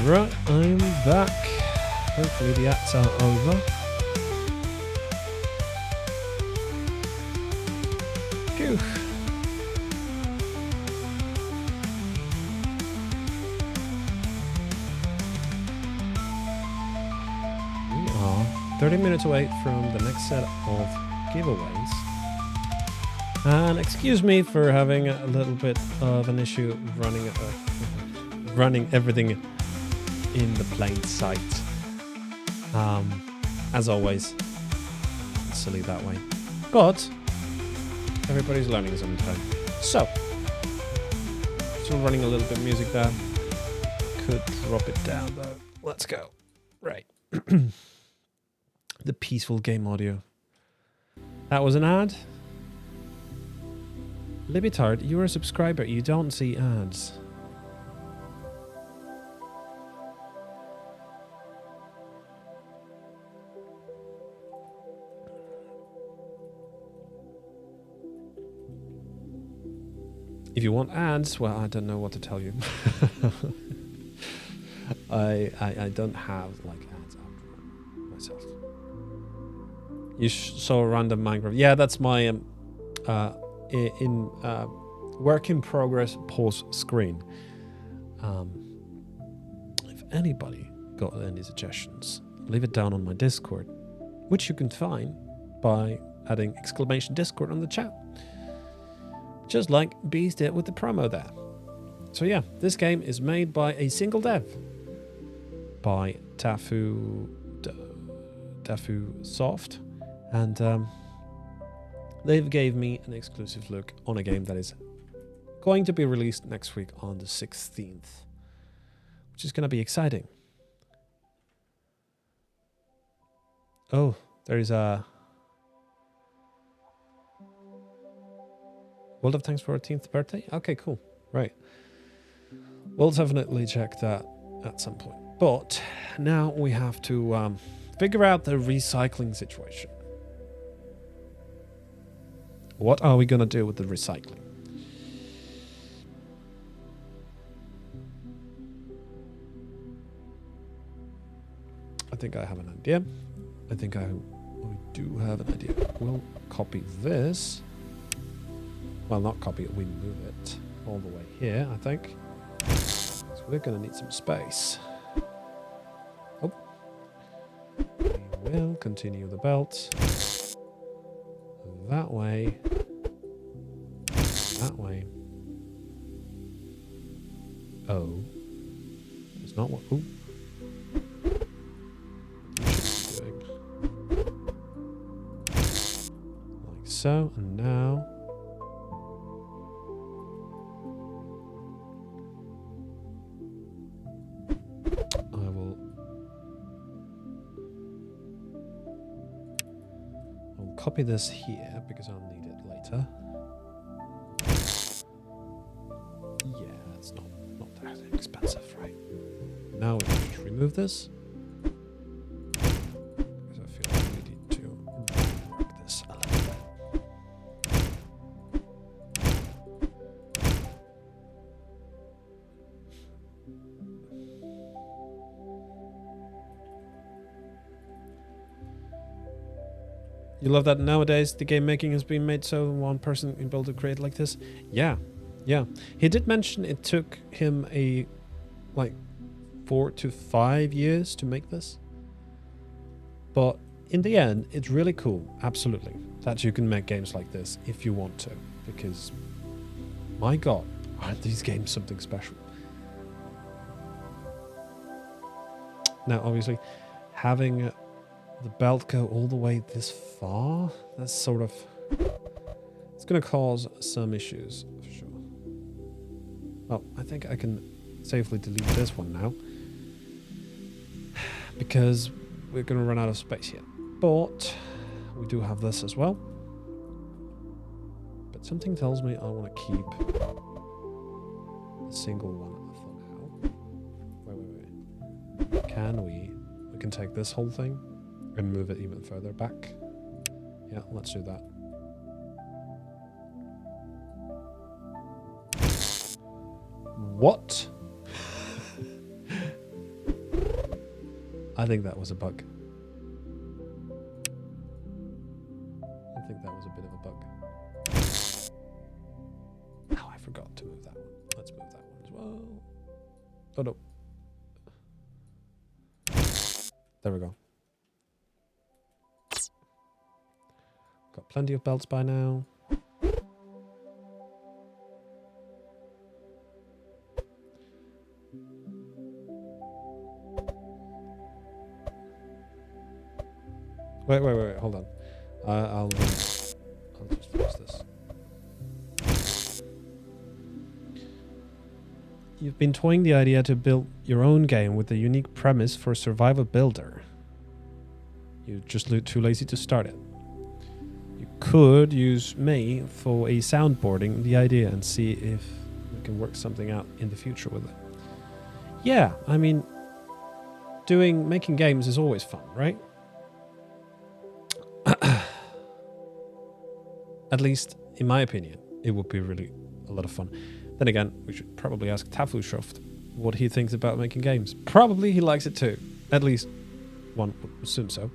Right, I'm back. Hopefully the ads are over. Phew. We are 30 minutes away from the next set of giveaways. And excuse me for having a little bit of an issue running everything in the plain sight. As always, it's silly that way. But everybody's learning sometime. So, still running a little bit of music there. Could drop it down though. Let's go. Right. The peaceful game audio. That was an ad. Libitard, you're a subscriber. You don't see ads. If you want ads, well, I don't know what to tell you. I don't have like ads up myself. You saw a random Minecraft. Yeah, that's my work in progress pause screen. If anybody got any suggestions, leave it down on my Discord, which you can find by adding exclamation Discord on the chat. Just like Bees did with the promo there. So yeah, this game is made by a single dev. By Tafu Soft. And they've gave me an exclusive look on a game that is going to be released next week on the 16th. Which is going to be exciting. Oh, there is a World of Tanks 14th birthday? Okay, cool. Right. We'll definitely check that at some point. But now we have to figure out the recycling situation. What are we going to do with the recycling? I think I have an idea. I think we do have an idea. We'll copy this. Well, not copy it, we move it all the way here, I think. So we're going to need some space. Oh. We will continue the belt. That way. That way. Oh. It's not what... Ooh. Like so, and now... I'll copy this here because I'll need it later. Yeah, it's not that expensive, right? Now we can just remove this. Because I feel like we need to work this a little bit. You love that nowadays the game making has been made so one person can build a create like this? Yeah. Yeah. He did mention it took him like 4 to 5 years to make this. But in the end, it's really cool, absolutely, that you can make games like this if you want to. Because, my god, aren't these games something special? Now, obviously, having the belt go all the way this far, that's sort of... It's going to cause some issues, for sure. Well, I think I can safely delete this one now. Because we're going to run out of space here. But we do have this as well. But something tells me I want to keep a single one for now. Wait. Can we can take this whole thing and move it even further back. Yeah, let's do that. What? I think that was a bug. I think that was a bit of a bug. Oh, I forgot to move that one. Let's move that one as well. Oh no. There we go. Got plenty of belts by now. Wait, hold on. I'll just fix this. You've been toying the idea to build your own game with a unique premise for a survival builder. You're just too lazy to start it. You could use me for a soundboarding the idea and see if we can work something out in the future with it. Yeah, I mean, making games is always fun, right? At least, in my opinion, it would be really a lot of fun. Then again, we should probably ask Tafushoft what he thinks about making games. Probably he likes it too. At least one would assume so.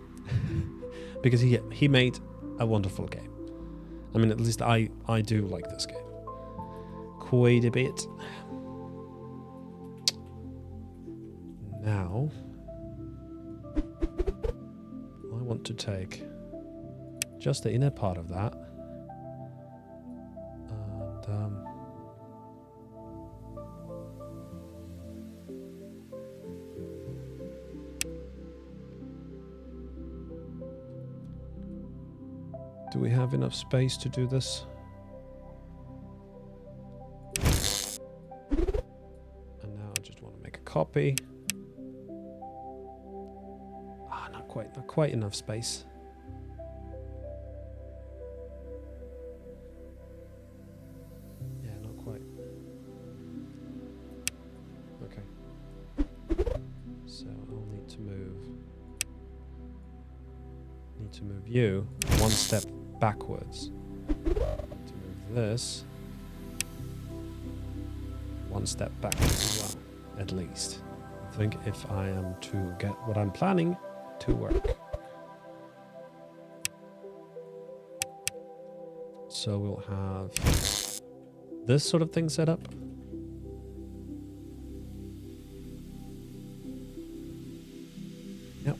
Because he made a wonderful game. I mean, at least I do like this game. Quite a bit. Now, I want to take just the inner part of that. And do we have enough space to do this? And now I just want to make a copy. Not quite enough space. move you one step backwards. To move this one step backwards as well, at least. I think if I am to get what I'm planning to work. So we'll have this sort of thing set up. Yep.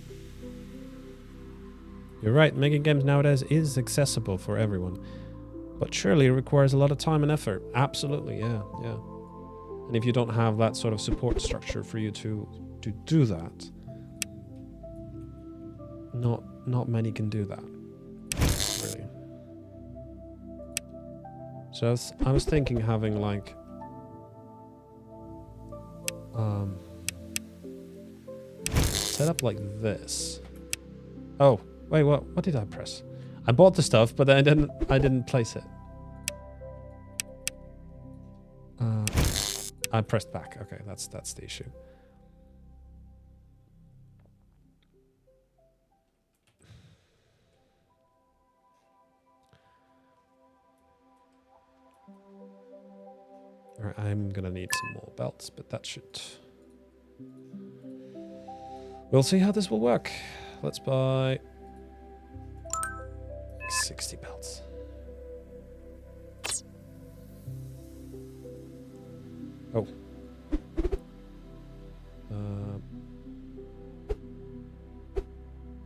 You're right, making games nowadays is accessible for everyone. But surely it requires a lot of time and effort. Absolutely, yeah. And if you don't have that sort of support structure for you to do that, not many can do that. Really. So I was thinking having like set up like this. Oh, wait, what did I press? I bought the stuff, but then I didn't place it. I pressed back. Okay, that's the issue. All right, I'm gonna need some more belts, but that should. We'll see how this will work. Let's buy 60 belts. Oh.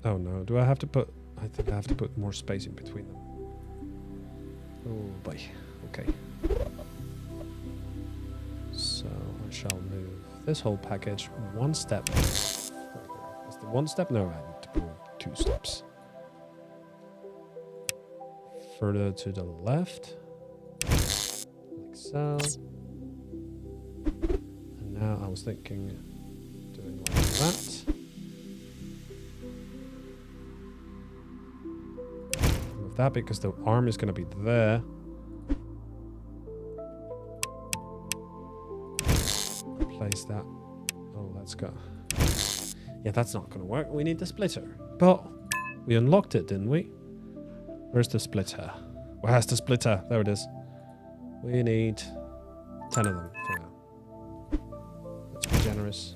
Oh no, do I have to put... I think I have to put more space in between them. Oh boy, okay. So I shall move this whole package one step further. Is the one step? No, I need to move 2 steps. Further to the left. Like so. And now I was thinking doing like that. Move that because the arm is going to be there. Place that. Oh, that's got... Yeah, that's not going to work. We need the splitter. But we unlocked it, didn't we? Where's the splitter? Where's the splitter? There it is. We need 10 of them for now. Let's be generous.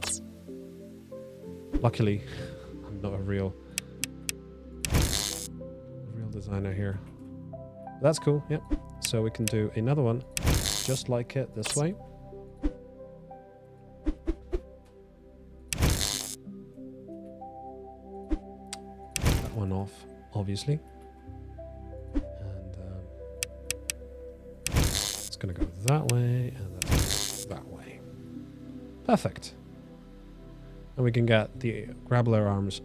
Luckily, I'm not a real designer here. That's cool, yep. So we can do another one just like it this way. That one off, obviously. And it's going to go that way, and that's that way. Perfect. And we can get the grappler arms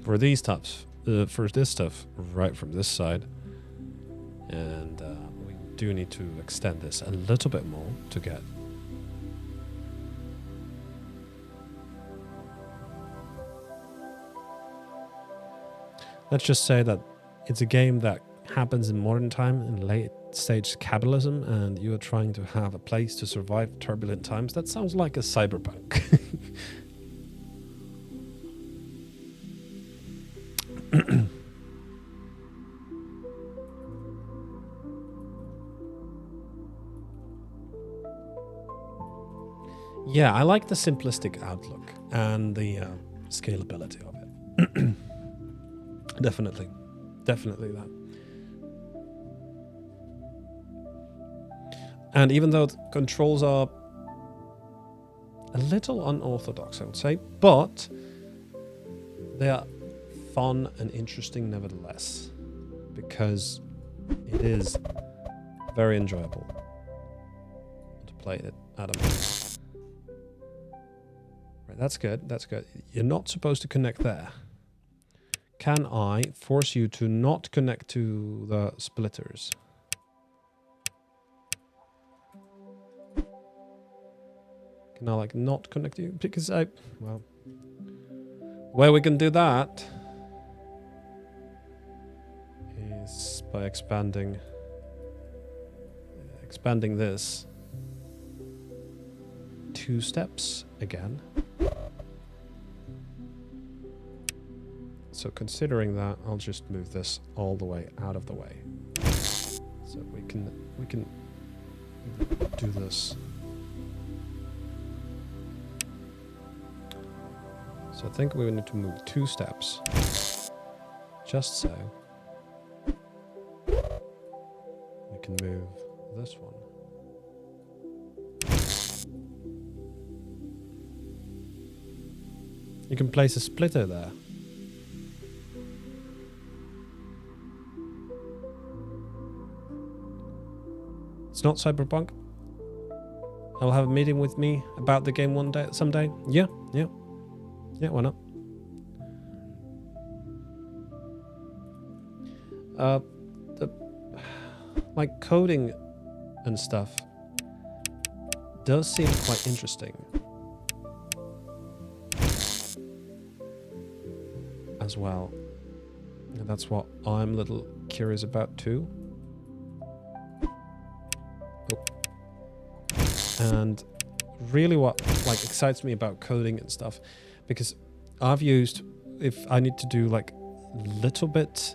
for these tops, for this stuff, right from this side. And we do need to extend this a little bit more to get. Let's just say that it's a game that happens in modern time, in late stage capitalism, and you are trying to have a place to survive turbulent times. That sounds like a cyberpunk. Yeah, I like the simplistic outlook and the scalability of it. Definitely that. And even though the controls are a little unorthodox, I would say, but they are fun and interesting nevertheless, because it is very enjoyable to play it at a moment. Right, that's good. You're not supposed to connect there. Can I force you to not connect to the splitters? Can I like not connect you? Because well, the way we can do that is by expanding this 2 steps again. So considering that, I'll just move this all the way out of the way. So we can do this. So I think we need to move 2 steps. Just so. We can move this one. You can place a splitter there. It's not Cyberpunk. I'll have a meeting with me about the game one day, someday. Yeah, why not? Like coding and stuff does seem quite interesting as well. And that's what I'm a little curious about too. And really what like excites me about coding and stuff, because I've used, if I need to do like little bit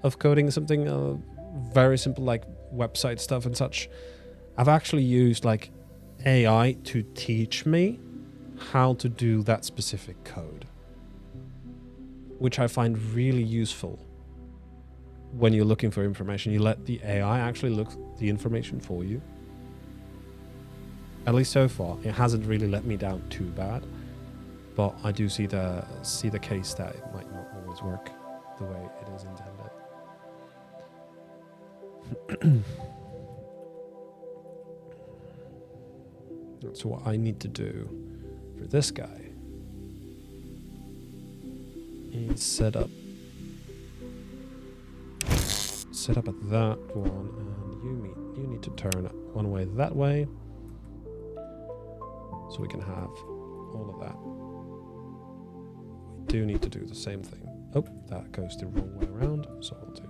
of coding, something very simple like website stuff and such, I've actually used like AI to teach me how to do that specific code, which I find really useful. When you're looking for information, you let the AI actually look the information for you. At least so far, it hasn't really let me down too bad, but I do see the case that it might not always work the way it is intended. That's what I need to do for this guy. Is set up at that one, and you need to turn one way that way. So we can have all of that. We do need to do the same thing. Oh, that goes the wrong way around. So we'll do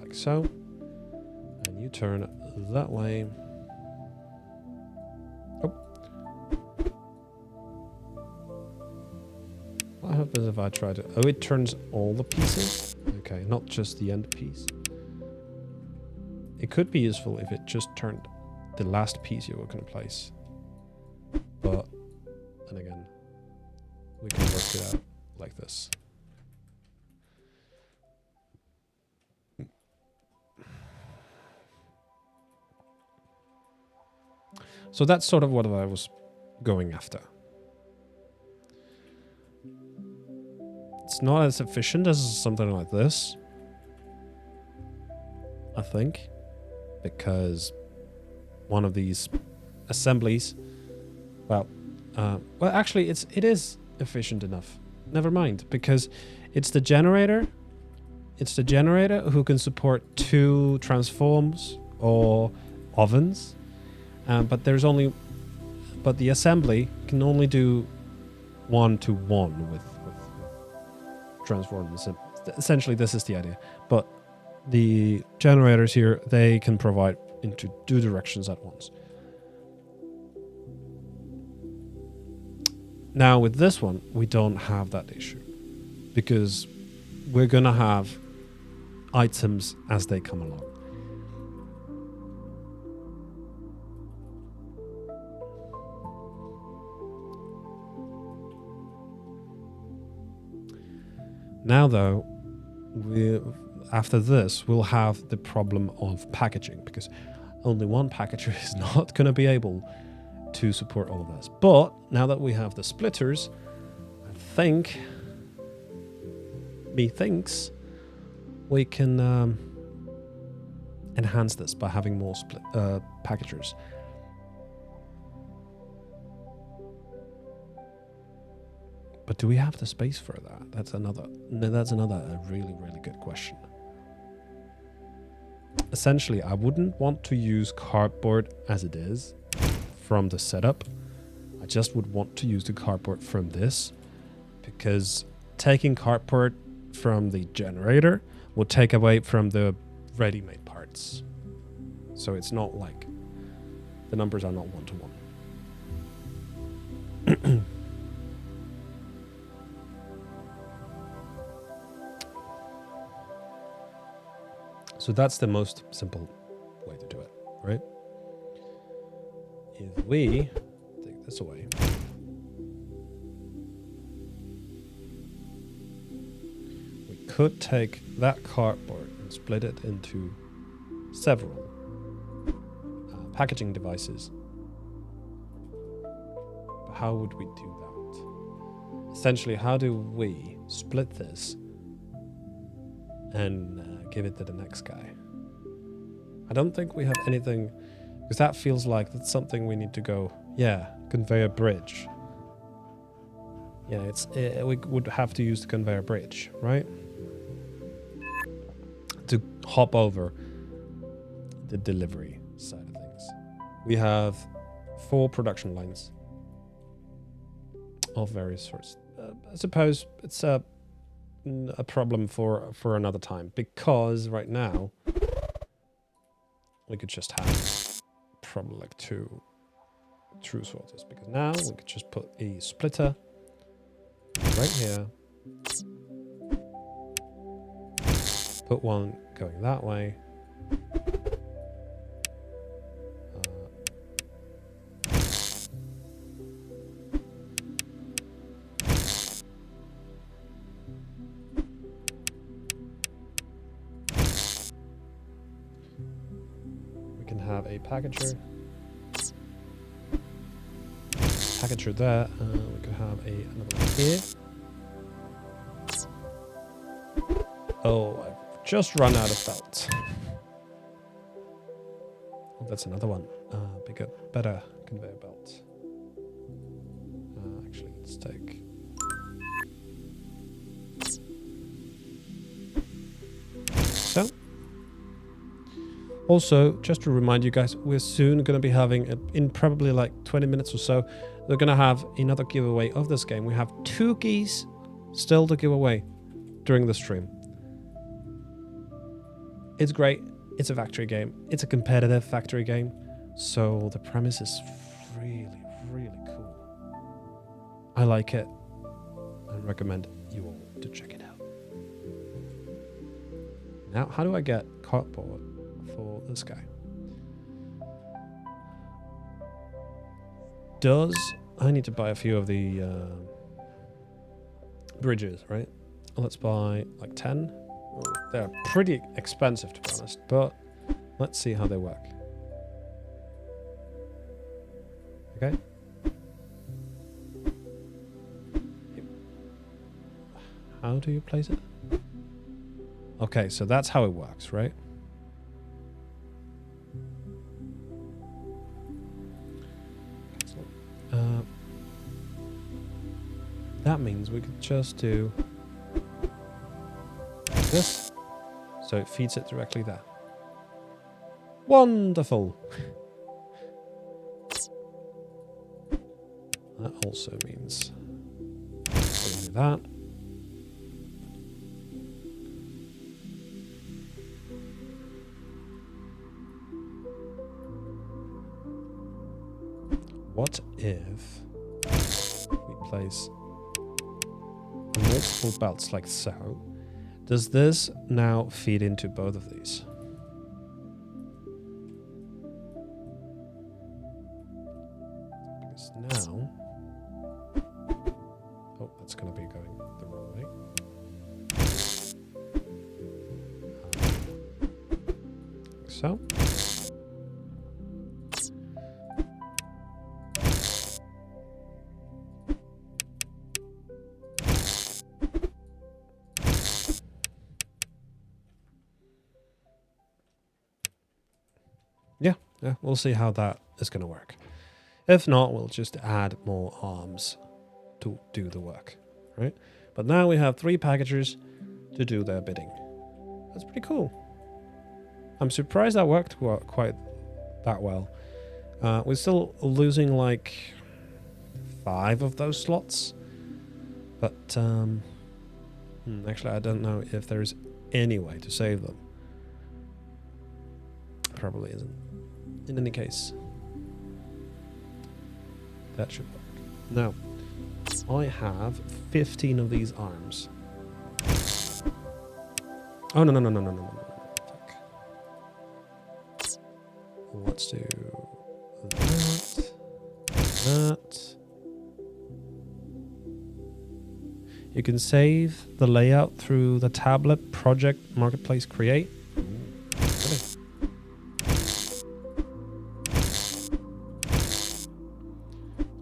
like so. And you turn that way. Oh. What happens if I try to... Oh, it turns all the pieces? Okay, not just the end piece. It could be useful if it just turned the last piece you were going to place. But then again, we can work it out like this. So that's sort of what I was going after. It's not as efficient as something like this, I think, because one of these assemblies, well, actually, it is efficient enough. Never mind, because it's the generator. It's the generator who can support 2 transforms or ovens, but the assembly can only do 1-to-1 with transforms. Essentially, this is the idea. But the generators here, they can provide into 2 directions at once. Now with this one, we don't have that issue because we're going to have items as they come along. Now though, after this, we'll have the problem of packaging, because only one packager is not going to be able to support all of this. But now that we have the splitters, I think methinks we can enhance this by having more packagers. But do we have the space for that? That's another really, really good question. Essentially, I wouldn't want to use cardboard as it is from the setup. I just would want to use the cardboard from this, because taking cardboard from the generator will take away from the ready-made parts. So it's not like the numbers are not 1-to-1. So that's the most simple way to do it, right? If we take this away, we could take that cardboard and split it into several packaging devices. But how would we do that? Essentially, how do we split this and give it to the next guy? I don't think we have anything, because that feels like that's something we need to go, yeah, conveyor bridge. Yeah, we would have to use the conveyor bridge, right? To hop over the delivery side of things. We have 4 production lines of various sorts. I suppose it's a problem for another time, because right now we could just have probably like 2 true sorters, because now we could just put a splitter right here, put one going that way, we can have a packager there, we could have another one here. Oh, I've just run out of felt. Oh, that's another one. Bigger, better conveyor belt. Actually, let's take... So. Also, just to remind you guys, we're soon going to be having, in probably like 20 minutes or so, we're going to have another giveaway of this game. We have 2 keys still to give away during the stream. It's great. It's a factory game. It's a competitive factory game. So the premise is really, really cool. I like it. I recommend you all to check it out. Now, how do I get cardboard for this guy? I need to buy a few of the bridges, right? Let's buy like 10. Oh, they're pretty expensive, to be honest, but let's see how they work. Okay. How do you place it? Okay, so that's how it works, right? That means we could just do this, so it feeds it directly there. Wonderful! That also means we do that. What if we place multiple belts like so? Does this now feed into both of these? Because now... Oh, that's going to be going the wrong way. Like so. Yeah, we'll see how that is going to work. If not, we'll just add more arms to do the work, right? But now we have 3 packagers to do their bidding. That's pretty cool. I'm surprised that worked quite that well. We're still losing like 5 of those slots. But actually, I don't know if there's any way to save them. Probably isn't. In any case, that should work. Now, I have 15 of these arms. Oh, no. Fuck. let's do that. That. You can save the layout through the tablet project marketplace create. Really?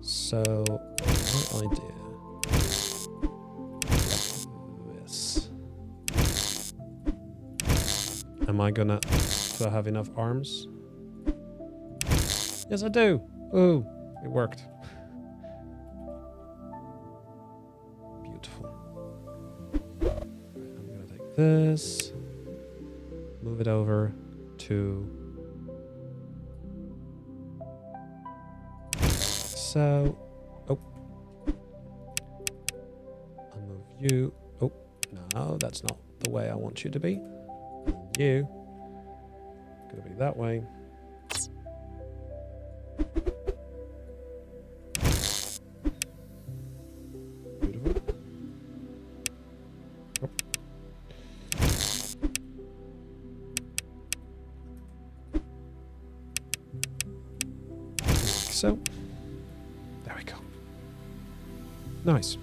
So, my idea. This. Am I gonna do I have enough arms? Yes, I do. Ooh, it worked. Beautiful. I'm gonna take this, move it over to so. Oh, I'll move you. Oh, no, that's not the way I want you to be. You gonna be that way. Beautiful. Oh. Like so. There we go. Nice.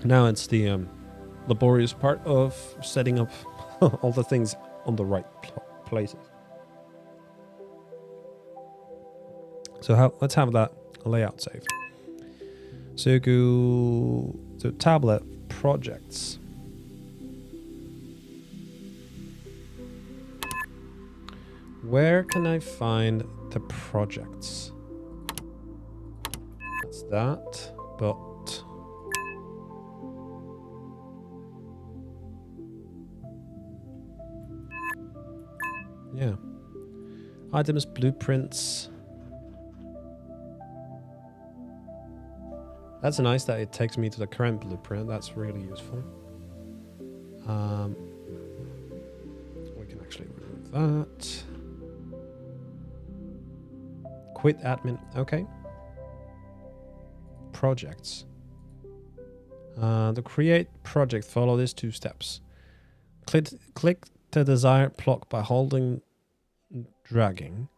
Now it's the laborious part of setting up all the things on the right places. So let's have that layout saved. So you go to tablet projects. Where can I find the projects? That's that, but yeah. Items, blueprints. That's nice that it takes me to the current blueprint. That's really useful. We can actually remove that. Quit admin. Okay. Projects. To create project, follow these 2 steps. Click the desired block by holding, dragging.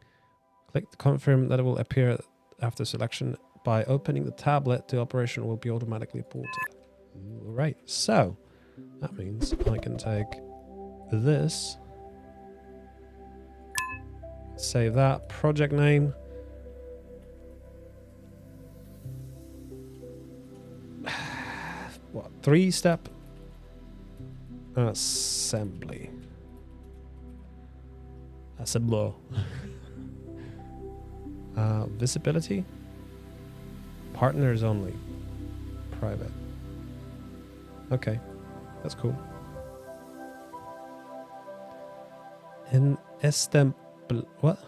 Click to confirm that it will appear after selection. By opening the tablet, the operation will be automatically ported. All right, so that means I can take this, save that, project name. What, 3-step assembly. Assembler. Visibility. Partners only. Private. Okay, that's cool. An what?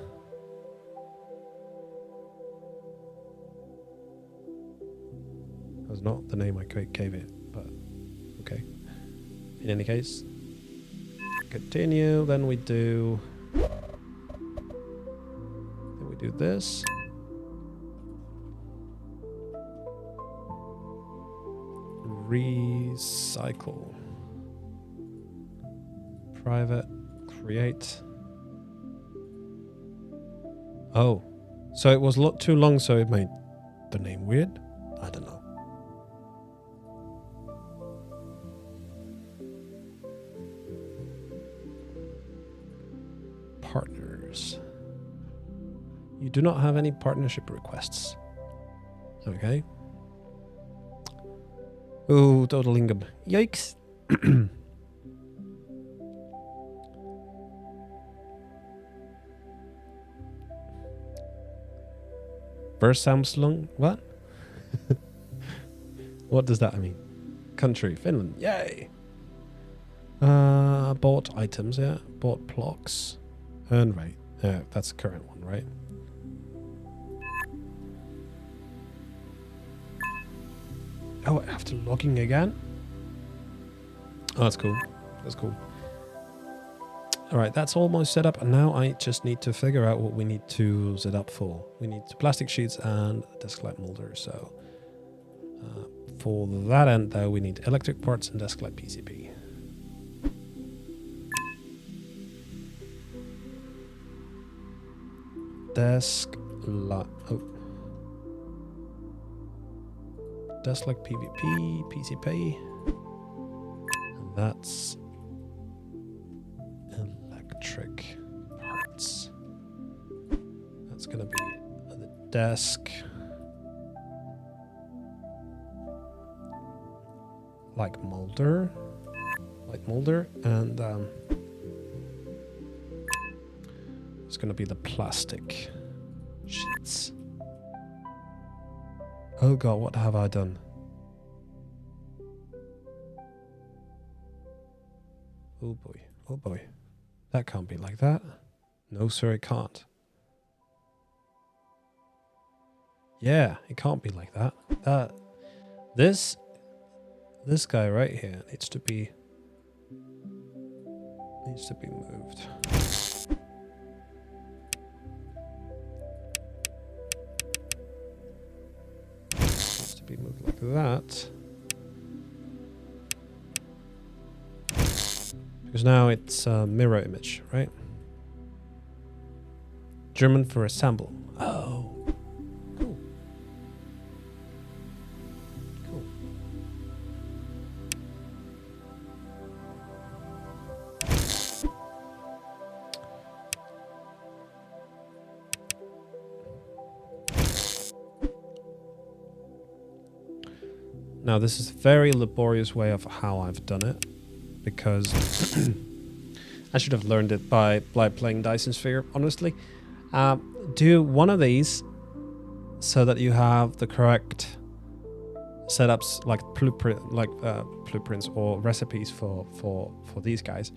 That was not the name I gave it, but okay. In any case, continue. Then we do this. Recycle. Private. Create. Oh. So it was too long, so it made the name weird? I don't know. Partners. You do not have any partnership requests. Okay. Oh, Dodalingam. Yikes. Versamslung? What? What does that mean? Country, Finland. Yay. Bought items, yeah. Bought blocks. Earn rate. Yeah, that's the current one, right? Oh, after logging again? Oh, that's cool. That's cool. All right, that's almost set up. And now I just need to figure out what we need to set up for. We need plastic sheets and a desk light molder. So for that end, though, we need electric parts and desk light PCB. desk desk like PvP, PCP. And that's electric parts. That's gonna be the desk. Like molder. And it's gonna be the plastic sheets. Oh god, what have I done? Oh boy. That can't be like that. No sir, it can't. Yeah, it can't be like that. This guy right here needs to be moved. Needs to be moved like that. Because now it's a mirror image, right? German for assemble. Oh. Cool. Now this is a very laborious way of how I've done it, because I should have learned it by playing Dyson Sphere, honestly. Do one of these so that you have the correct setups, like blueprints or recipes for these guys.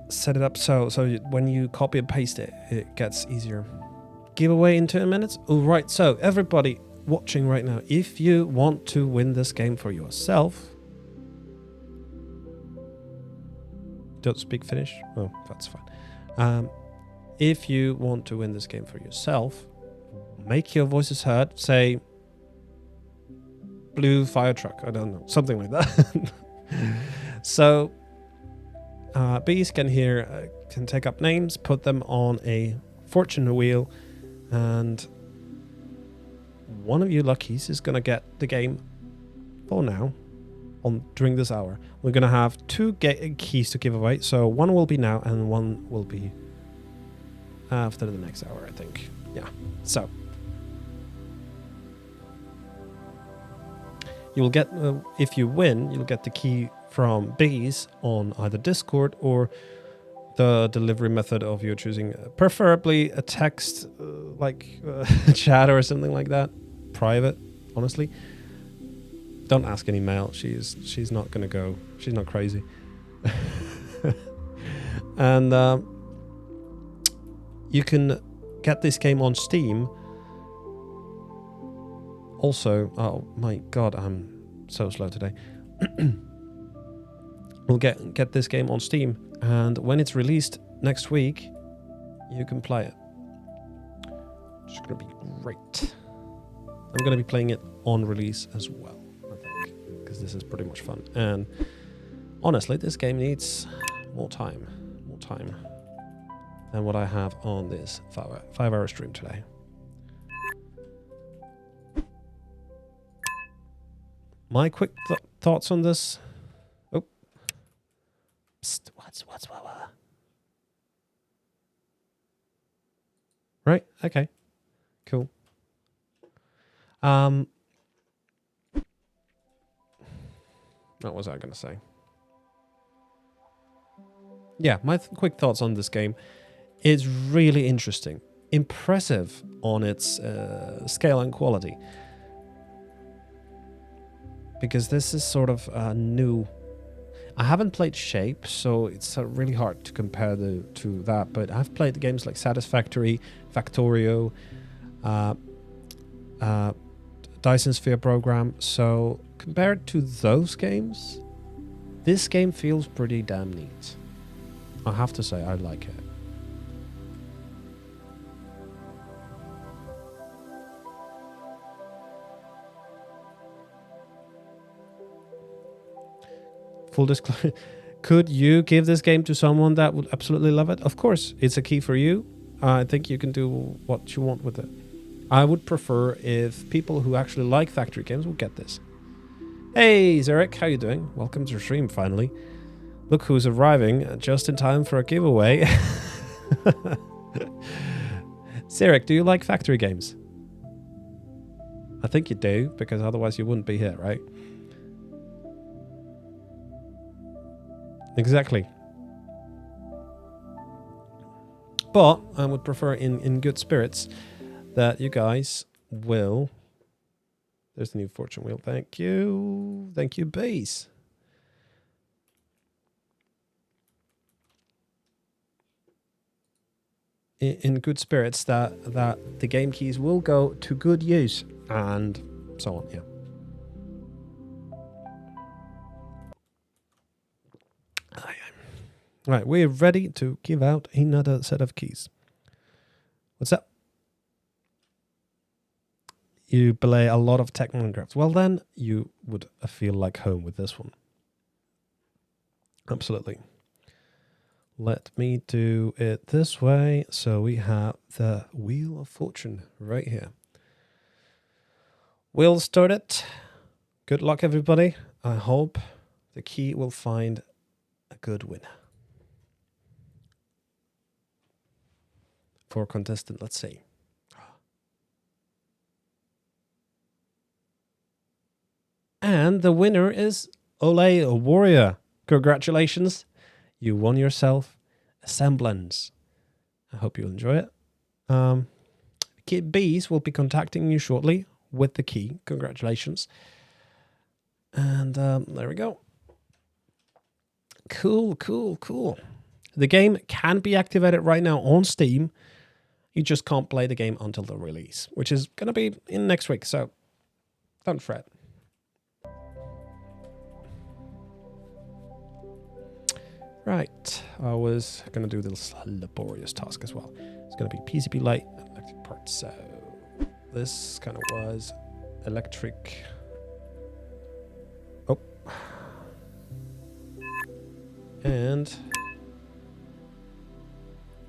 Set it up so when you copy and paste it, it gets easier. Giveaway in 2 minutes. All right. So everybody watching right now, if you want to win this game for yourself, don't speak Finnish. Oh, that's fine. If you want to win this game for yourself, make your voices heard. Say blue fire truck. I don't know, something like that. So bees can take up names, put them on a fortune wheel, and one of you luckies is gonna get the game for now. During this hour, we're gonna have 2 keys to give away. So one will be now, and one will be after the next hour, I think. Yeah. So you'll get, if you win, you'll get the key from Biggies on either Discord or the delivery method of your choosing, preferably a text, chat or something like that, private. Honestly, don't ask any mail. She's not gonna go. She's not crazy. And you can get this game on Steam. Also, oh my god, I'm so slow today. We'll get this game on Steam, and when it's released next week, you can play it. It's gonna be great. I'm gonna be playing it on release as well, I think, because this is pretty much fun. And honestly, this game needs more time than what I have on this 5-hour stream today. My quick thoughts on this. Oh, psst, what's right? Okay, cool. What was I going to say? Yeah, my quick thoughts on this game. It's really interesting, impressive on its scale and quality. Because this is sort of new. I haven't played Shape, so it's really hard to compare to that. But I've played games like Satisfactory, Factorio, Dyson Sphere Program. So compared to those games, this game feels pretty damn neat. I have to say, I like it. Full disclosure, Could you give this game to someone that would absolutely love it? Of course, it's a key for you. I think you can do what you want with it. I would prefer if people who actually like factory games will get this. Hey, Zarek, how you doing? Welcome to the stream, finally. Look who's arriving just in time for a giveaway. Zarek, do you like factory games? I think you do, because otherwise you wouldn't be here, right? Exactly. But I would prefer in good spirits that you guys will... There's the new fortune wheel. Thank you. Thank you, Base. In good spirits that the game keys will go to good use and so on, yeah. Right, we're ready to give out another set of keys. What's up? You play a lot of tech Minecraft. Well, then you would feel like home with this one. Absolutely. Let me do it this way. So we have the Wheel of Fortune right here. We'll start it. Good luck, everybody. I hope the key will find a good winner. For contestant, let's see. And the winner is Ole Warrior. Congratulations. You won yourself Assemblands. I hope you enjoy it. Kid Bees will be contacting you shortly with the key. Congratulations. And there we go. Cool, cool, cool. The game can be activated right now on Steam. You just can't play the game until the release, which is going to be in next week, so don't fret. Right, I was going to do this laborious task as well. It's going to be PCB light and electric parts. So this kind of was electric. Oh. And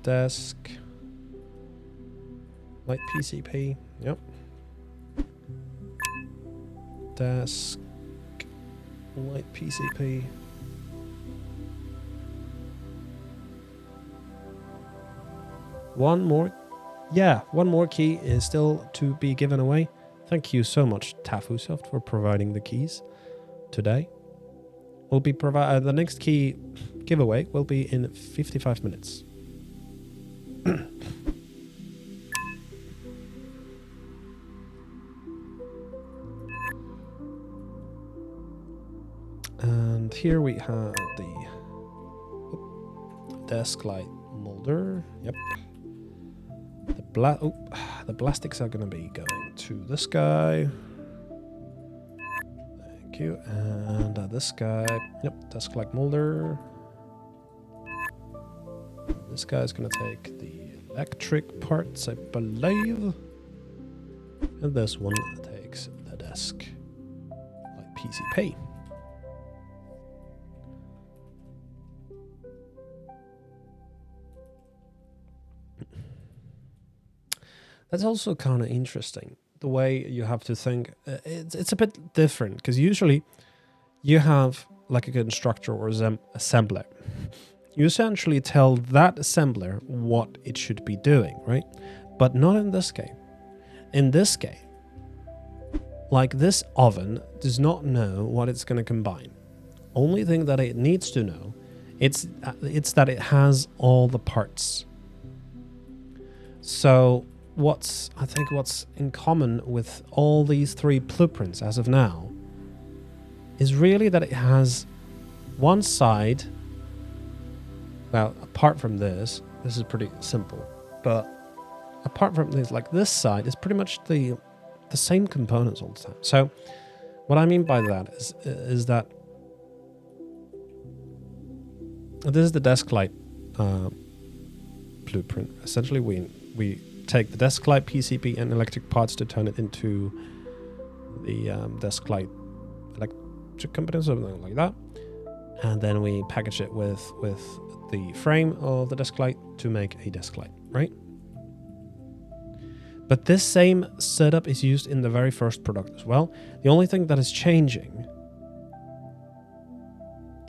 desk. Light PCP. Yep. Desk. Light PCP. One more. Yeah, one more key is still to be given away. Thank you so much, Tafusoft, for providing the keys today. Will be the next key giveaway will be in 55 minutes. And here we have the desk light molder. Yep. The plastics are going to be going to this guy. Thank you. And this guy. Yep, desk light molder. This guy's going to take the electric parts, I believe. And this one takes the desk light PCP. That's also kind of interesting, the way you have to think. It's a bit different, because usually you have like a constructor or assembler. You essentially tell that assembler what it should be doing, right? But not in this game. In this game, like this oven does not know what it's going to combine. Only thing that it needs to know, it's that it has all the parts. So what's in common with all these three blueprints as of now is really that it has one side. Well, apart from this is pretty simple, but apart from this, like this side is pretty much the same components all the time. So what I mean by that is that this is the desk light blueprint. Essentially, we take the desk light PCB and electric parts to turn it into the desk light electric company, something like that. And then we package it with the frame of the desk light to make a desk light, right? But this same setup is used in the very first product as well. The only thing that is changing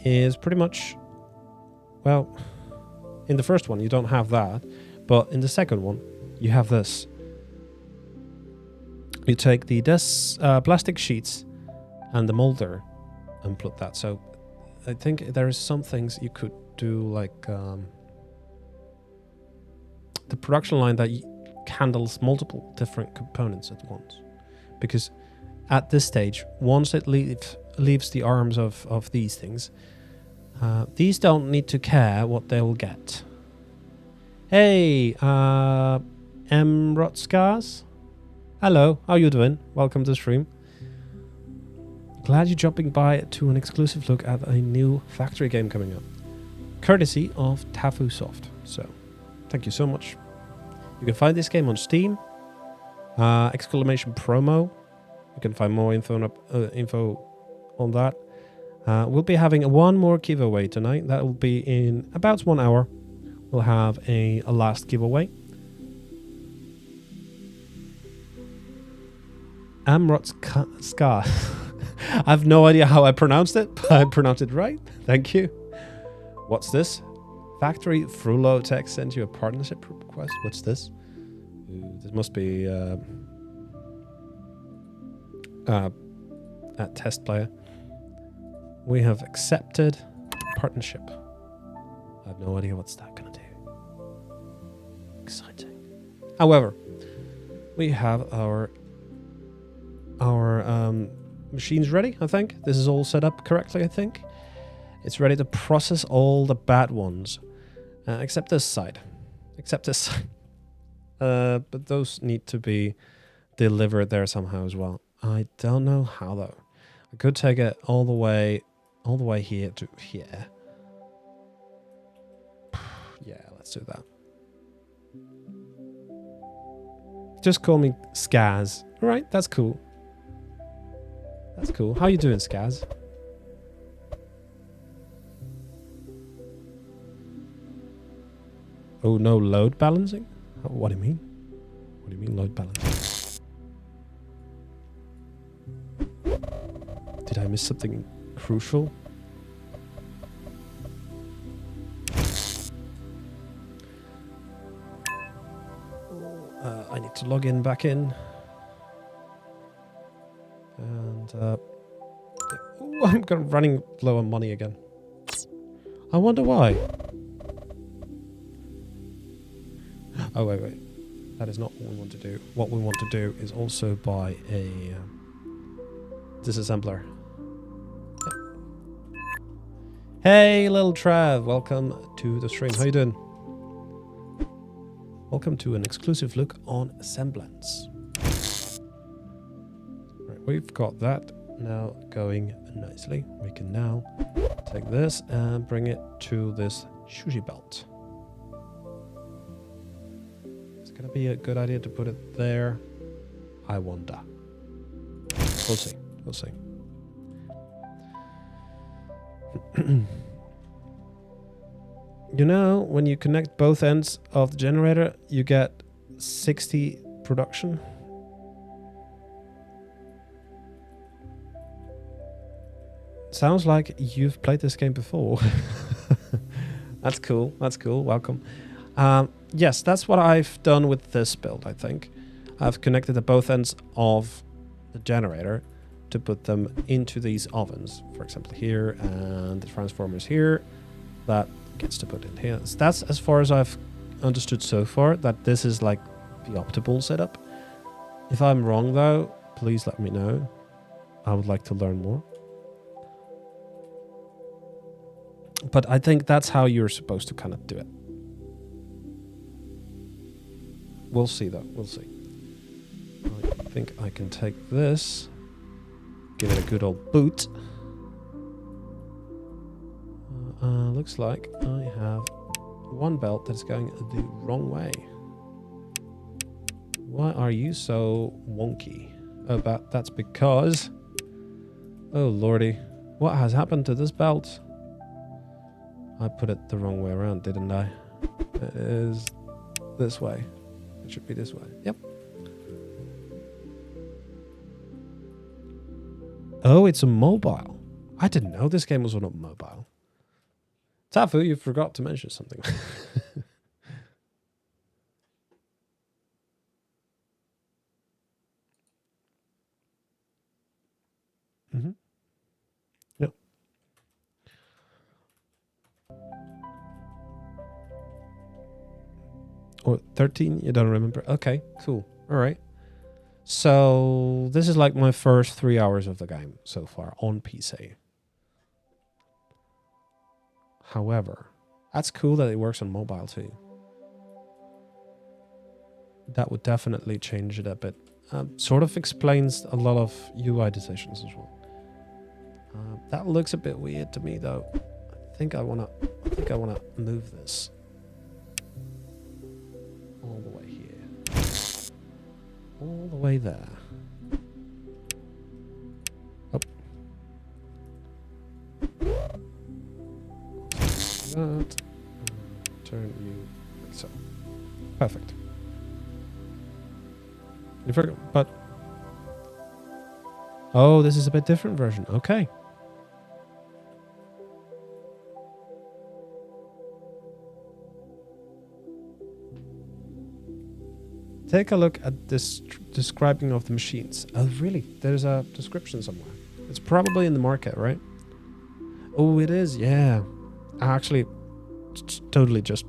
is pretty much, well, in the first one you don't have that, but in the second one you have this. You take the plastic sheets and the molder and put that. So I think there is some things you could do, like the production line that handles multiple different components at once. Because at this stage, once it leaves the arms of these things, these don't need to care what they will get. Hey, Emrotscars? Hello, how you doing? Welcome to the stream. Glad you're dropping by to an exclusive look at a new factory game coming up, courtesy of Tafu Soft. So, thank you so much. You can find this game on Steam. Exclamation promo. You can find more info on that. We'll be having one more giveaway tonight. That will be in about 1 hour. We'll have a last giveaway. Amrot Scar. I have no idea how I pronounced it, but I pronounced it right. Thank you. What's this? Factory Frulo Tech sent you a partnership request. What's this? Ooh, this must be a test player. We have accepted partnership. I have no idea what's that gonna do. Exciting. However, we have our machines ready, I think. This is all set up correctly, I think. It's ready to process all the bad ones. Except this side. Except this side. But those need to be delivered there somehow as well. I don't know how though. I could take it all the way here to here. Yeah, let's do that. Just call me Skaz. Alright, that's cool. That's cool. How you doing, Skaz? Oh, no load balancing? What do you mean? What do you mean load balancing? Did I miss something crucial? I need to log in back in. And ooh, I'm running low on money again. I wonder why. Oh wait. That is not what we want to do. What we want to do is also buy a disassembler. Yep. Hey, little Trav, welcome to the stream. How you doing? Welcome to an exclusive look on Assemblands. We've got that now going nicely. We can now take this and bring it to this sushi belt. It's going to be a good idea to put it there. I wonder. We'll see. We'll see. You know, when you connect both ends of the generator, you get 60 production. Sounds like you've played this game before. That's cool. That's cool. Welcome. Yes, that's what I've done with this build, I think. I've connected the both ends of the generator to put them into these ovens. For example, here, and the transformers here. That gets to put in here. So that's as far as I've understood so far, that this is like the optimal setup. If I'm wrong, though, please let me know. I would like to learn more. But I think that's how you're supposed to kind of do it. We'll see, though. We'll see. I think I can take this, give it a good old boot. Looks like I have one belt that's going the wrong way. Why are you so wonky? Oh, that's because... Oh, lordy. What has happened to this belt? I put it the wrong way around, didn't I? It is this way. It should be this way. Yep. Oh, it's a mobile. I didn't know this game was on a mobile. Tafu, you forgot to mention something. Mm-hmm. Yep. Or 13? You don't remember? Okay, cool. All right. So this is like my first 3 hours of the game so far on PC. However, that's cool that it works on mobile too. That would definitely change it a bit. Sort of explains a lot of UI decisions as well. That looks a bit weird to me though. I think I wanna move this all the way here, all the way there. Oh. That. Turn you like so. Perfect. You forgot, but oh, this is a bit different version. Okay. Take a look at this describing of the machines. Oh, really? There's a description somewhere. It's probably in the market, right? Oh, it is. Yeah. I actually totally just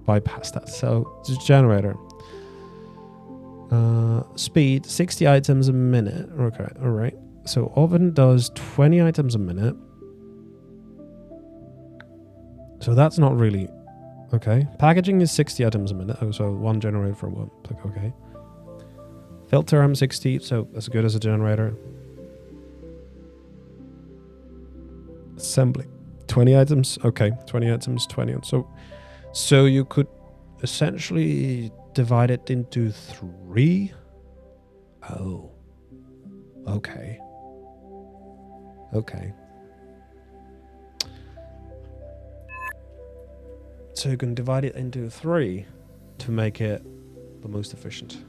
bypassed that. So it's a generator. Speed 60 items a minute. Okay, all right. So oven does 20 items a minute. So that's not really okay. Packaging is 60 items a minute. Oh, so one generator for one. Click OK. Filter I'm 60, so as good as a generator. Assembly 20 items. Okay, 20 items, 20. So you could essentially divide it into 3. Oh. Okay. Okay. So you can divide it into 3 to make it the most efficient.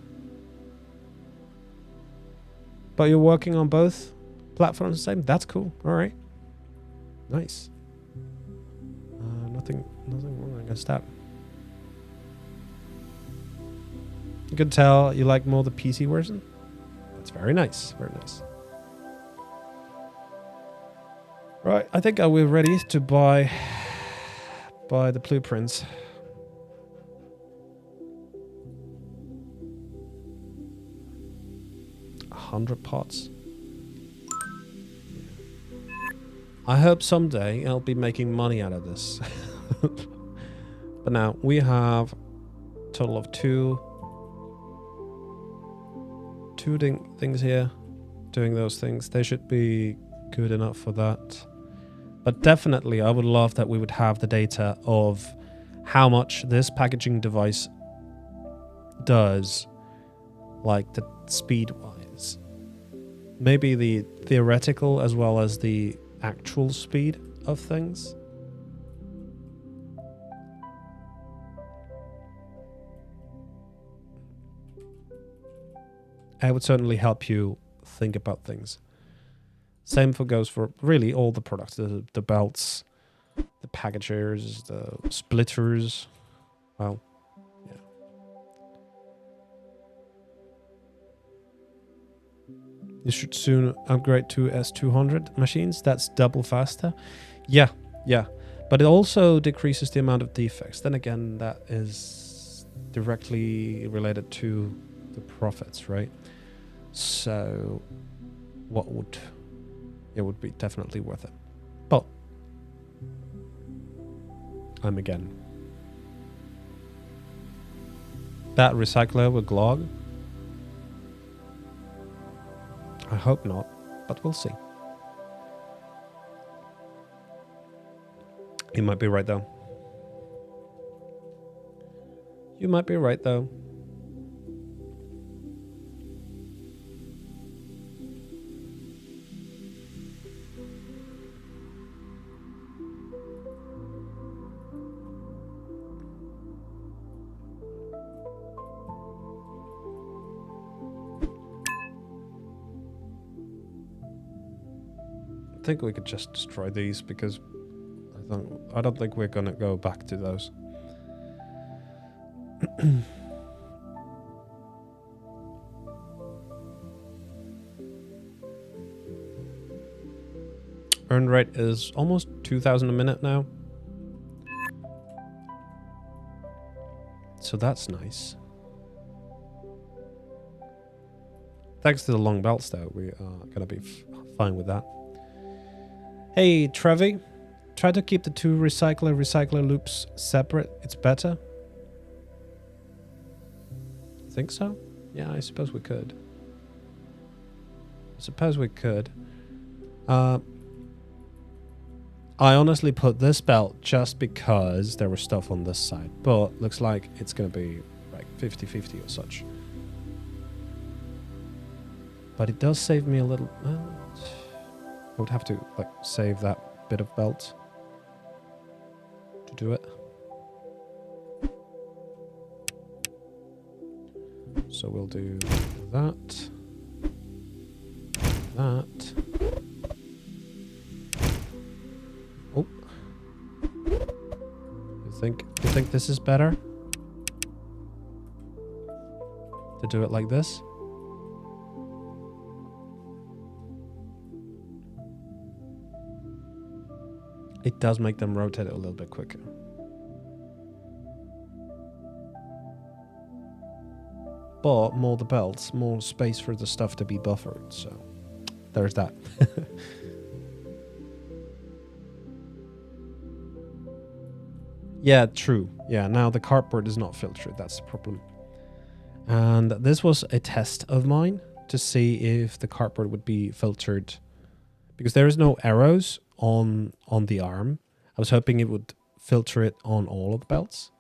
But you're working on both platforms the same? That's cool. All right. Nice. Nothing wrong against that. You can tell you like more the PC version. That's very nice. Very nice. Right, I think we're ready to buy the blueprints. 100 pots. I hope someday I'll be making money out of this. But now we have a total of two things here doing those things. They should be good enough for that. But definitely I would love that we would have the data of how much this packaging device does, like the speed wise. Maybe the theoretical as well as the actual speed of things. It would certainly help you think about things. Same goes for really all the products, the belts, the packagers, the splitters. Well, yeah. You should soon upgrade to S200 machines. That's double faster. Yeah. But it also decreases the amount of defects. Then again, that is directly related to the profits, right? So it would be definitely worth it. But I'm again. That recycler with Glog? I hope not, but we'll see. You might be right though. You might be right though. think we could just destroy these because I don't think we're gonna go back to those. Earn rate is almost 2,000 a minute now. So that's nice. Thanks to the long belts though, we are gonna be fine with that. Hey Trevi, try to keep the two recycler loops separate. It's better. Think so? Yeah, I suppose we could. I honestly put this belt just because there was stuff on this side, but looks like it's going to be like 50-50 or such. But it does save me a little... I would have to like save that bit of belt to do it. So we'll do that. That. Oh. You think this is better? To do it like this? It does make them rotate it a little bit quicker. But more the belts, more space for the stuff to be buffered, so there's that. Yeah, true. Yeah, now the cardboard is not filtered, that's the problem. And this was a test of mine to see if the cardboard would be filtered, because there is no arrows on the arm. I was hoping it would filter it on all of the belts,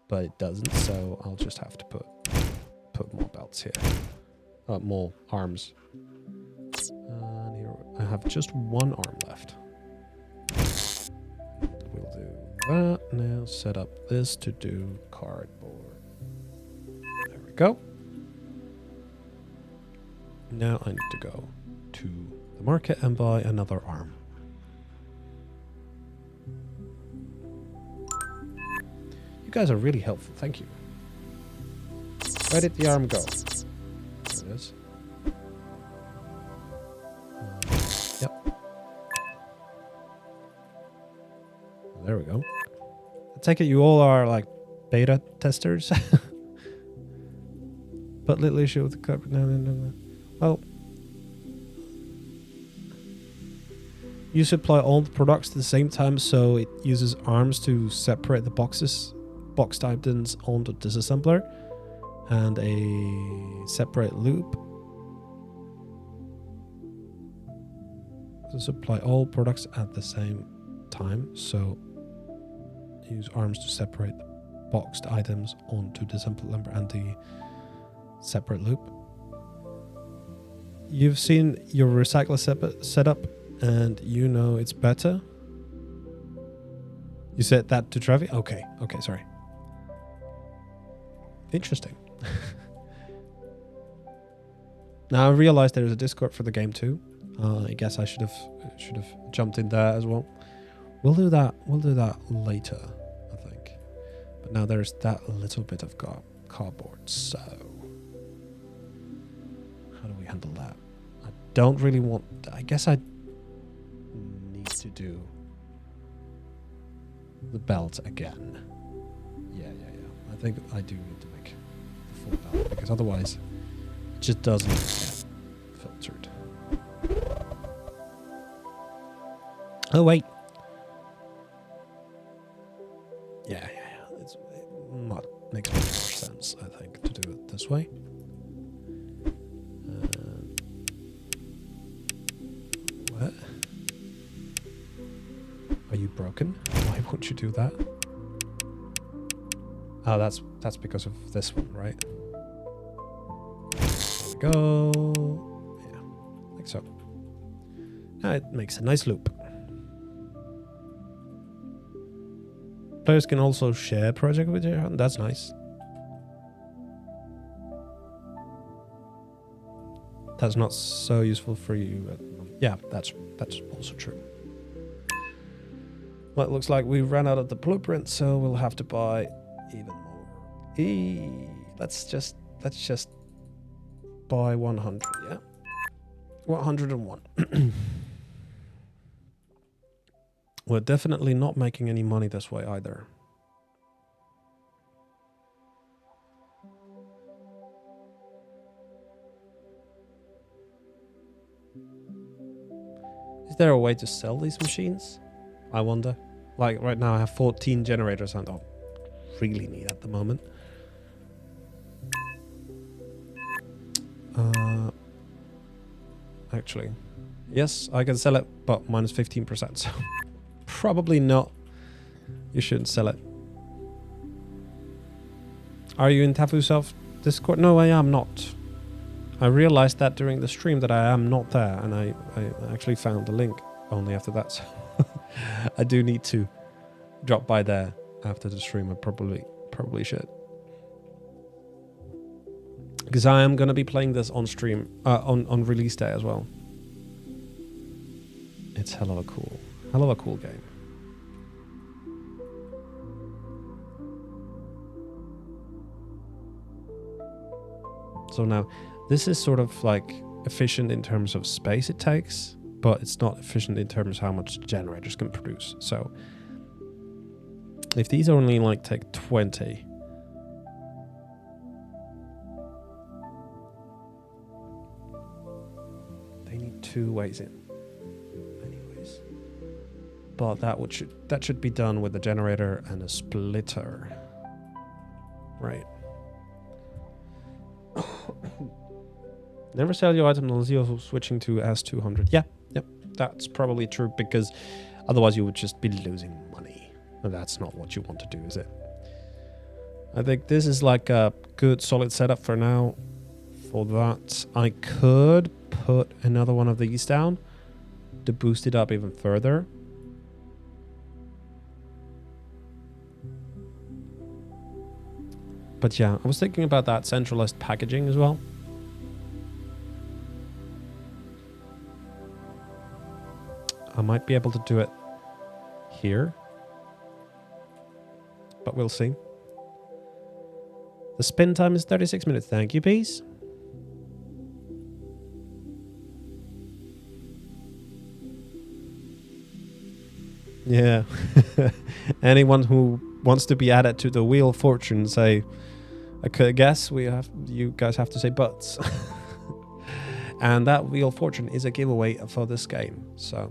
but it doesn't, so I'll just have to put more belts here. More arms. And here I have just one arm left. We'll do that. Now set up this to do cardboard. There we go. Now I need to go to the market and buy another arm. You guys are really helpful, thank you. Where did the arm go? There it is. Yep. There we go. I take it you all are like beta testers. But little issue with the cupboard. No. Well, you supply all the products at the same time, so it uses arms to separate the boxed items onto the disassembler, and a separate loop to supply all products at the same time, so use arms to separate the boxed items onto the disassembler and the separate loop. You've seen your recycler setup and you know it's better. You said that to Trevi? Okay, sorry. Interesting. Now I realized there is a Discord for the game too. I guess I should have jumped in there as well. We'll do that later, I think. But now there's that little bit of cardboard, so how do we handle that? I don't really want... I guess I need to do the belt again. Yeah. I think I do need to make the full belt, because otherwise it just doesn't get filtered. Oh, wait. Yeah. It makes much more sense, I think, to do it this way. What? Are you broken? Why won't you do that? Oh, that's because of this one, right? There we go. Yeah, like so. Now it makes a nice loop. Players can also share project with you. That's nice. That's not so useful for you at the moment. Yeah, that's also true. Well, it looks like we ran out of the blueprint, so we'll have to buy even more. Let's just buy 100, yeah? 101. We're definitely not making any money this way either. Is there a way to sell these machines? I wonder. Like right now I have 14 generators I don't really need at the moment. Actually, yes, I can sell it, but minus 15%, so probably not. You shouldn't sell it. Are you in Tafusoft Discord? No, I am not. I realized that during the stream that I am not there, and I actually found the link only after that. So I do need to drop by there after the stream. I probably should, because I am gonna be playing this on stream on release day as well. It's hell of a cool game. So now, this is sort of like efficient in terms of space it takes, but it's not efficient in terms of how much generators can produce. So if these only like take 20, they need 2 ways in. Anyways, but that should be done with a generator and a splitter, right? Never sell your item unless you're switching to S200. Yeah, yep, that's probably true, because otherwise you would just be losing money. And that's not what you want to do, is it? I think this is like a good solid setup for now. For that, I could put another one of these down to boost it up even further. But yeah, I was thinking about that centralized packaging as well. I might be able to do it here, but we'll see. The spin time is 36 minutes. Thank you, peace. Yeah. Anyone who wants to be added to the Wheel of Fortune, say, I could guess you guys have to say buts. And that Wheel of Fortune is a giveaway for this game, so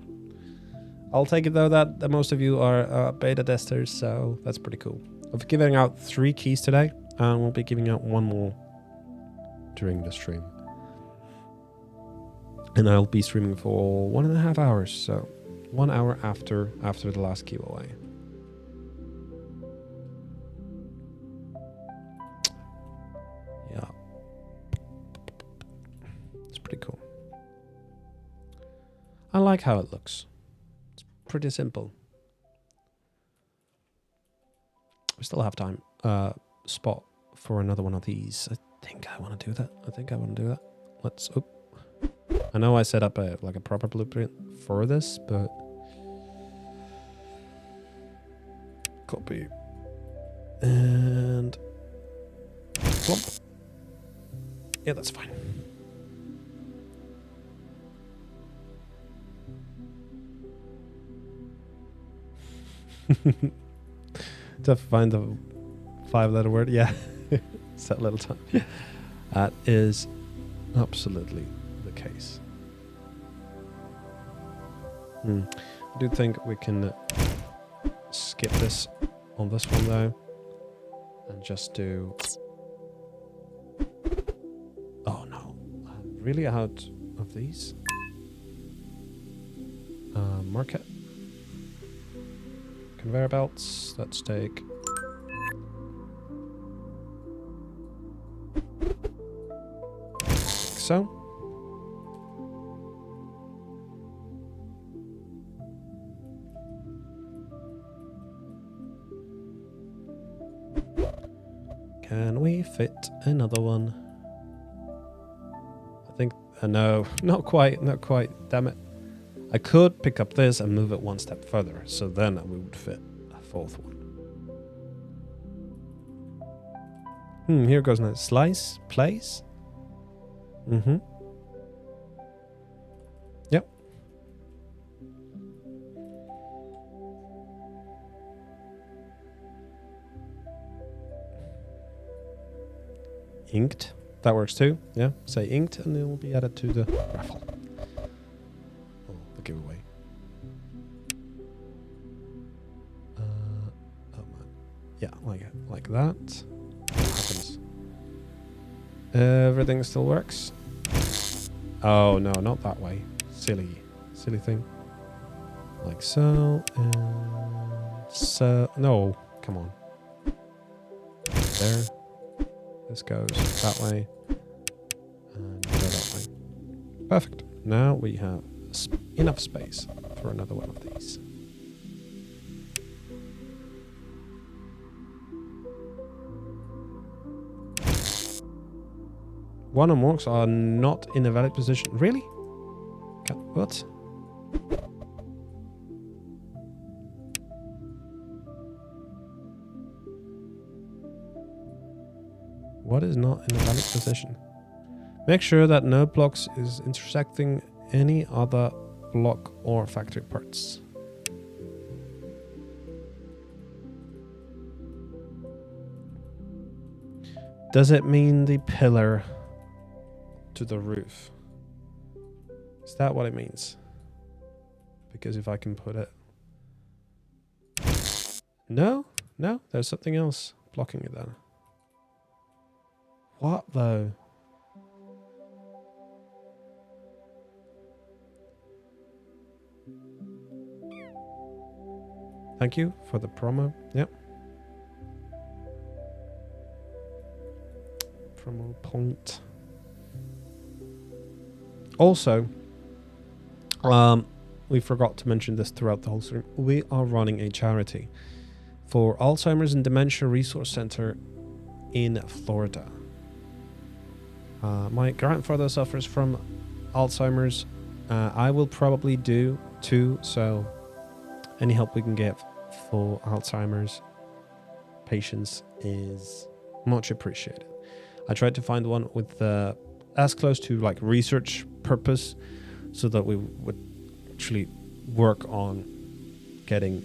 I'll take it though that most of you are beta testers, so that's pretty cool. I'll be giving out 3 keys today, and we'll be giving out 1 more during the stream. And I'll be streaming for 1.5 hours, so 1 hour after the last giveaway. Yeah. It's pretty cool. I like how it looks. Pretty simple. We still have time. Spot for another one of these. I think I want to do that. Let's. Oh. I know I set up a proper blueprint for this, but copy and plump. Yeah, that's fine. To find the 5-letter word, yeah. It's that little time. That is absolutely the case. I do think we can skip this on this one though, and just do. Oh no, I'm really out of these. Market. Conveyor belts, let's take so. Can we fit another one? I think, no, not quite, damn it. I could pick up this and move it one step further, so then we would fit a fourth one. Here goes now. Slice, place. Yep. Inked. That works too. Yeah. Say inked and it will be added to the raffle. Oh, the giveaway. Oh man. Yeah, like that. What happens? Everything still works. Oh no, not that way. Silly thing. Like so, and so. No, come on. There. This goes that way, and go that way. Perfect. Now we have enough space for another one of these. One or more are not in a valid position. Really? What? What is not in a valid position? Make sure that no blocks is intersecting any other block or factory parts. Does it mean the pillar to the roof? Is that what it means? Because if I can put it... No, there's something else blocking it then. What though? Thank you for the promo. Yep. Promo point. Also, we forgot to mention this throughout the whole stream. We are running a charity for Alzheimer's and Dementia Resource Center in Florida. My grandfather suffers from Alzheimer's. I will probably do too, so any help we can get for Alzheimer's patients is much appreciated. I tried to find one with as close to like research purpose, so that we would actually work on getting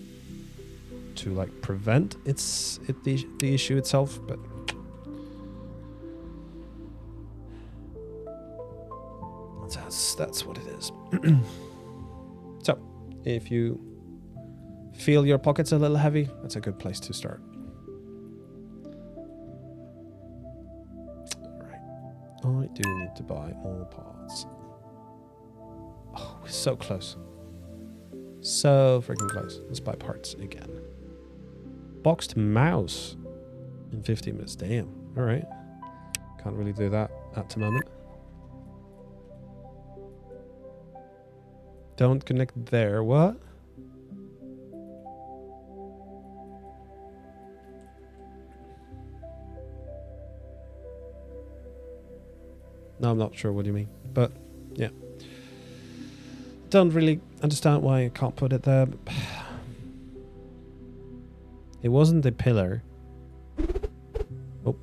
to like prevent the issue itself, but that's what it is. So, if you feel your pockets a little heavy, that's a good place to start. Right. I do need to buy more parts. Oh, we're so close. So freaking close. Let's buy parts again. Boxed mouse in 15 minutes. Damn. All right. Can't really do that at the moment. Don't connect there. What? No, I'm not sure what you mean. But, yeah. Don't really understand why I can't put it there. It wasn't the pillar. Oh.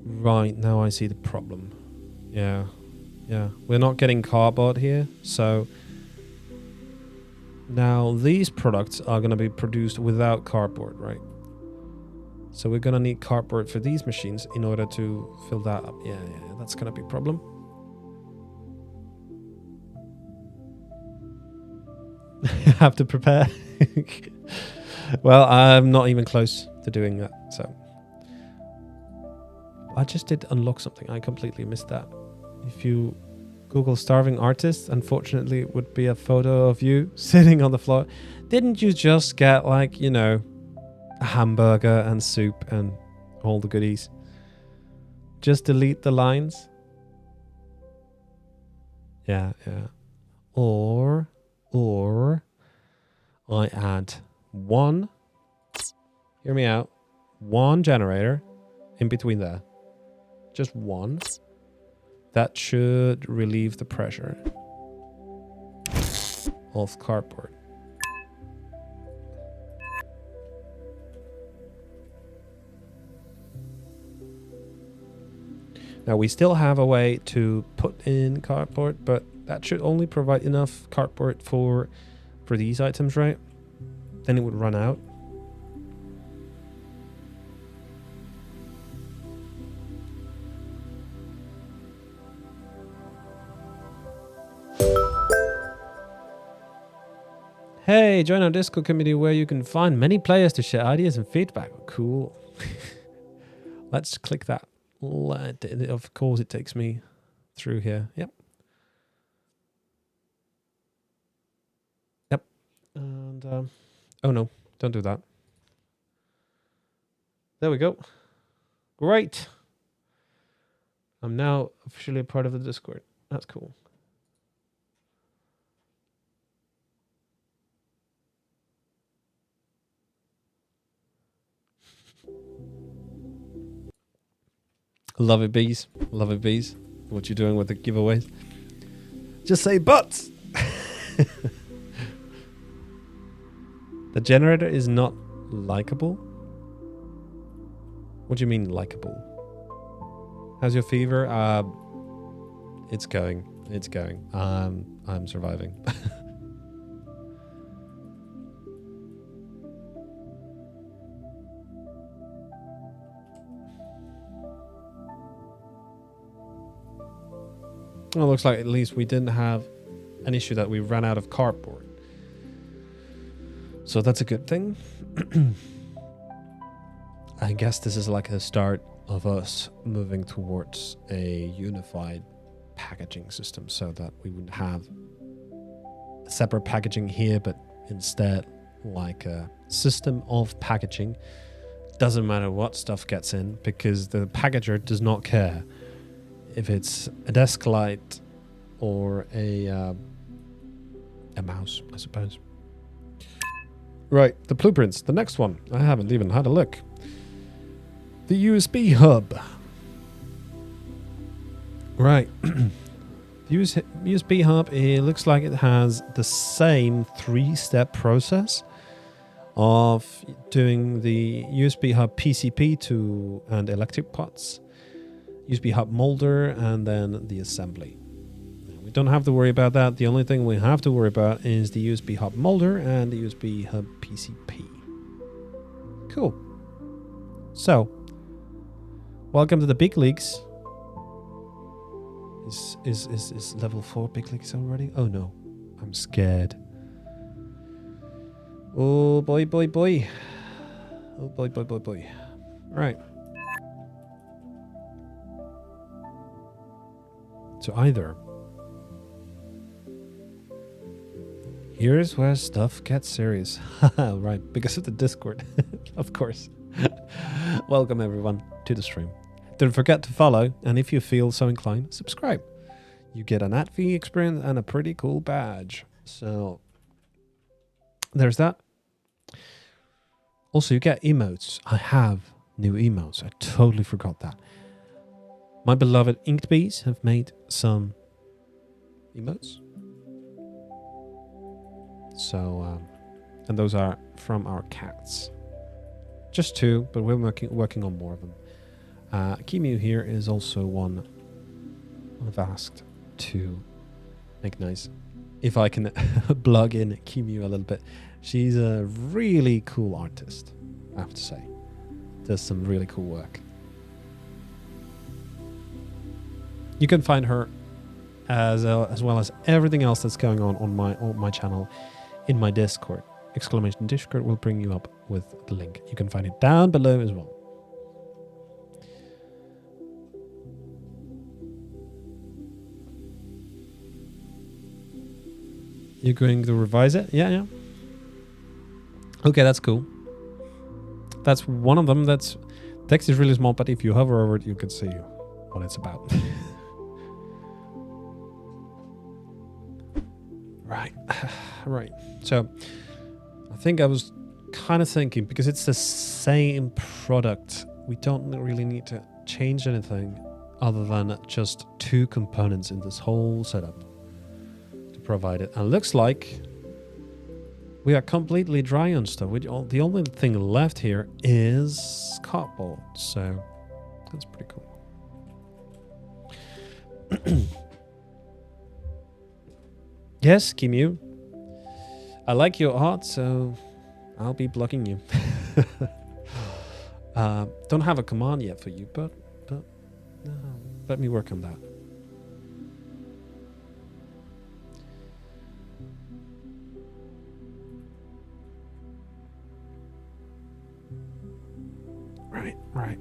Right, now I see the problem. Yeah. We're not getting cardboard here, so now these products are going to be produced without cardboard, right? So we're going to need cardboard for these machines in order to fill that up. Yeah, that's going to be a problem. Have to prepare. Well, I'm not even close to doing that, so I just did unlock something. I completely missed that. If you Google starving artist, unfortunately it would be a photo of you sitting on the floor. Didn't you just get like, you know, a hamburger and soup and all the goodies? Just delete the lines. Yeah, yeah. Or I add one, hear me out, one generator in between there. Just one. That should relieve the pressure of cardboard. Now we still have a way to put in cardboard, but that should only provide enough cardboard for these items, right? Then it would run out. Hey, join our Discord community where you can find many players to share ideas and feedback. Cool. Let's click that. Of course, it takes me through here. Yep. Yep. And, oh no, don't do that. There we go. Great. I'm now officially a part of the Discord. That's cool. Love it, bees. Love it, bees. What you doing with the giveaways? Just say butts. The generator is not likable. What do you mean likable? How's your fever? It's going. It's going. I'm surviving. Well, it looks like at least we didn't have an issue that we ran out of cardboard. So that's a good thing. I guess this is like a start of us moving towards a unified packaging system so that we wouldn't have a separate packaging here, but instead like a system of packaging. Doesn't matter what stuff gets in because the packager does not care if it's a desk light or a mouse, I suppose. Right, the blueprints. The next one. I haven't even had a look. The USB hub. Right. The USB hub, it looks like it has the same 3-step process of doing the USB hub PCP to and electric pots, USB hub molder, and then the assembly. We don't have to worry about that. The only thing we have to worry about is the USB hub molder and the USB hub PCP. Cool. So, welcome to the big leagues. Is level 4 big leagues already? Oh no, I'm scared. Oh boy, boy, boy. Oh boy, boy, boy, boy. Right. So either here's where stuff gets serious. Right, because of the Discord. Of course. Welcome everyone to the stream. Don't forget to follow, and if you feel so inclined, subscribe. You get an ad-free experience and a pretty cool badge. So there's that. Also, you get emotes. I have new emotes. I totally forgot that. My beloved Inked Bees have made some emotes. So, and those are from our cats. Just 2, but we're working on more of them. Kimu here is also one I've asked to make nice. If I can plug in Kimu a little bit. She's a really cool artist, I have to say. Does some really cool work. You can find her as well as everything else that's going on my channel in my Discord. Exclamation Discord will bring you up with the link. You can find it down below as well. You're going to revise it? Yeah, yeah. Okay, that's cool. That's one of them. That's text is really small, but if you hover over it, you can see what it's about. Right. Right. So I think I was kind of thinking, because it's the same product, we don't really need to change anything other than just 2 components in this whole setup to provide it. And it looks like we are completely dry on stuff. The only thing left here is cardboard. So that's pretty cool. Yes, Kimu. I like your art, so I'll be blocking you. Don't have a command yet for you, but let me work on that.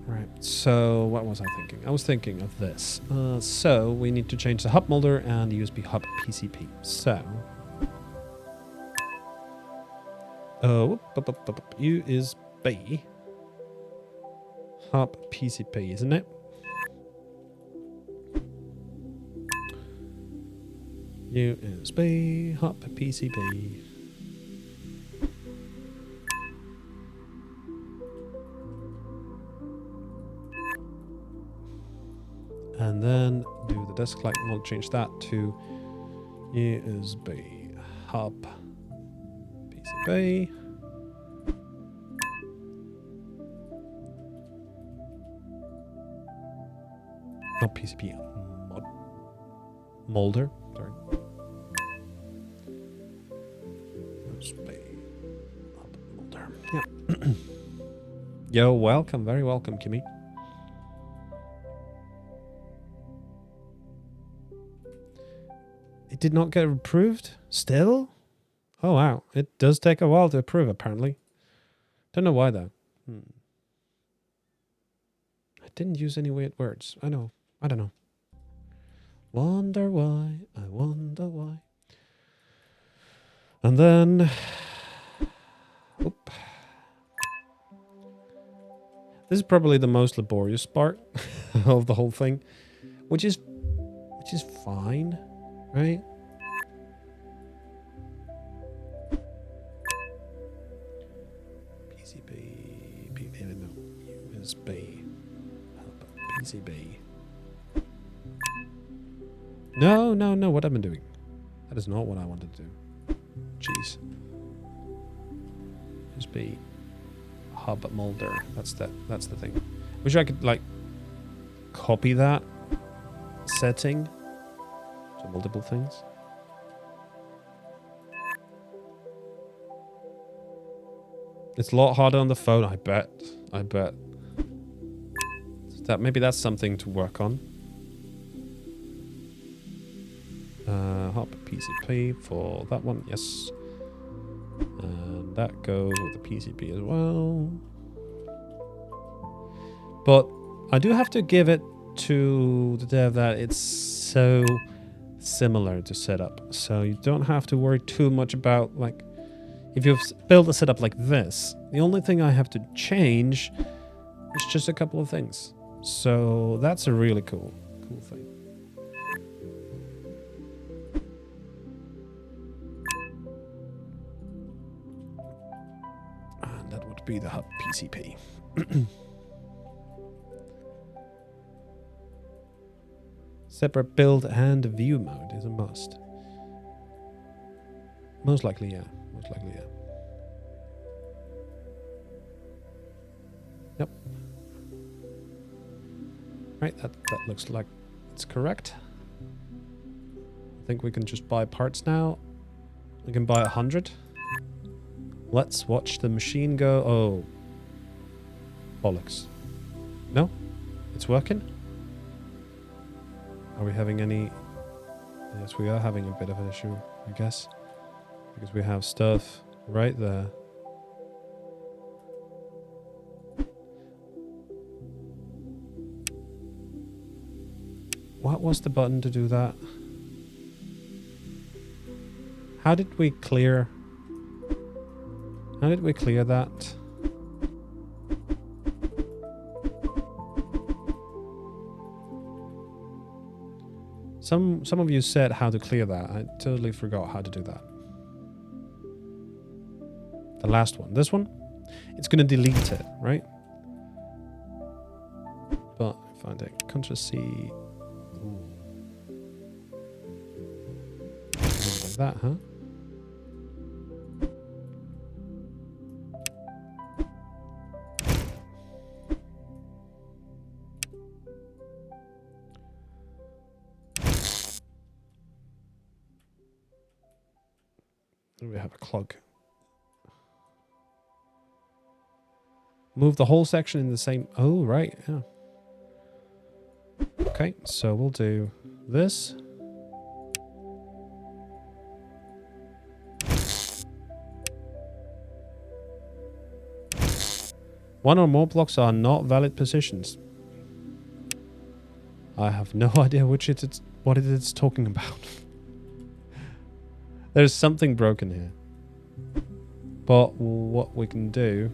Right. So what was I thinking? I was thinking of this. So we need to change the hub molder and the USB hub PCP. So USB hub PCP, isn't it? USB hub PCP. And then do the desk light, and we'll change that to USB hub PCB. Not PCB, molder. Sorry. USB hub molder. Yeah. Yo, welcome, very welcome, Kimmy. It did not get approved? Still? Oh, wow. It does take a while to approve, apparently. Don't know why, though. I didn't use any weird words. I know. I don't know. Wonder why. I wonder why. And then... Oop. This is probably the most laborious part of the whole thing. Which is fine. Right? USB PCB. No, what am I doing? That is not what I wanted to do. Jeez. USB hub molder. That's the thing. Wish I could like copy that setting to multiple things. It's a lot harder on the phone, I bet. Maybe that's something to work on. Hop PCP for that one, yes. And that goes with the PCP as well. But I do have to give it to the dev that it's so similar to setup. So you don't have to worry too much about, like, if you've built a setup like this, the only thing I have to change is just a couple of things. So that's a really cool thing. And that would be the hub PCP. Separate build and view mode is a must. Most likely, yeah. Yep. Right, that looks like it's correct. I think we can just buy parts now. We can buy 100. Let's watch the machine go. Oh. Bollocks. No? It's working? Are we having any... Yes, we are having a bit of an issue, I guess. Because we have stuff right there. What was the button to do that? How did we clear that? Some of you said how to clear that. I totally forgot how to do that. The last one. This one? It's going to delete it, right? But if I take Ctrl-C... Like that, huh? We have a clog. Move the whole section in the same... Oh, right. Yeah. Okay, so we'll do this. One or more blocks are not valid positions. I have no idea what it is talking about. There's something broken here. But what we can do...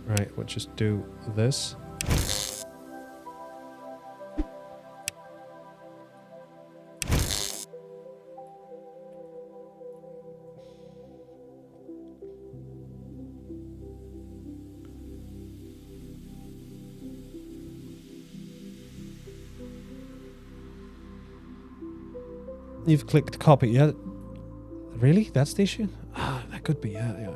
Right, we'll just do this. You've clicked copy, yeah? Really? That's the issue? Ah, that could be, yeah.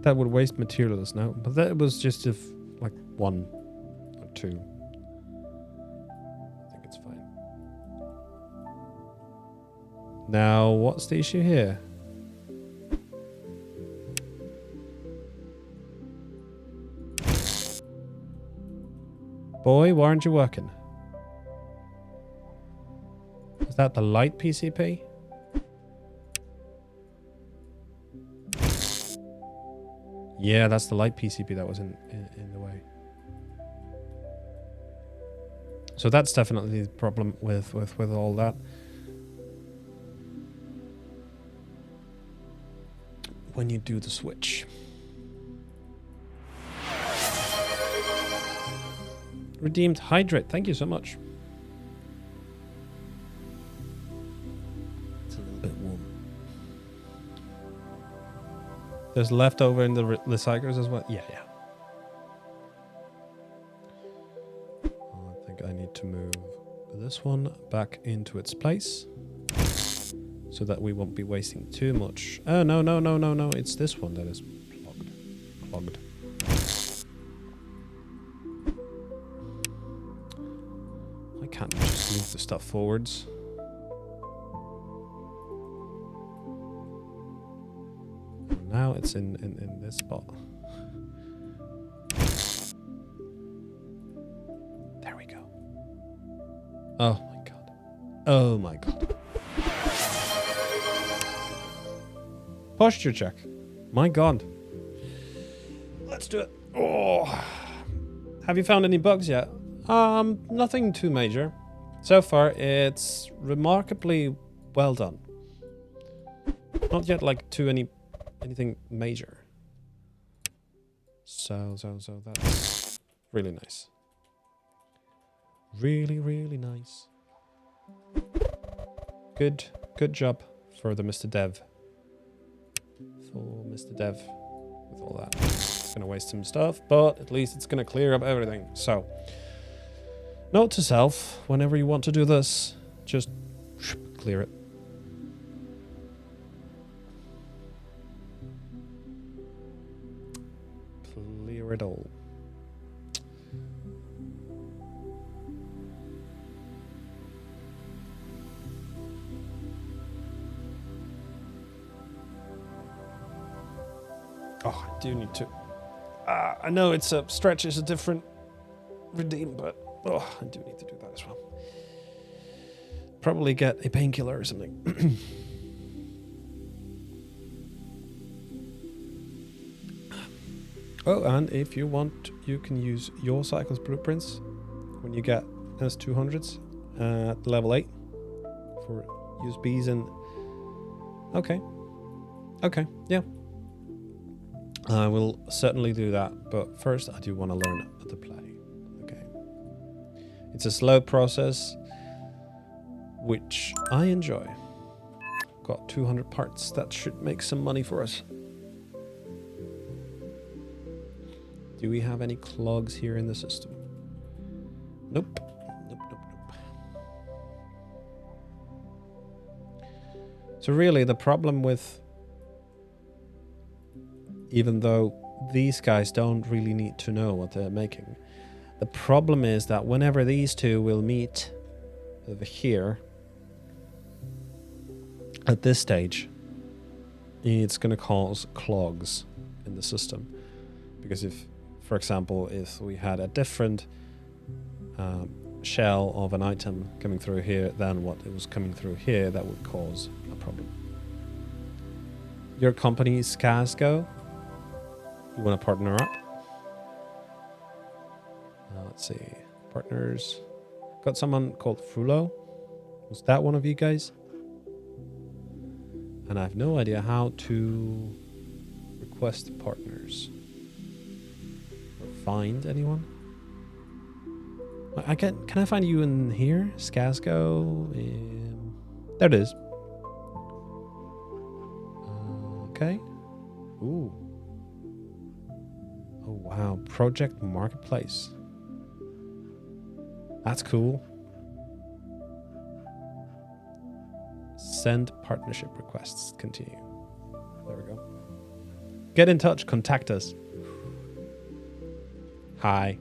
That would waste materials now, but that was just if like 1 or 2. I think it's fine. Now, what's the issue here? Boy, why aren't you working? Is that the light PCP? Yeah, that's the light PCB that was in the way. So that's definitely the problem with all that. When you do the switch. Redeemed Hydrate, thank you so much. It's a little bit warm. There's leftover in the recyclers as well? Yeah. I think I need to move this one back into its place so that we won't be wasting too much. Oh, no. It's this one that is clogged. I can't just move the stuff forwards. Now it's in this spot. There we go. Oh my god. Oh my god. Posture check. My god. Let's do it. Oh. Have you found any bugs yet? Nothing too major. So far, it's remarkably well done. Not yet like anything major. So that's really nice. Really nice. Good job for the Mr. Dev. For Mr. Dev with all that. It's gonna waste some stuff, but at least it's gonna clear up everything. So, note to self, whenever you want to do this, just clear it. Clear it all. Oh, I do need to. I know it's a stretch, it's a different redeem, but I do need to do that as well. Probably get a painkiller or something. Oh, and if you want, you can use your cycle's blueprints when you get S200s at level 8 for USBs and... Okay. Okay, yeah. I will certainly do that, but first I do want to learn how to play the game. It's a slow process, which I enjoy. Got 200 parts. That should make some money for us. Do we have any clogs here in the system? Nope. Nope, nope, nope. So really the problem with... Even though these guys don't really need to know what they're making. The problem is that whenever these two will meet over here, at this stage, it's going to cause clogs in the system. Because if, for example, if we had a different shell of an item coming through here than what it was coming through here, that would cause a problem. Your company is Skasgo. You want to partner up? Let's see. Partners. Got someone called Frulo. Was that one of you guys? And I have no idea how to request partners. Or find anyone. Can I find you in here? Skasgo? There it is. Okay. Ooh. Oh, wow. Project Marketplace. That's cool. Send partnership requests. Continue. There we go. Get in touch. Contact us. Hi.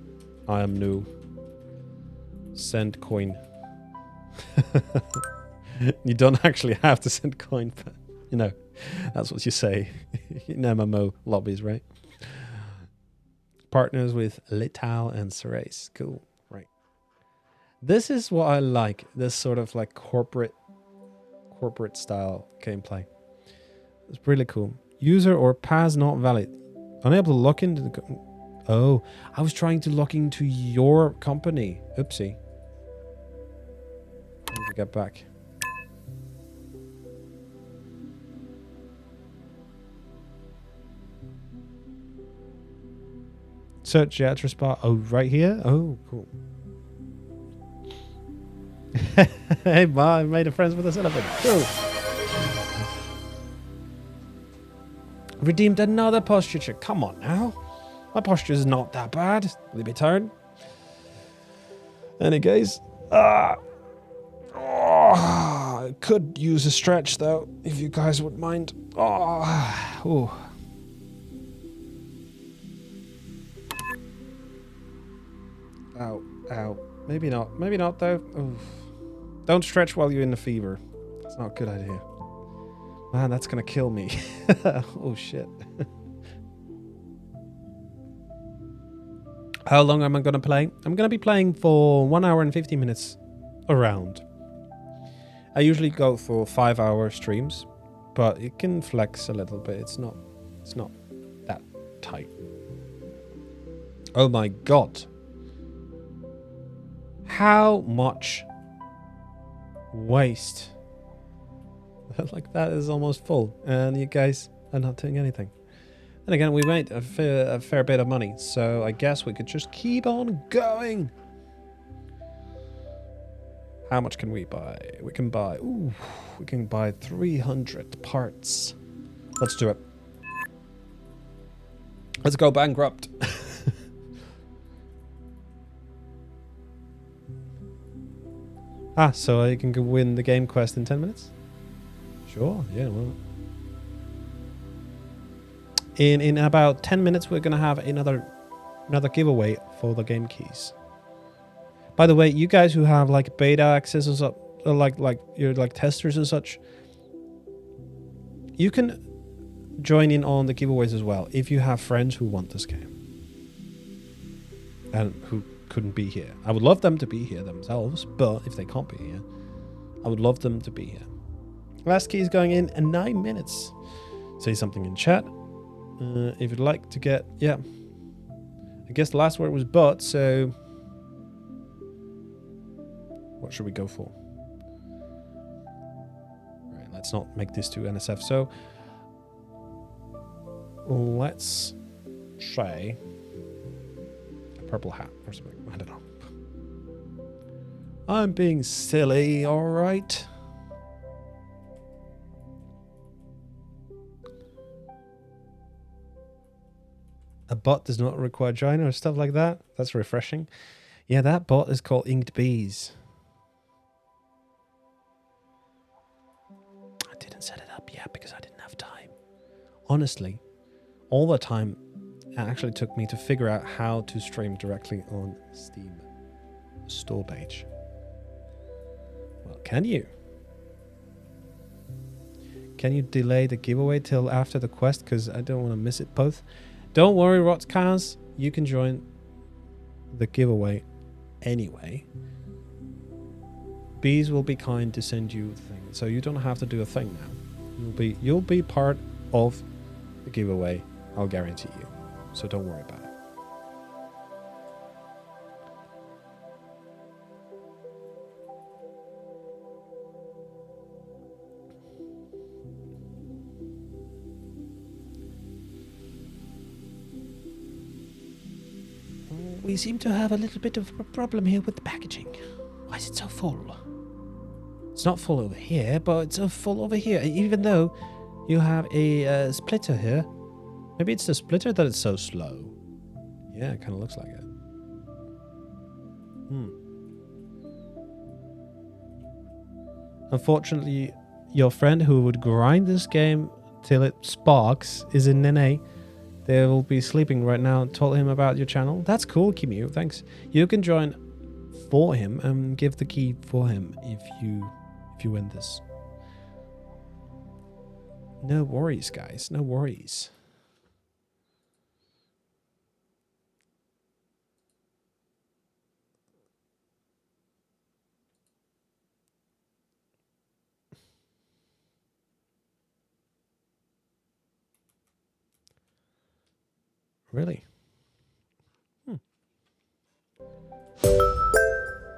I am new. Send coin. You don't actually have to send coin, but you know, that's what you say in MMO lobbies, right? Partners with Lital and Ceres. Cool. Right. This is what I like. This sort of like corporate style gameplay. It's really cool. User or pass not valid. Unable to log into the... Oh, I was trying to log into your company. Oopsie. I need to get back. Search the address bar. Oh, right here? Oh, cool. Hey, Ma, I made a friends with us elephant. Cool. Redeemed another posture check. Come on now. My posture is not that bad. Will you be tired? Any guys? I could use a stretch though, if you guys would mind. Ooh. Ow, ow. Maybe not. Maybe not though. Oof. Don't stretch while you're in the fever. It's not a good idea. Man, that's gonna kill me. Oh shit. How long am I gonna play? I'm gonna be playing for 1 hour and 50 minutes around. I usually go for 5-hour streams, but it can flex a little bit. It's not that tight. Oh my god. How much waste? Like that is almost full, and you guys are not doing anything. And again, we made a fair bit of money, so I guess we could just keep on going. How much can we buy? We can buy 300 parts. Let's do it. Let's go bankrupt. So I can go win the game quest in 10 minutes? Sure, yeah, well. In about 10 minutes, we're going to have another giveaway for the game keys. By the way, you guys who have like beta access or like you're like testers and such, you can join in on the giveaways as well if you have friends who want this game and who couldn't be here. I would love them to be here themselves, but if they can't be here, I would love them to be here. Last key is going in 9 minutes. Say something in chat. If you'd like to get... Yeah. I guess the last word was but, so... What should we go for? Right, let's not make this too NSF. So, let's try a purple hat or something. I don't know. I'm being silly, alright? A bot does not require China or stuff like that. That's refreshing. Yeah, that bot is called Inked Bees. I didn't set it up yet because I didn't have time. Honestly, all the time it actually took me to figure out how to stream directly on Steam store page. Well, can you? Can you delay the giveaway till after the quest? Because I don't want to miss it both. Don't worry, Rotscars. You can join the giveaway anyway. Bees will be kind to send you things, so you don't have to do a thing now. You'll be part of the giveaway. I'll guarantee you. So don't worry about it. We seem to have a little bit of a problem here with the packaging. Why is it so full? It's not full over here, but it's so full over here. Even though you have a splitter here. Maybe it's the splitter that it's so slow. Yeah, it kind of looks like it. Unfortunately, your friend who would grind this game till it sparks is in Nene. They will be sleeping right now. Told him about your channel. That's cool, Kimu. Thanks. You can join for him and give the key for him if you win this. No worries, guys. No worries. Really?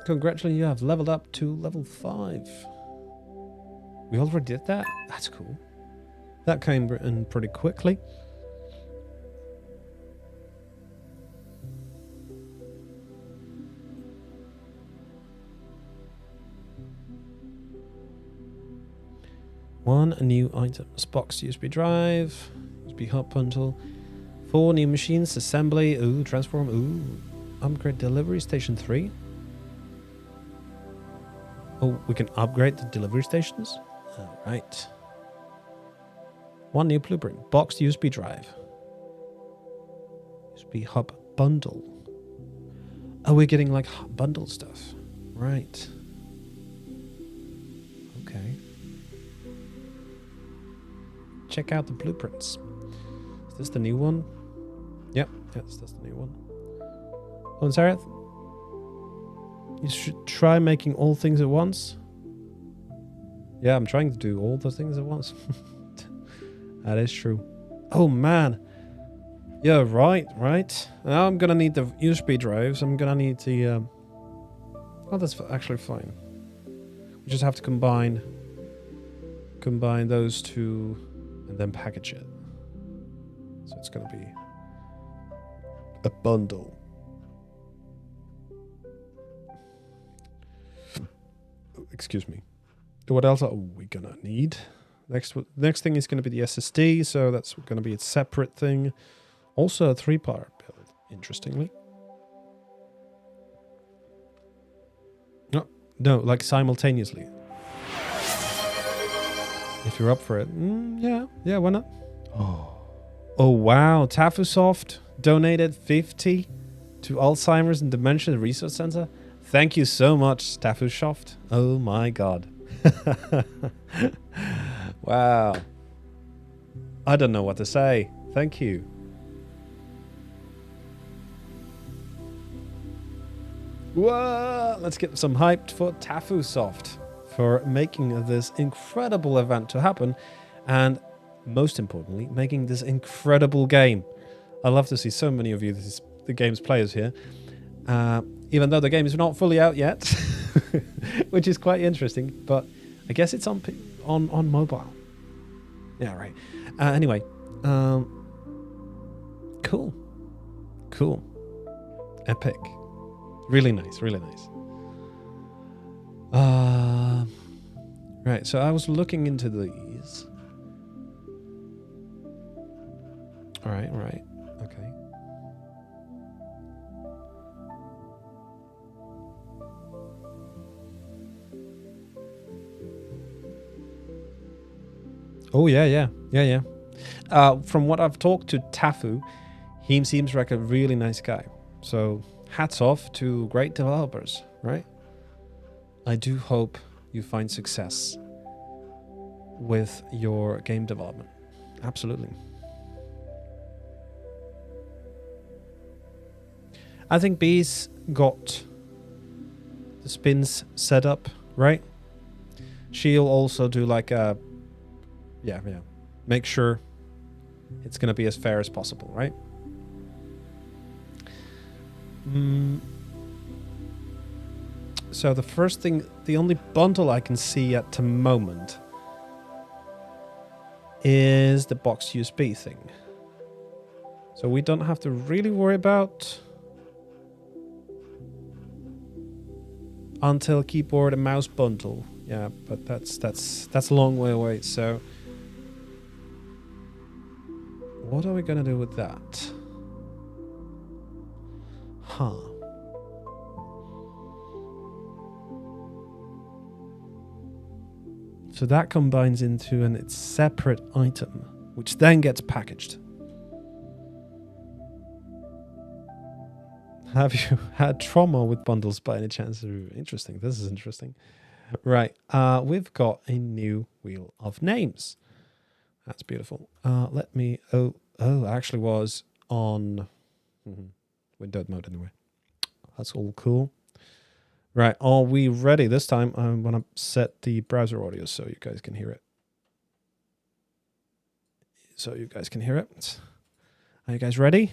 Congratulations, you have leveled up to level 5. We already did that? That's cool. That came in pretty quickly. One new item. Box USB drive. USB hub bundle. 4 new machines, assembly, ooh, transform, ooh. Upgrade delivery station 3. Oh, we can upgrade the delivery stations? Alright. 1 new blueprint, boxed USB drive. USB hub bundle. Oh, we're getting like bundle stuff. Right. Okay. Check out the blueprints. Is this the new one? Yep, yes, that's the new one. Oh, and Sareth, you should try making all things at once. Yeah, I'm trying to do all the things at once. That is true. Oh, man. Yeah, right. Now I'm going to need the USB drives. I'm going to need the... Oh, that's actually fine. We just have to combine those two and then package it. So it's going to be a bundle. Excuse me. What else are we going to need? Next thing is going to be the SSD, so that's going to be a separate thing. Also a 3-part build, interestingly. No, like simultaneously. If you're up for it. Yeah, why not? Oh wow, Tafusoft donated 50 to Alzheimer's and Dementia Research Center. Thank you so much, Tafusoft. Oh my god. Wow. I don't know what to say. Thank you. Whoa! Let's get some hyped for Tafusoft for making this incredible event to happen, and most importantly, making this incredible game. I love to see so many of you, the game's players here, even though the game is not fully out yet, which is quite interesting. But I guess it's on mobile. Yeah, right. Anyway, Cool. Cool. Epic. Really nice, really nice. Right, so I was looking into these. Alright, okay. Oh, yeah. From what I've talked to Tafu, he seems like a really nice guy. So, hats off to great developers, right? I do hope you find success with your game development. Absolutely. I think B's got the spins set up, right? She'll also do like a... Yeah. Make sure it's going to be as fair as possible, right? So the first thing, the only bundle I can see at the moment is the box USB thing. So we don't have to really worry about until keyboard and mouse bundle. Yeah, but that's a long way away. So what are we gonna do with that? Huh. So that combines into a separate item, which then gets packaged. Have you had trauma with bundles by any chance? Interesting. This is interesting. Right. We've got a new wheel of names. That's beautiful. Let me... Oh, actually was on windowed mode anyway. That's all cool. Right. Are we ready? This time I'm going to set the browser audio so you guys can hear it. Are you guys ready?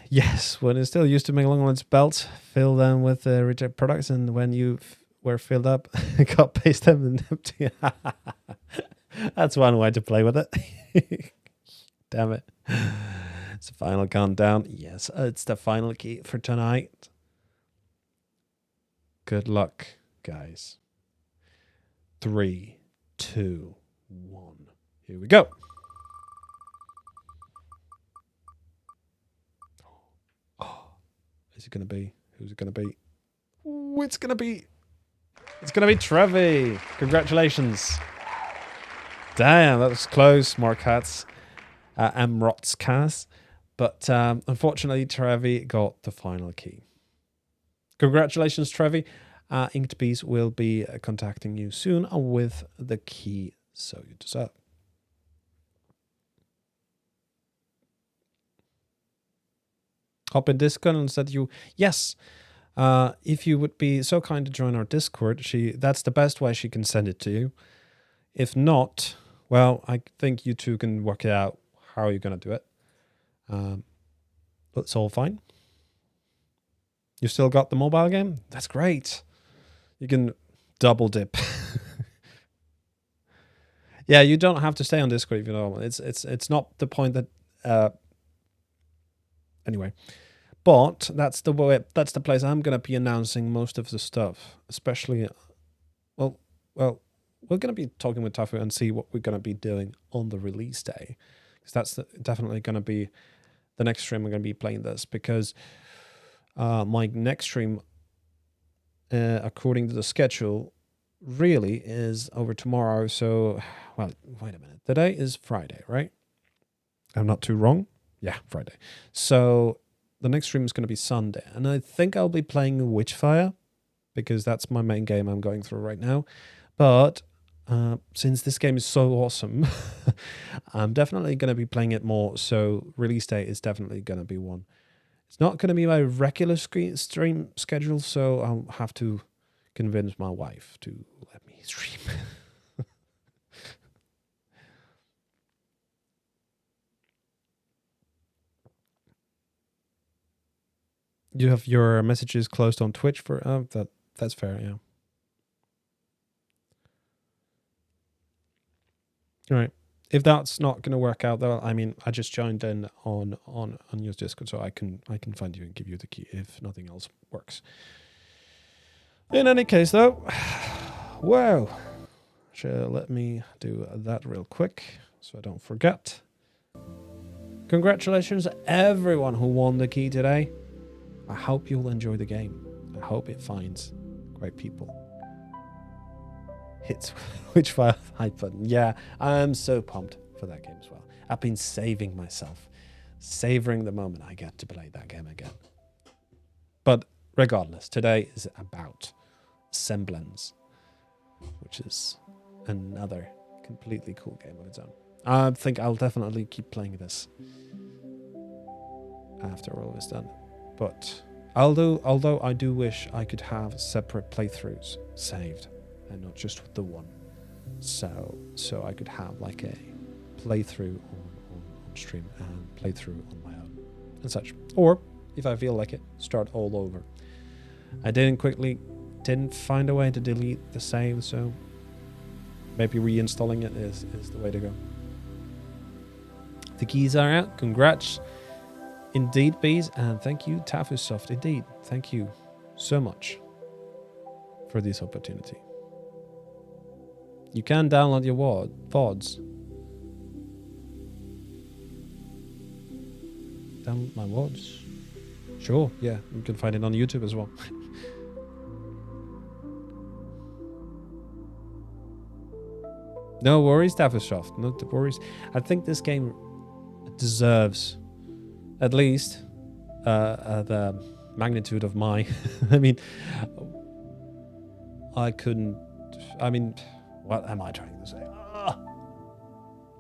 Yes, when it's still used to make long belts, fill them with reject products, and when you were filled up, got paste them and empty. That's one way to play with it. Damn it. It's the final countdown. Yes, it's the final key for tonight. Good luck, guys. 3, 2, 1. Here we go. Is it going to be? Who's it going to be? Ooh, it's going to be Trevi. Congratulations. Damn, that was close. Mark Hatz, Amrot's Kaz. But unfortunately, Trevi got the final key. Congratulations, Trevi. Inked Bees will be contacting you soon with the key so you deserve. Hop in Discord and said you, yes, if you would be so kind to join our Discord, that's the best way she can send it to you. If not, well, I think you two can work it out how you're going to do it. It's all fine. You still got the mobile game? That's great. You can double dip. Yeah, you don't have to stay on Discord if you don't want. It's not the point that... Anyway, but that's the place I'm going to be announcing most of the stuff, especially, well, we're going to be talking with Tafu and see what we're going to be doing on the release day, because that's definitely going to be the next stream. I'm going to be playing this because my next stream, according to the schedule, really is over tomorrow. So, well, wait a minute. Today is Friday, right? I'm not too wrong. Yeah, Friday. So the next stream is going to be Sunday. And I think I'll be playing Witchfire because that's my main game I'm going through right now. But since this game is so awesome, I'm definitely going to be playing it more. So release date is definitely going to be one. It's not going to be my regular stream schedule, so I'll have to convince my wife to let me stream. You have your messages closed on Twitch for that's fair, yeah. All right. If that's not going to work out, though, I mean, I just joined in on your Discord, so I can find you and give you the key if nothing else works. In any case, though, wow. Let me do that real quick so I don't forget. Congratulations, everyone who won the key today. I hope you'll enjoy the game. I hope it finds great people. Hits which file hype button. Yeah, I'm so pumped for that game as well. I've been saving myself, savoring the moment I get to play that game again. But regardless, today is about Assemblands, which is another completely cool game of its own. I think I'll definitely keep playing this after all is done. But although I do wish I could have separate playthroughs saved and not just the one. So I could have like a playthrough on stream and playthrough on my own and such. Or if I feel like it, start all over. I didn't find a way to delete the save, so maybe reinstalling it is the way to go. The keys are out. Congrats. Indeed, bees, and thank you, Tafusoft. Indeed, thank you so much for this opportunity. You can download your VODs. Download my VODs? Sure, yeah, you can find it on YouTube as well. No worries, Tafusoft. No worries. I think this game deserves at least the magnitude of my... I mean, what am I trying to say?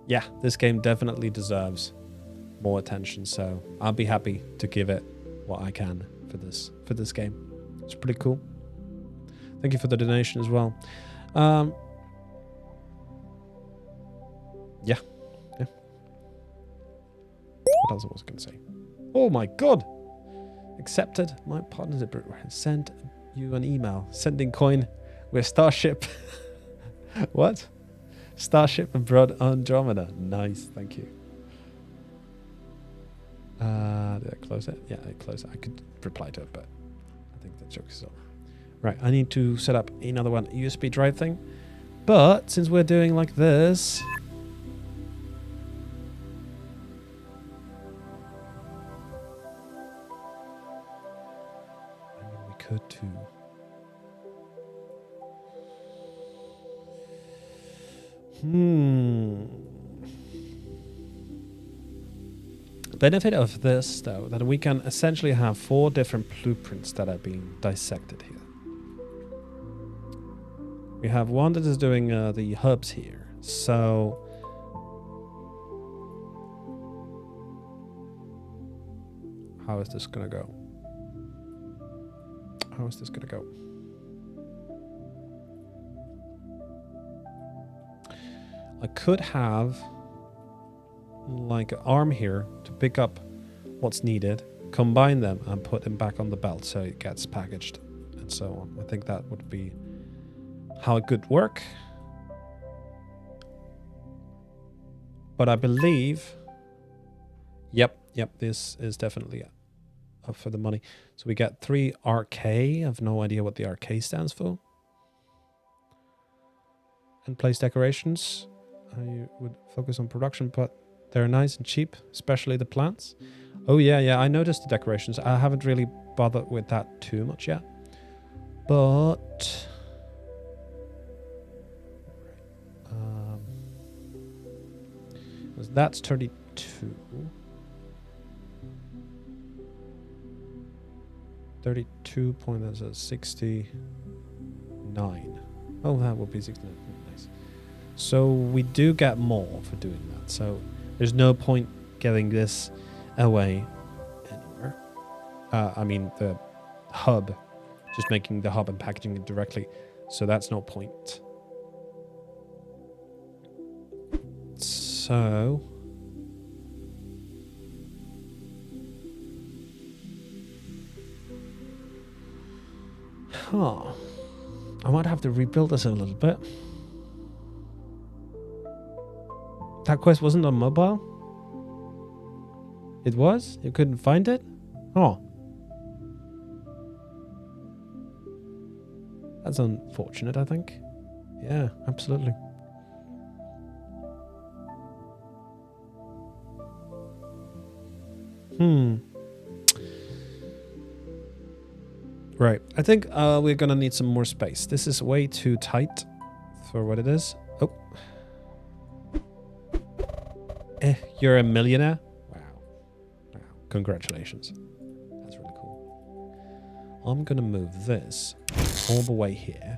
Yeah, this game definitely deserves more attention, so I'll be happy to give it what I can for this game. It's pretty cool. Thank you for the donation as well. Yeah. What else I was going to say? Oh my god! Accepted. My partner sent you an email. Sending coin with Starship. What? Starship abroad Andromeda. Nice, thank you. Did I close it? Yeah, I closed it. I could reply to it, but I think the joke is over. Right, I need to set up another one USB drive thing. But since we're doing like this... could too. Benefit of this, though, that we can essentially have 4 different blueprints that are being dissected here. We have one that is doing the hubs here. So how is this gonna go? How is this gonna go? I could have like an arm here to pick up what's needed, combine them and put them back on the belt so it gets packaged and so on. I think that would be how it could work. But I believe, yep, this is definitely up for the money. So we get 3 RK. I have no idea what the RK stands for. And place decorations. I would focus on production, but they're nice and cheap, especially the plants. Oh yeah, I noticed the decorations. I haven't really bothered with that too much yet. But that's 32. 32.69. Oh, that would be 69. Nice. So we do get more for doing that. So there's no point getting this away anywhere. I mean, the hub, just making the hub and packaging it directly. So that's no point. So I might have to rebuild this a little bit. That quest wasn't on mobile? It was? You couldn't find it? Oh. That's unfortunate, I think. Yeah, absolutely. Right. I think we're gonna need some more space. This is way too tight for what it is. Oh. You're a millionaire? Wow. Wow. Congratulations. That's really cool. I'm gonna move this all the way here.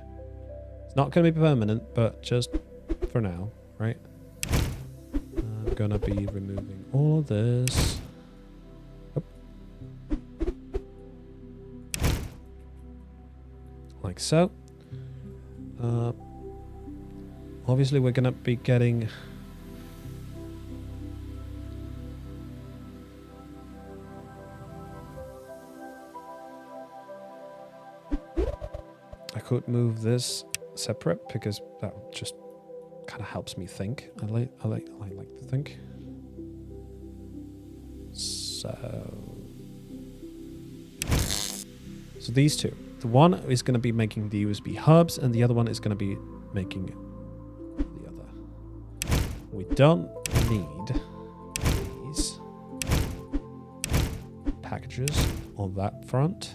It's not gonna be permanent, but just for now, right? I'm gonna be removing all of this. Like so. Obviously we're gonna be getting I could move this separate because that just kind of helps me think. I like to think. So these two. The one is going to be making the USB hubs, and the other one is going to be making the other. We don't need these packages on that front.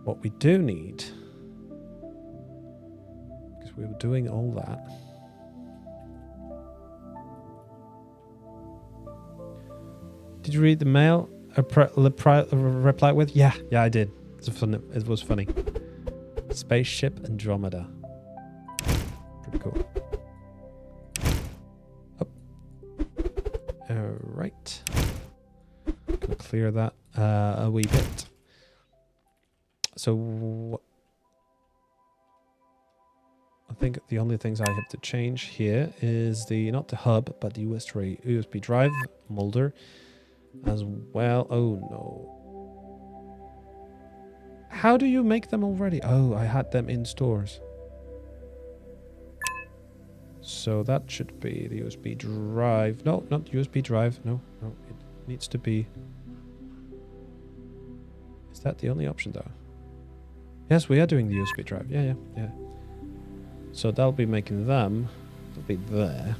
What we do need, because we were doing all that. Did you read the mail? Reply with? Yeah, I did. It was funny. Spaceship Andromeda. Pretty cool. Up. Alright. Gonna clear that a wee bit. So I think the only things I have to change here is not the hub, but the USB drive molder as well. Oh no. How do you make them already? Oh, I had them in stores. So that should be the USB drive. No, not USB drive. No, it needs to be. Is that the only option though? Yes, we are doing the USB drive. Yeah. So that'll be making them. They'll be there.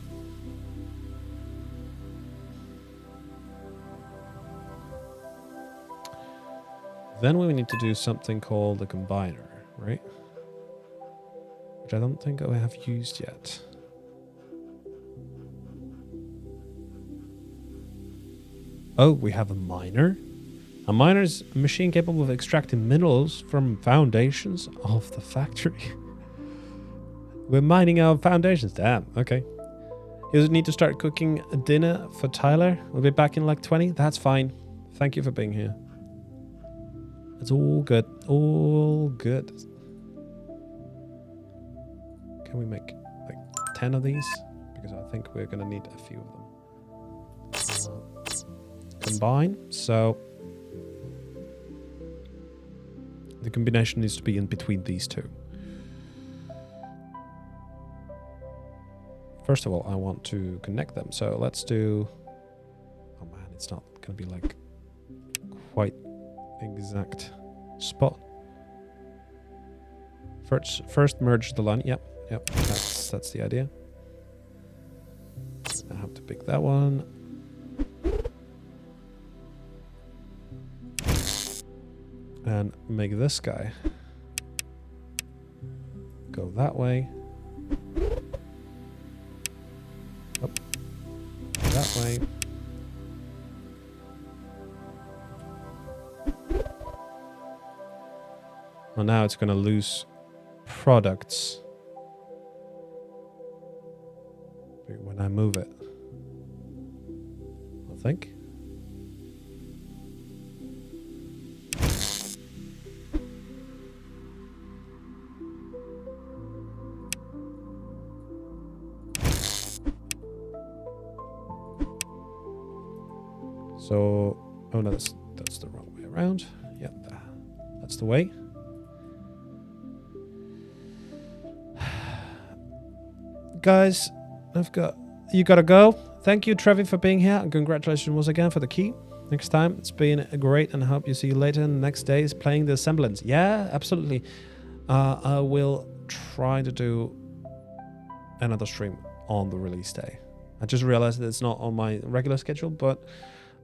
Then we need to do something called a combiner, right? Which I don't think I have used yet. Oh, we have a miner. A miner is a machine capable of extracting minerals from foundations of the factory. We're mining our foundations. Damn, okay. You need to start cooking a dinner for Tyler. We'll be back in like 20. That's fine. Thank you for being here. It's all good. All good. Can we make like 10 of these? Because I think we're going to need a few of them. Combine. So the combination needs to be in between these two. First of all, I want to connect them. So let's do... Oh man, it's not going to be like quite exact spot. First merge the line. Yep. That's the idea. I have to pick that one. And make this guy go that way. Up. That way. Well, now it's going to lose products when I move it, I think. So, oh no, that's the wrong way around. Yep, that's the way. Guys, You gotta go. Thank you, Trevi, for being here, and congratulations once again for the key. Next time, it's been great, and I hope you see you later. And the next day is playing the Assemblands. Yeah, absolutely. I will try to do another stream on the release day. I just realized that it's not on my regular schedule, but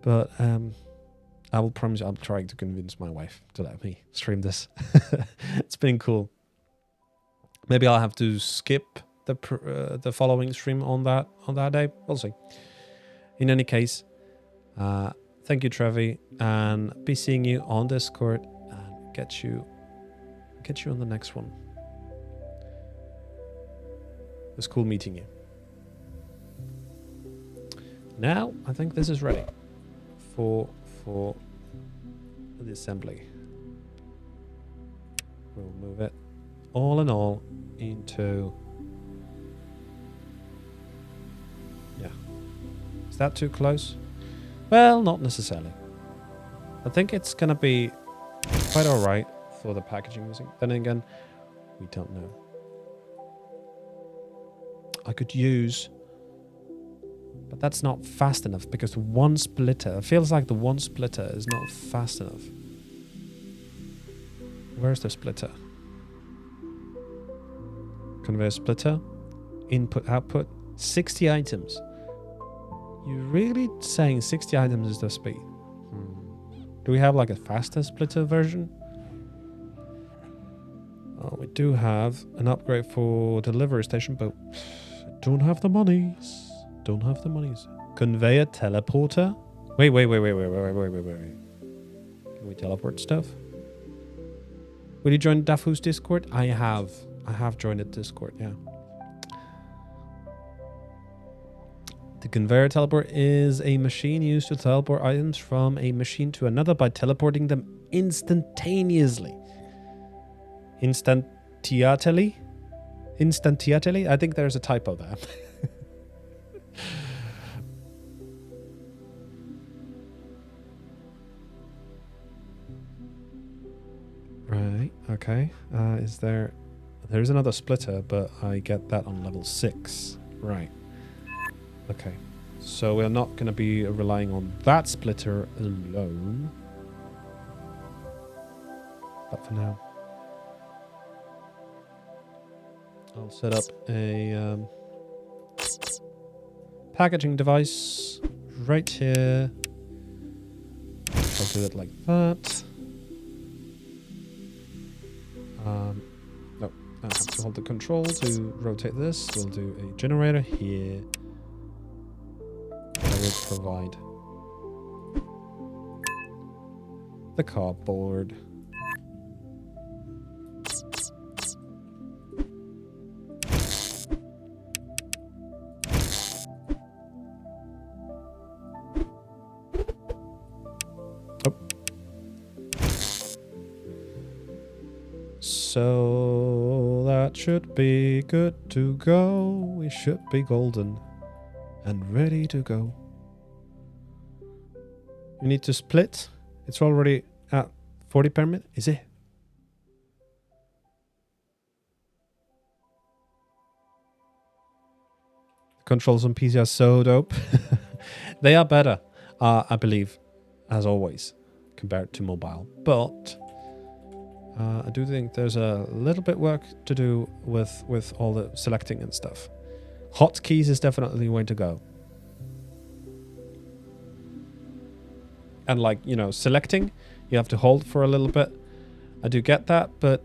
I will promise I'm trying to convince my wife to let me stream this. It's been cool. Maybe I'll have to skip the following stream on that day. We'll see. In any case, thank you, Trevi, and be seeing you on Discord, and get you on the next one. It's cool meeting you. Now I think this is ready for the assembly. We'll move it all in all into... Yeah. Is that too close? Well, not necessarily. I think it's going to be quite alright for the packaging music. Then again, we don't know. I could use... But that's not fast enough because one splitter... It feels like the one splitter is not fast enough. Where's the splitter? Conveyor splitter. Input, output. 60 items. You're really saying 60 items is the speed? Do we have like a faster splitter version? Oh, we do have an upgrade for delivery station, but don't have the monies. Don't have the monies. Conveyor teleporter. Wait. Can we teleport stuff? Will you join Dafu's Discord? I have joined the Discord, yeah. The conveyor teleport is a machine used to teleport items from a machine to another by teleporting them instantaneously. Instantiately? I think there's a typo there. Right, okay. There's another splitter, but I get that on level 6. Right. Okay. So we're not going to be relying on that splitter alone. But for now, I'll set up a packaging device right here. I'll do it like that. No, I have to hold the control to rotate this. We'll do a generator here. I will provide the cardboard. So that should be good to go. We should be golden and ready to go. You need to split. It's already at 40 per minute, is it? The controls on PC are so dope. They are better, I believe, as always, compared to mobile. But I do think there's a little bit work to do with all the selecting and stuff. Hotkeys is definitely the way to go. And like, you know, selecting, you have to hold for a little bit. I do get that, but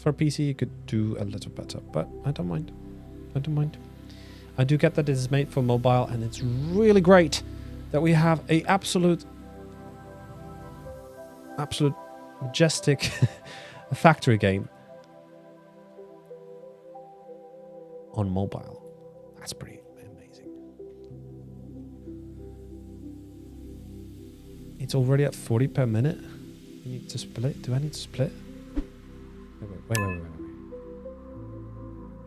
for PC you could do a little better. But I don't mind. I do get that it is made for mobile, and it's really great that we have a absolute majestic factory game on mobile. That's pretty amazing. It's already at 40 per minute. You need to split. Do I need to split? Wait.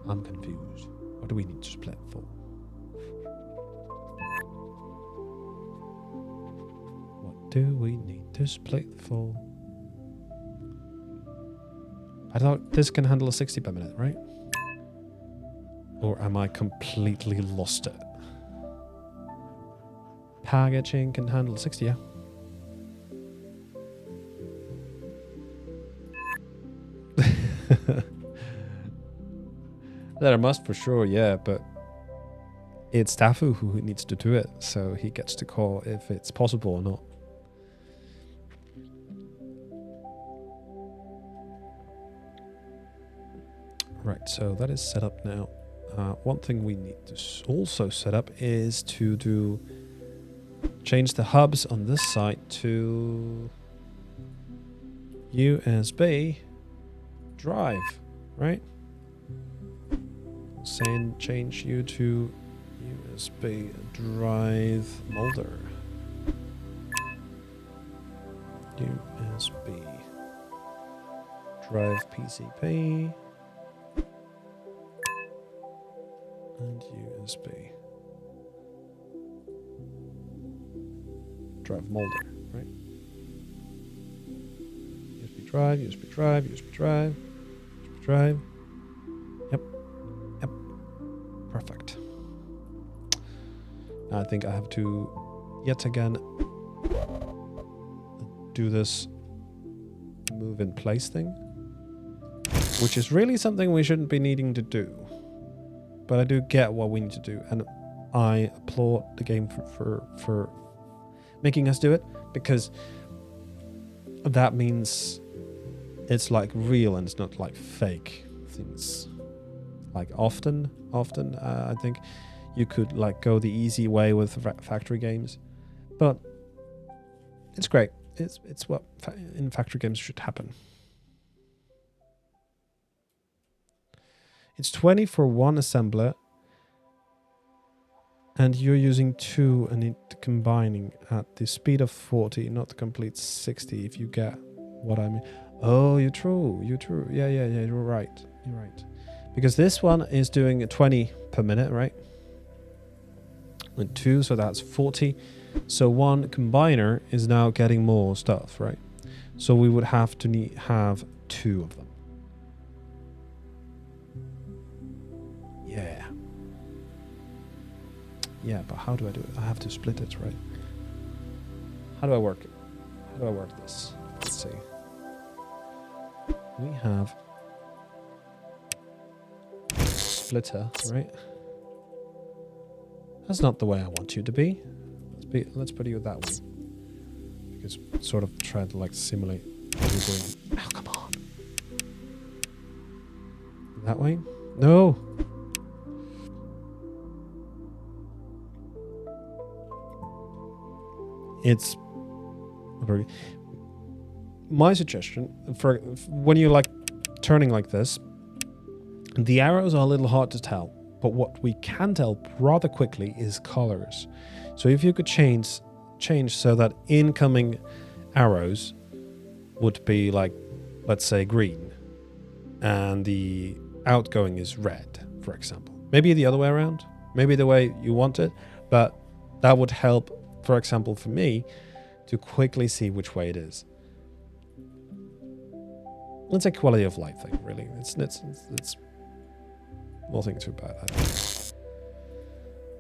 I'm confused. What do we need to split for? What do we need to split for? I thought this can handle a 60 per minute, right? Or am I completely lost it? Packaging can handle 60, yeah. There must for sure, yeah, but it's Tafu who needs to do it, so he gets to call if it's possible or not. Right, so that is set up now. One thing we need to also set up is to change the hubs on this side to USB drive, right? Saying change you to USB drive molder. USB drive PCP and USB drive molder, right? USB drive, USB drive, USB drive, USB drive. Yep. Perfect. I think I have to yet again do this move in place thing, which is really something we shouldn't be needing to do, but I do get what we need to do, and I applaud the game for making us do it, because that means it's like real and it's not like fake things. Like often I think you could like go the easy way with factory games, but it's great. It's what in factory games should happen. It's 20 for one assembler, and you're using 2 and it combining at the speed of 40, not the complete 60, if you get what I mean. Oh, you're true. Yeah, you're right. Because this one is doing 20 per minute, right? And 2, so that's 40. So one combiner is now getting more stuff, right? So we would have to have 2 of them. Yeah, but how do I do it? I have to split it, right? How do I work it? How do I work this? Let's see. We have splitter, right? That's not the way I want you to be. Let's put you that way. Because sort of try to like simulate what we're doing. Oh, come on. That way? No. It's my suggestion for when you're like turning like this, the arrows are a little hard to tell, but what we can tell rather quickly is colors. So if you could change so that incoming arrows would be like, let's say green, and the outgoing is red, for example. Maybe the other way around, maybe the way you want it, but that would help, for example, for me, to quickly see which way it is. It's a quality of life thing, really. It's nothing too bad, I think.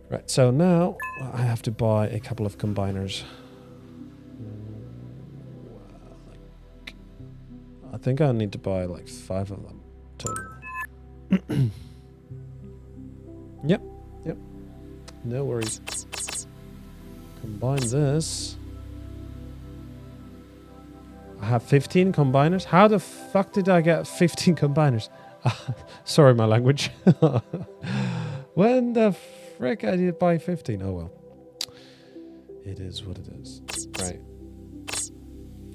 Right, so now I have to buy a couple of combiners. I think I need to buy like 5 of them total. Yep. No worries. Combine this. I have 15 combiners. How the fuck did I get 15 combiners? Sorry, my language. When the frick I did buy 15? Oh well. It is what it is. Right.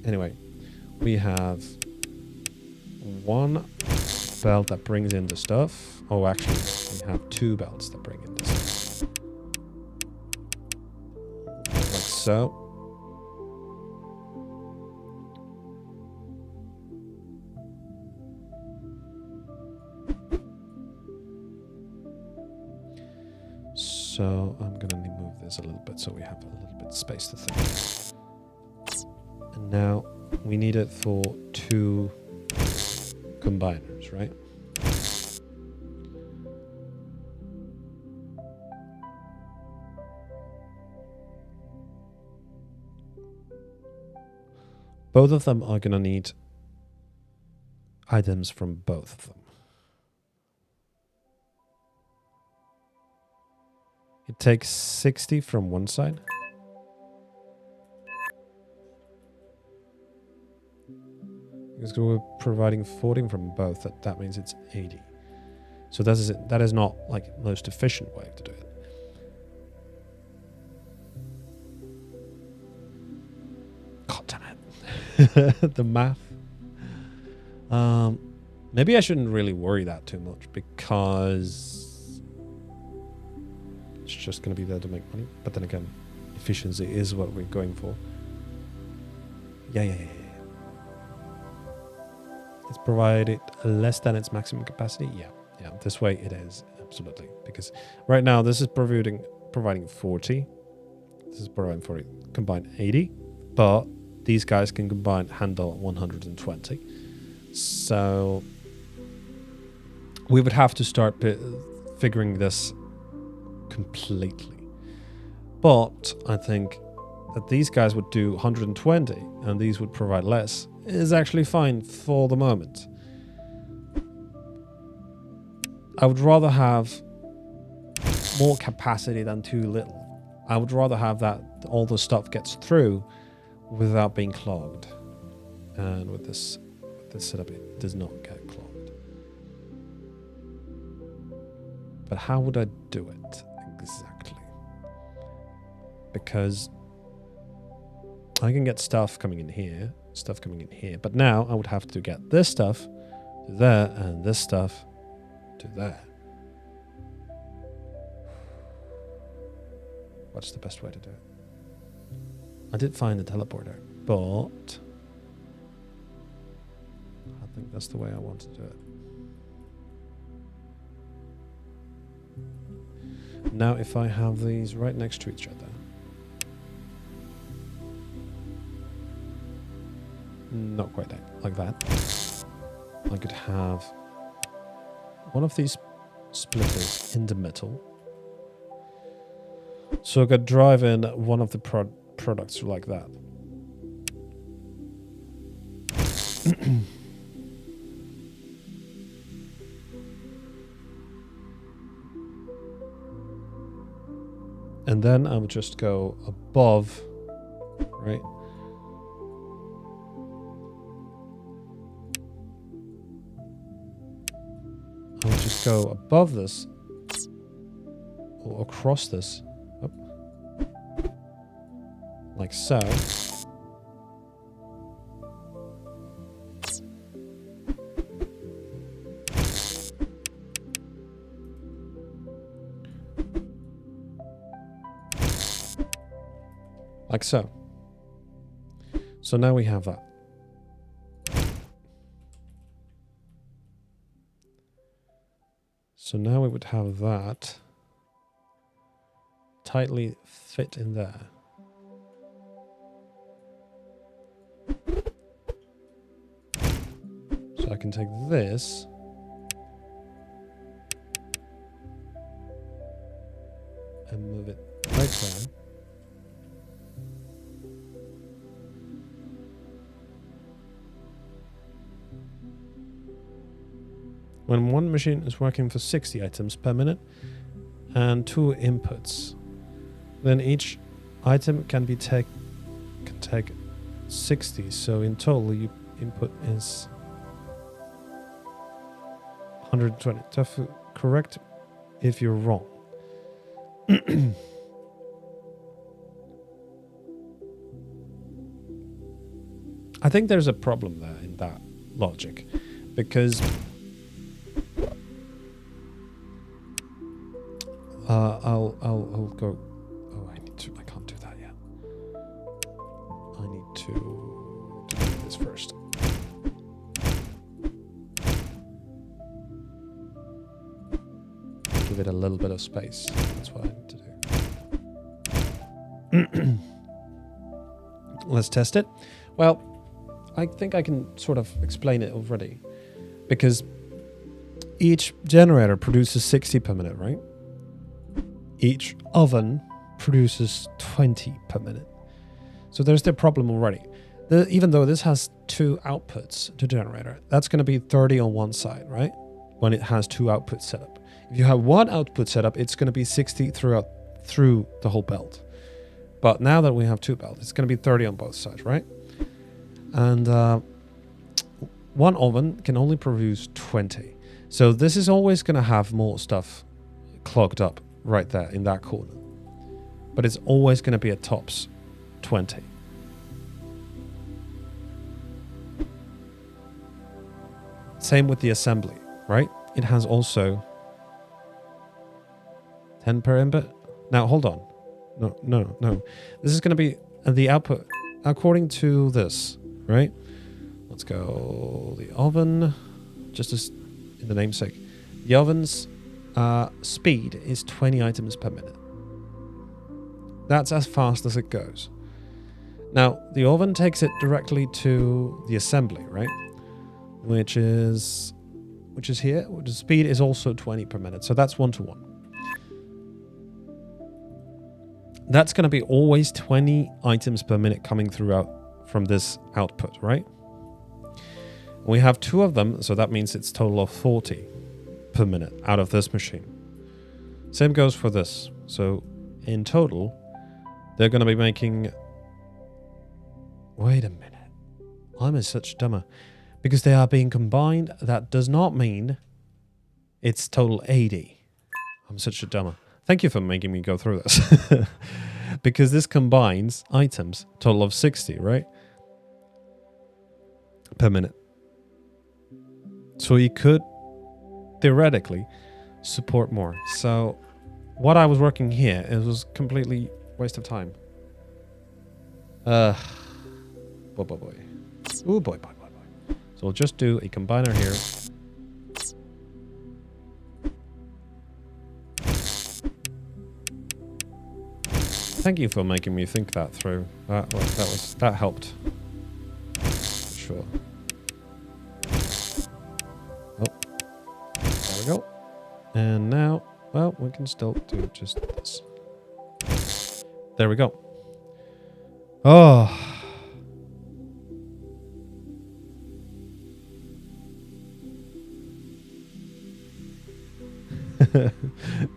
Anyway, we have 1 belt that brings in the stuff. Oh, actually, we have 2 belts that bring in the stuff. Like so. So I'm going to move this a little bit so we have a little bit of space to think. And now we need it for 2 combiners, right? Both of them are going to need items from both of them. It takes 60 from one side. Because we're providing 40 from both, that means it's 80. So that is not like the most efficient way to do it. God damn it. The math. Maybe I shouldn't really worry that too much because it's just going to be there to make money. But then again, efficiency is what we're going for. Yeah. It's provided less than its maximum capacity. Yeah. This way it is, absolutely. Because right now this is providing 40. This is providing 40, combined 80. But these guys can handle 120. So we would have to start figuring this completely. But I think that these guys would do 120 and these would provide less is actually fine for the moment. I would rather have more capacity than too little. I would rather have that all the stuff gets through without being clogged. And with this setup, it does not get clogged. But how would I do it exactly? Because I can get stuff coming in here, but now I would have to get this stuff to there and this stuff to there. What's the best way to do it? I did find a teleporter, but I think that's the way I want to do it. Now if I have these right next to each other, not quite like that, I could have one of these splitters in the middle. So I could drive in one of the products like that. And then I would just go above, right? I would just go above this or across this, like so. Like so. So now we have that. So now we would have that tightly fit in there. So I can take this and move it right there. When one machine is working for 60 items per minute and 2 inputs, then each item can take 60. So in total, your input is 120. Tough, correct if you're wrong. I think there's a problem there in that logic, because I'll go. Oh, I can't do that yet. I need to do this first. Give it a little bit of space. That's what I need to do. Let's test it. Well, I think I can sort of explain it already, because each generator produces 60 per minute, right? Each oven produces 20 per minute. So there's the problem already. Even though this has 2 outputs to generator, that's going to be 30 on one side, right? When it has 2 outputs set up. If you have 1 output set up, it's going to be 60 through the whole belt. But now that we have 2 belts, it's going to be 30 on both sides, right? And 1 oven can only produce 20. So this is always going to have more stuff clogged up right there in that corner. But it's always going to be at tops 20. Same with the assembly, right? It has also 10 per input. Now, hold on. No. This is going to be the output according to this, right? Let's go the oven, just as in the namesake. The oven's speed is 20 items per minute. That's as fast as it goes. Now, the oven takes it directly to the assembly, right? Which is here. The speed is also 20 per minute. So that's 1-to-1. That's going to be always 20 items per minute coming throughout from this output, right? We have 2 of them, so that means it's a total of 40 per minute out of this machine. Same goes for this. So in total, they're going to be making... Wait a minute. I'm such a dumber. Because they are being combined, that does not mean it's total 80. I'm such a dumber. Thank you for making me go through this. Because this combines items, total of 60, right? Per minute. So you could, theoretically, support more. So what I was working here, it was completely waste of time. Boy. Ooh, boy. So we'll just do a combiner here. Thank you for making me think that through. That helped. For sure. Oh. There we go. And now, well, we can still do just this. There we go. Oh.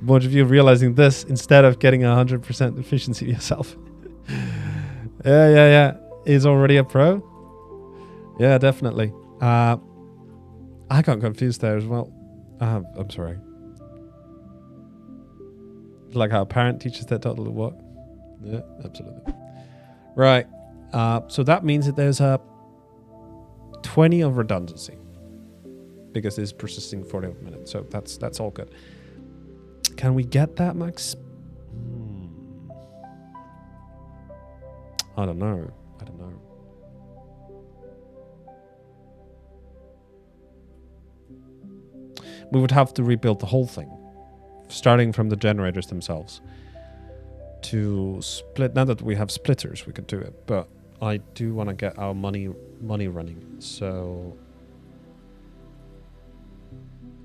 Bunch of you realizing this instead of getting 100% efficiency yourself. Yeah. Is already a pro? Yeah, definitely. I got confused there as well. I'm sorry. Like how a parent teaches their toddler what? Yeah, absolutely. Right. So that means that there's a 20 of redundancy. Because it's persisting 40 minutes. So that's all good. Can we get that max? I don't know. We would have to rebuild the whole thing. Starting from the generators themselves. To split. Now that we have splitters, we could do it. But I do want to get our money running. So...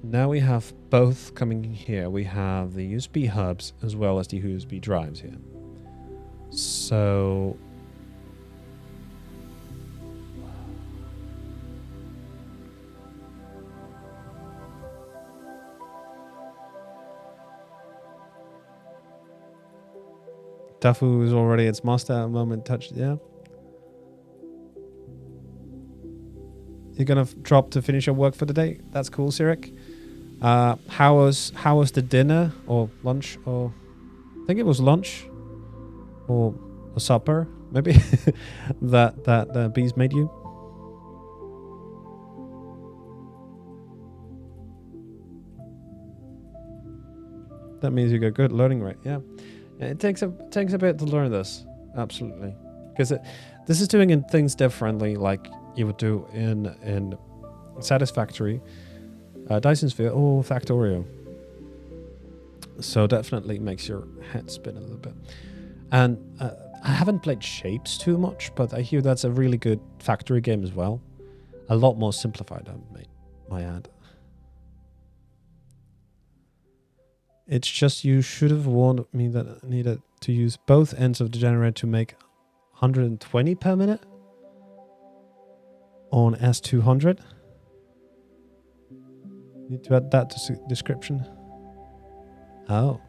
Now we have both coming here. We have the USB hubs as well as the USB drives here. So... Tafu is already its master at the moment. Touched, yeah. You're gonna drop to finish your work for the day. That's cool, Sirik. How was the dinner or lunch or I think it was lunch or a supper maybe that the bees made you. That means you got good learning rate. Yeah, it takes a bit to learn this. Absolutely, because this is doing things differently, like you would do in Satisfactory, Dyson Sphere, or Factorio. So definitely makes your head spin a little bit. And I haven't played Shapes too much, but I hear that's a really good factory game as well. A lot more simplified, I add. It's just you should have warned me that I needed to use both ends of the generator to make 120 per minute. on S200. Need to add that to description. Oh.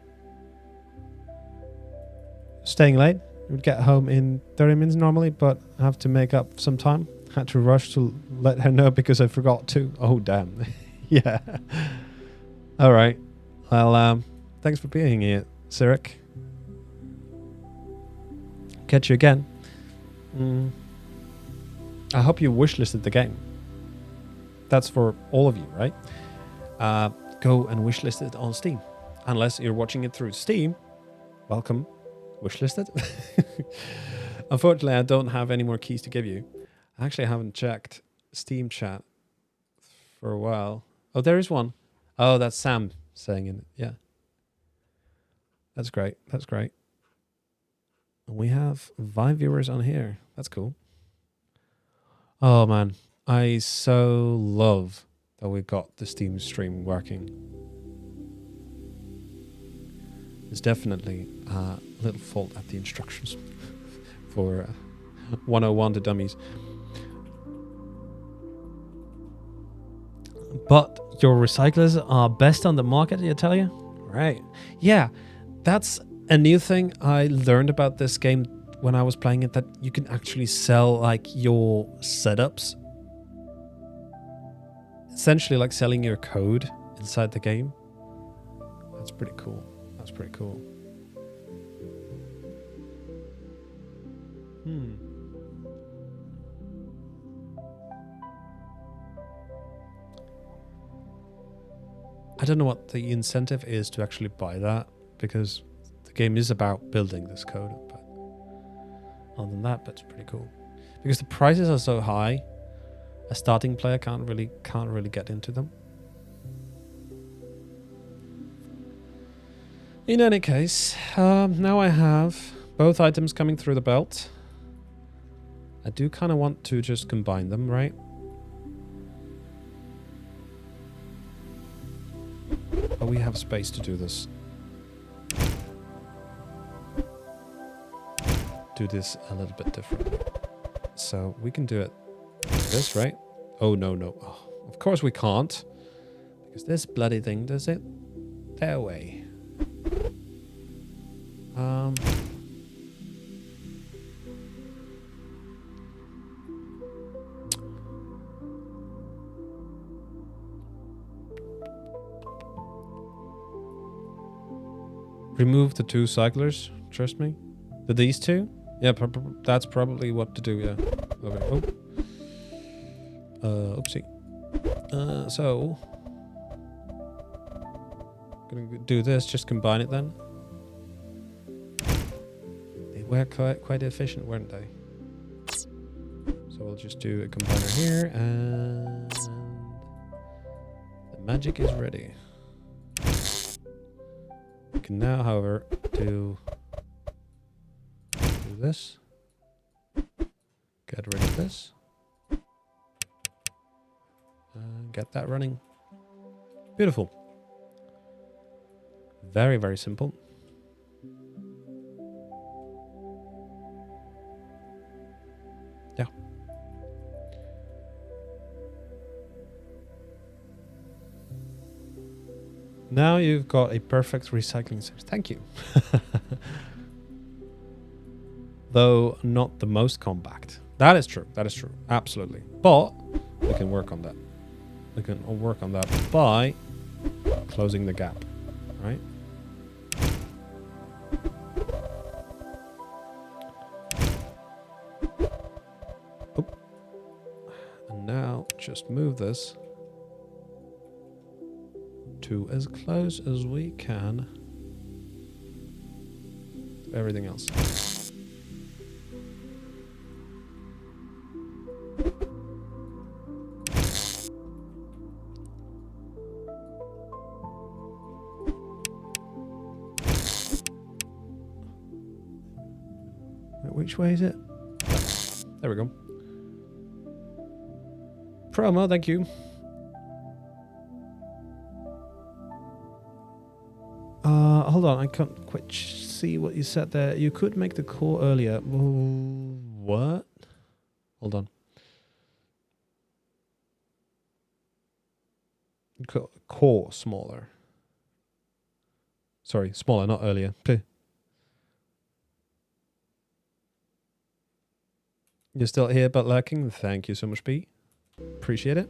Staying late. Would get home in 30 minutes normally, but I have to make up some time. Had to rush to let her know because I forgot to. Oh, damn. Yeah. All right. Well, thanks for being here, Sirik. Catch you again. I hope you wishlisted the game. That's for all of you, right? Go and wishlist it on Steam. Unless you're watching it through Steam, welcome. Wishlisted. Unfortunately, I don't have any more keys to give you. I actually haven't checked Steam chat for a while. Oh, there is one. Oh, that's Sam saying it. Yeah. That's great. That's great. We have 5 viewers on here. That's cool. Oh, man. I so love that we got the Steam stream working. There's definitely a little fault at the instructions for 101 to dummies. But your recyclers are best on the market, I tell you. Right. Yeah, that's a new thing I learned about this game when I was playing it, that you can actually sell like your setups. Essentially like selling your code inside the game. That's pretty cool. That's pretty cool. I don't know what the incentive is to actually buy that, because the game is about building this code. But other than that, that's pretty cool. Because the prices are so high, a starting player can't really get into them. In any case, now I have both items coming through the belt. I do kind of want to just combine them, right? But we have space to do this. Do this a little bit differently. So we can do it like this, right? Oh, no. Oh, of course we can't. Because this bloody thing does it their way. Remove the 2 cyclers, trust me. These 2? Yeah, that's probably what to do, yeah. Okay. Oh. Oopsie. So gonna do this, just combine it then. They were quite efficient, weren't they? So we'll just do a combiner here, and the magic is ready. We can now, however, do this. Get rid of this. And get that running. Beautiful. Very, very simple. Yeah. Now you've got a perfect recycling system. Thank you. Though not the most compact. That is true. That is true. Absolutely. But we can work on that. We can work on that by closing the gap. Right? Oh. And now just move this to as close as we can to everything else. Which way is it? There we go. Promo, thank you. Hold on, I can't quite see what you said there. You could make the call earlier. What? Hold on. Core smaller. Sorry, smaller, not earlier. You're still here but lurking? Thank you so much, Pete. Appreciate it.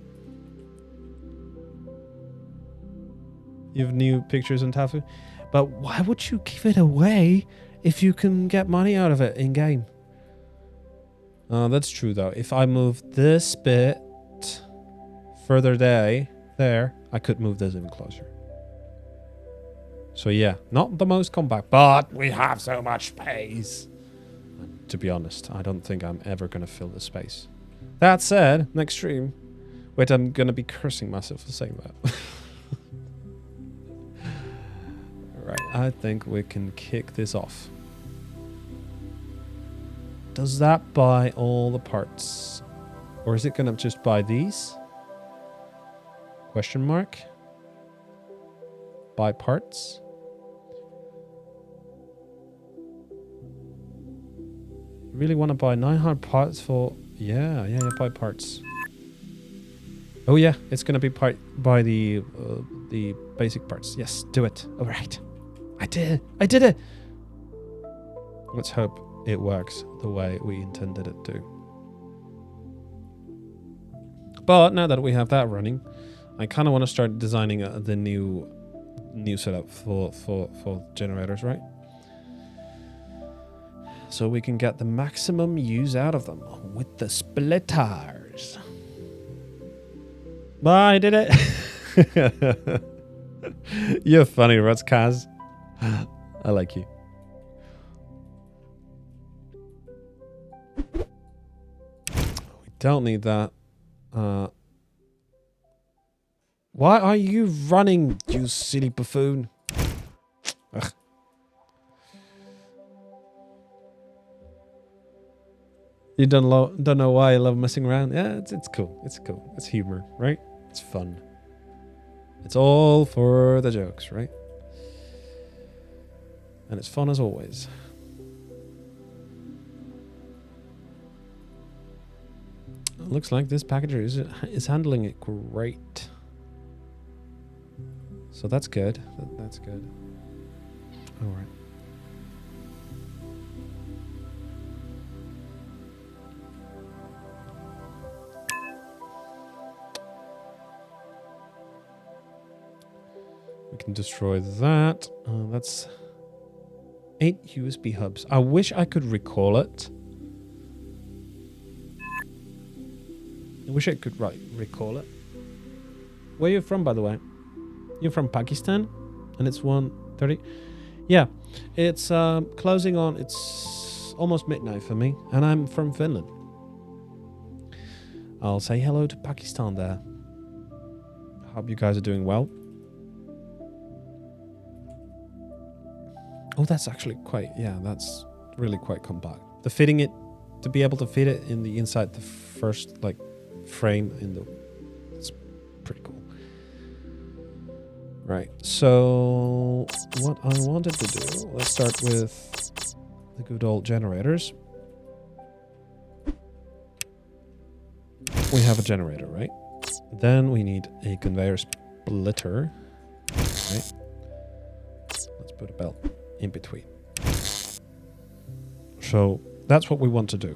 You have new pictures on Tafu? But why would you give it away if you can get money out of it in-game? That's true, though. If I move this bit further there, I could move this even closer. So yeah, not the most compact, but we have so much space. And to be honest, I don't think I'm ever going to fill the space. That said, next stream... Wait, I'm going to be cursing myself for saying that. Right, I think we can kick this off. Does that buy all the parts? Or is it going to just buy these? Question mark? Buy parts? Really want to buy 900 parts for... Yeah, buy parts. Oh yeah, it's going to be buy the basic parts. Yes, do it. All right. I did it. Let's hope it works the way we intended it to. But now that we have that running, I kind of want to start designing the new setup for generators, right? So we can get the maximum use out of them with the splitters. Bye, I did it. You're funny, Kaz. I like you. We don't need that. Why are you running, you silly buffoon? Ugh. You don't know why I love messing around? Yeah, it's cool. It's cool. It's humor, right? It's fun. It's all for the jokes, right? And it's fun as always. It looks like this packager is handling it great. So that's good. That's good. All right. We can destroy that. That's 8 USB hubs. I wish I could recall it. I wish I could recall it. Where are you from, by the way? You're from Pakistan? And it's 1:30? Yeah. It's closing on... It's almost midnight for me. And I'm from Finland. I'll say hello to Pakistan there. Hope you guys are doing well. Oh, that's actually quite... Yeah, that's really quite compact. To be able to fit it in the inside the first, frame in the... It's pretty cool. Right, so what I wanted to do... Let's start with the good old generators. We have a generator, right? Then we need a conveyor splitter. Right? Let's put a belt in between. So that's what we want to do.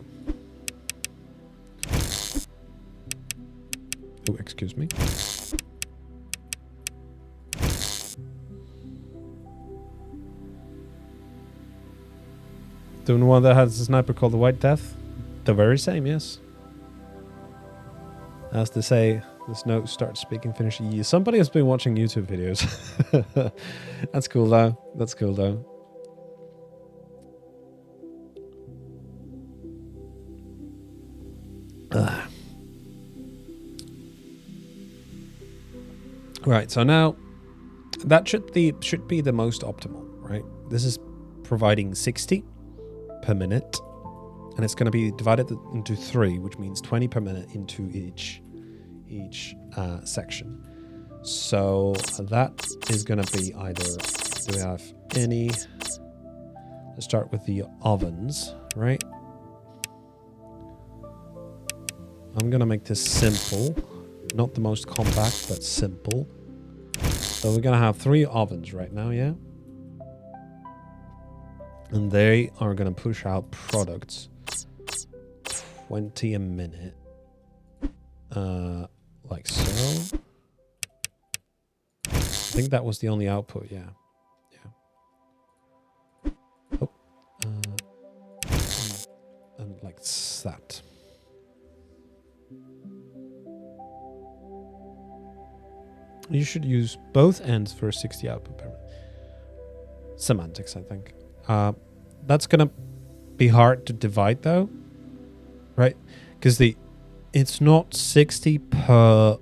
Oh, excuse me. The one that has a sniper called the White Death? The very same, yes. As to say, this note starts speaking Finnish. Somebody has been watching YouTube videos. That's cool though. That's cool though. Right, so now that should be the most optimal, right? This is providing 60 per minute, and it's going to be divided into 3, which means 20 per minute into each section. So that is going to be either, do we have any? Let's start with the ovens, right? I'm going to make this simple. Not the most compact, but simple. So we're going to have 3 ovens right now, yeah? And they are going to push out products 20 a minute. Like so. I think that was the only output, yeah. Yeah. Oh. And like that. You should use both ends for a 60 output per minute. Semantics, I think. That's gonna be hard to divide though, right? Because it's not 60 per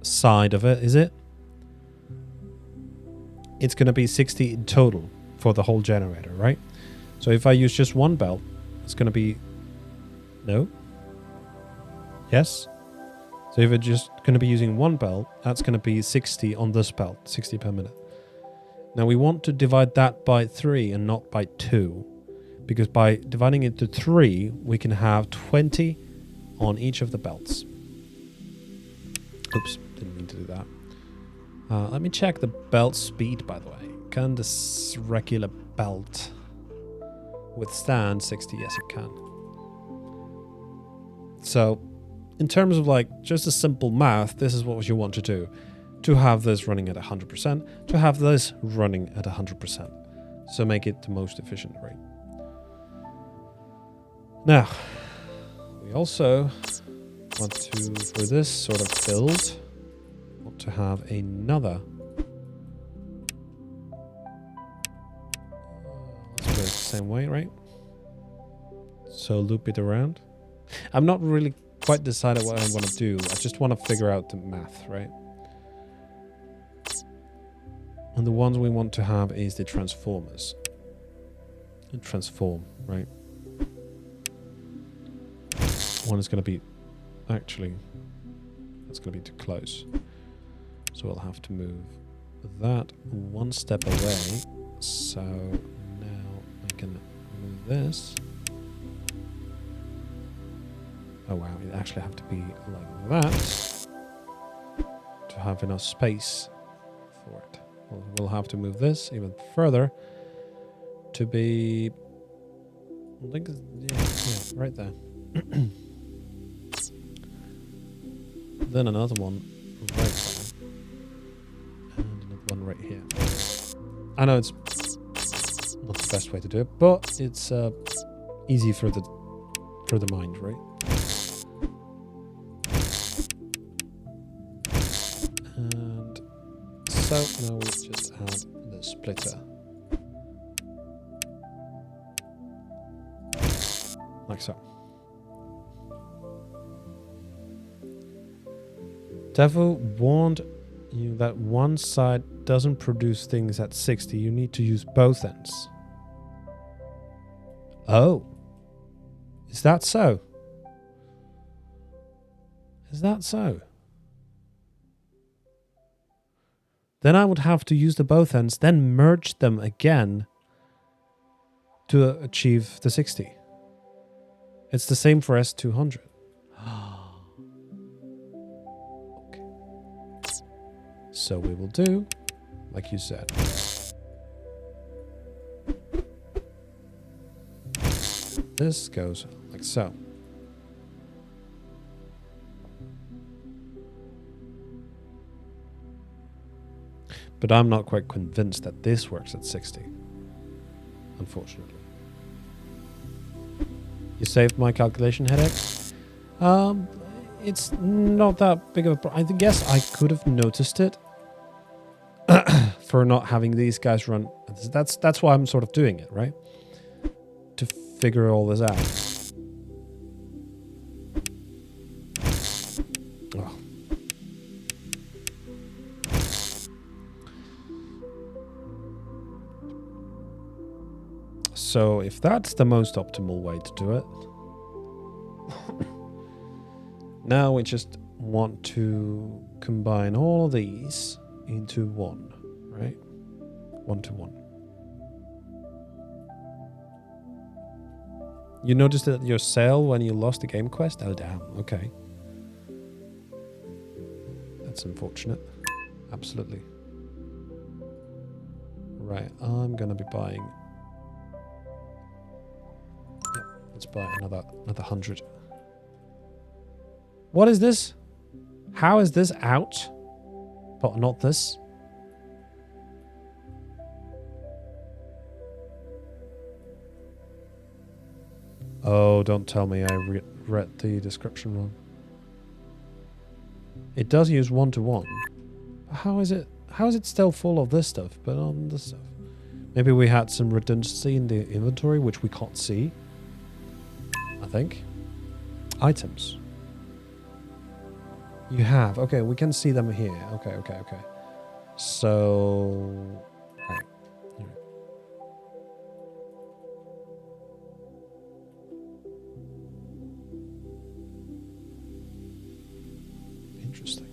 side of it, is it? It's gonna be 60 in total for the whole generator, right? So if I use just one belt, it's gonna be no. Yes. So if it's just going to be using one belt, that's going to be 60 on this belt, 60 per minute. Now we want to divide that by 3 and not by 2. Because by dividing it to 3, we can have 20 on each of the belts. Oops, didn't mean to do that. Let me check the belt speed, by the way. Can this regular belt withstand 60? Yes, it can. So in terms of like just a simple math, this is what you want to do. To have this running at 100%, to have this running at 100%. So make it the most efficient rate. Now, we also want to, for this sort of build, want to have another. Let's put it the same way, right? So loop it around. I'm not really quite decided what I want to do. I just want to figure out the math, right? And the ones we want to have is the transformers. And transform, right? One is going to be... Actually, that's going to be too close. So we'll have to move that one step away. So now I can move this. Oh wow, it actually have to be like that to have enough space for it. We'll have to move this even further to be like, yeah, right there. Then another one right there. And another one right here. I know it's not the best way to do it, but it's easy for the mind, right? And so now we just add the splitter. Like so. Devil warned you that one side doesn't produce things at 60. You need to use both ends. Oh. Is that so? Is that so? Then I would have to use the both ends, then merge them again to achieve the 60. It's the same for S200. Okay. So we will do, like you said. This goes like so. But I'm not quite convinced that this works at 60. Unfortunately. You saved my calculation headache? It's not that big of a problem. I guess I could have noticed it for not having these guys run. That's why I'm sort of doing it, right? To figure all this out. Oh. So if that's the most optimal way to do it, now we just want to combine all of these into one, right? 1 to 1. You noticed that your sale when you lost the game quest? Oh damn, okay. That's unfortunate. Absolutely. Right, I'm gonna be buying. Yep, let's buy another 100. What is this? How is this out? But not this. Oh, don't tell me I read the description wrong. It does use 1-to-1. How is it still full of this stuff, but on this stuff? Maybe we had some redundancy in the inventory, which we can't see. I think. Items. You have. Okay, we can see them here. Okay. So... Right. Interesting.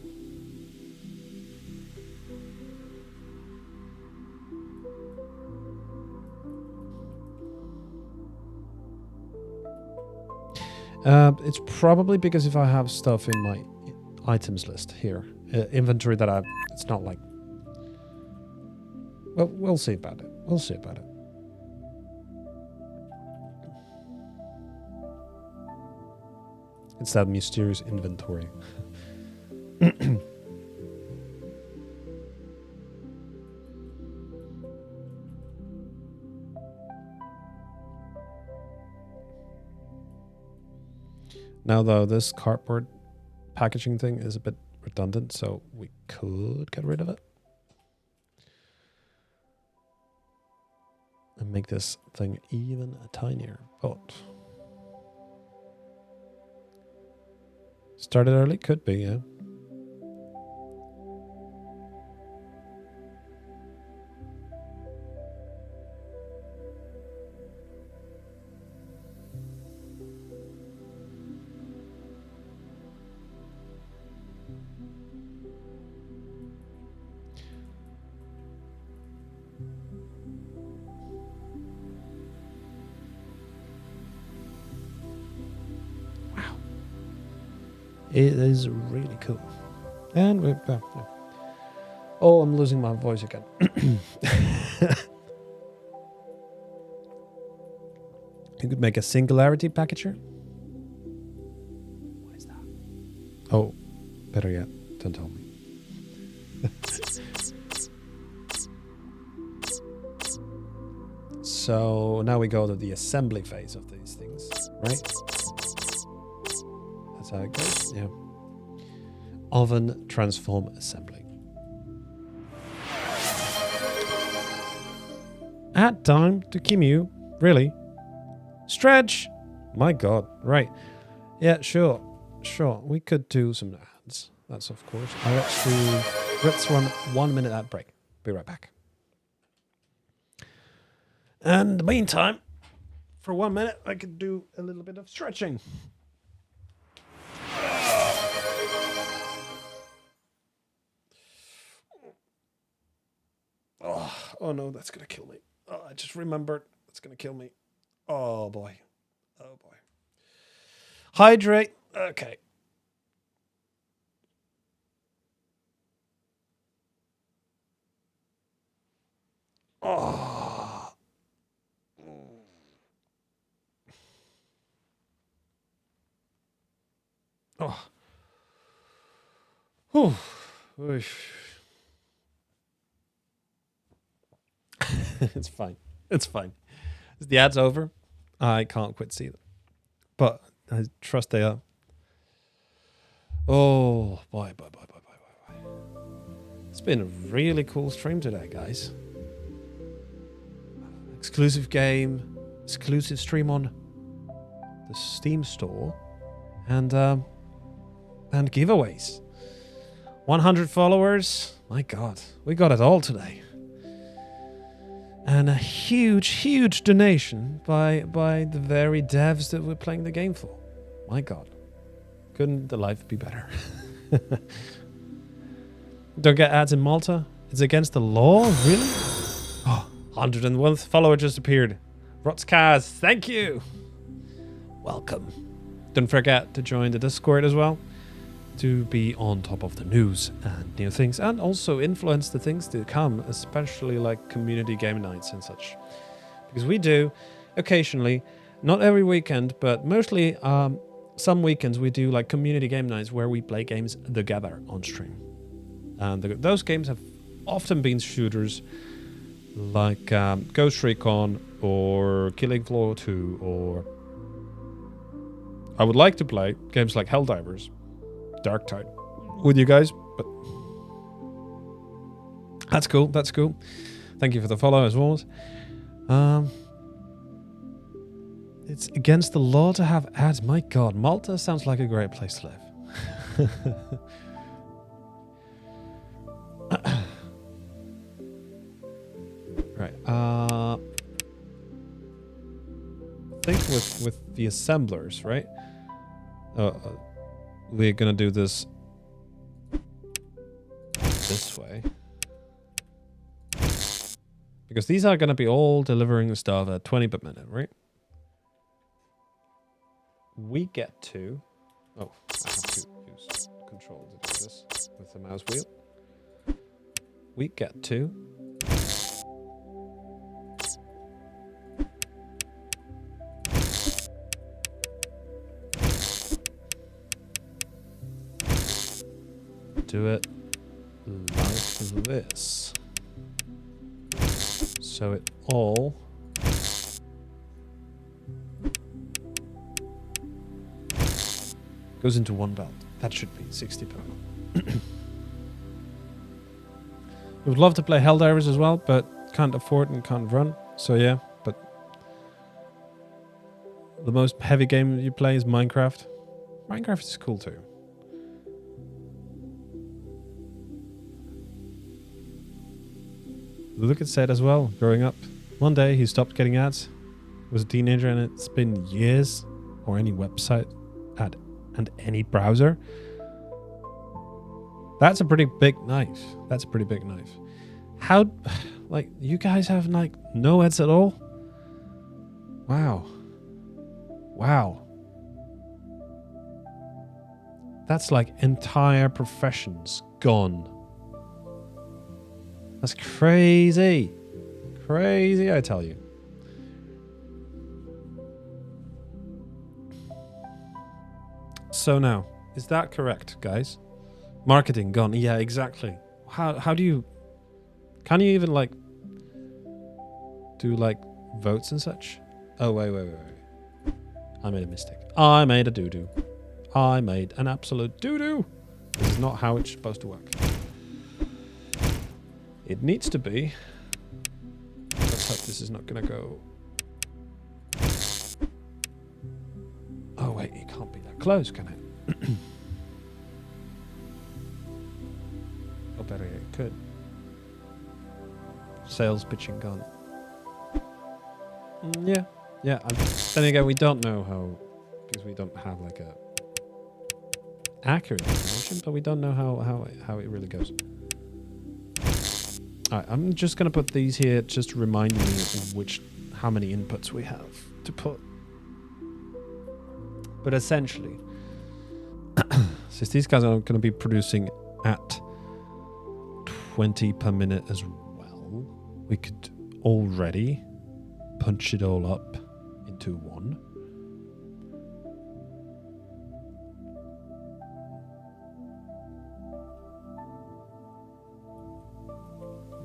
It's probably because if I have stuff in my items list here, inventory that it's not like. Well, we'll see about it. It's that mysterious inventory. Now, though, this cardboard packaging thing is a bit redundant, so we could get rid of it. And make this thing even tinier. But started early? Could be, yeah. It is really cool. And we're back. Oh, I'm losing my voice again. You could make a singularity packager. What is that? Oh, better yet, don't tell me. So now we go to the assembly phase of these things, right? That's how it goes, yeah. Oven transform assembly. Add time to Kimu, really? Stretch! My god, right. Yeah, sure. We could do some ads. That's of course. Let's run 1 minute ad break. Be right back. And in the meantime, for 1 minute, I could do a little bit of stretching. Oh no, that's gonna kill me. Oh, I just remembered. That's gonna kill me. Oh boy. Hydrate. Okay. Oh. Oh. Whew. It's fine. Is the ads over? I can't quit see them. But I trust they are. Oh, bye. It's been a really cool stream today, guys. Exclusive game, exclusive stream on the Steam store, and giveaways. 100 followers. My God, we got it all today. And a huge donation by the very devs that we're playing the game for. My God. Couldn't the life be better? Don't get ads in Malta? It's against the law? Really? Oh, 101th follower just appeared. Rotskaz, thank you. Welcome. Don't forget to join the Discord as well. to be on top of the news and new things, and also influence the things to come, especially like community game nights and such. Because we do occasionally, not every weekend, but mostly some weekends we do like community game nights where we play games together on stream. And those games have often been shooters like Ghost Recon or Killing Floor 2, or I would like to play games like Helldivers, Dark Tide with you guys, but that's cool. That's cool. Thank you for the follow as always. It's against the law to have ads. My God, Malta sounds like a great place to live. Right. I think with the assemblers, right? We're gonna do this way. Because these are gonna be all delivering stuff at 20 per minute, right? We get to... Oh, I have to use control to do this with the mouse wheel. We get to... do it like this. So it all goes into one belt. That should be 60 per. I would love to play Helldivers as well, but can't afford and can't run. So yeah, but the most heavy game you play is Minecraft. Minecraft is cool too. Look at said as well, growing up. One day he stopped getting ads, was a teenager, and it's been years, or any website ad and any browser. That's a pretty big knife. That's a pretty big knife. How, like, you guys have like no ads at all? Wow. Wow. That's like entire professions gone. That's crazy. Crazy, I tell you. So now, is that correct, guys? Marketing gone. Yeah, exactly. How do you... Can you even, like, do, like, votes and such? Oh, wait. I made a mistake. I made a doo-doo. I made an absolute doo-doo. This is not how it's supposed to work. It needs to be. Let's hope this is not going to go... Oh, wait, it can't be that close, can it? Or better yet, it could. Sales pitching gone. Yeah. Then again, we don't know how... Because we don't have, like, a... accurate information, but we don't know how it really goes. Alright, I'm just gonna put these here just to remind me of how many inputs we have to put. But essentially, since these guys are gonna be producing at 20 per minute as well, we could already punch it all up into one.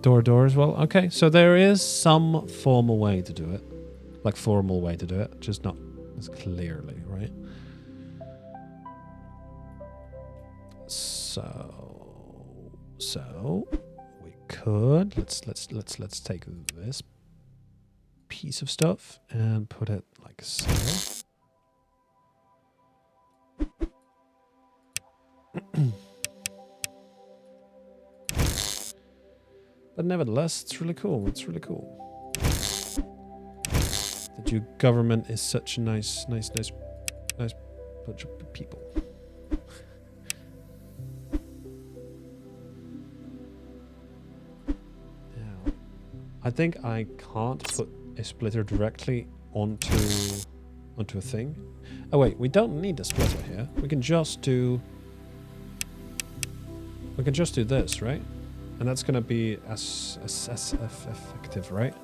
Door as well. Okay, so there is some formal way to do it. Like formal way to do it, just not as clearly, right? So we could let's take this piece of stuff and put it like so. But nevertheless, it's really cool. It's really cool. The Duke government is such a nice bunch of people. Now, I think I can't put a splitter directly onto a thing. Oh wait, we don't need a splitter here. We can just do We can just do this, right? And that's going to be as effective, right?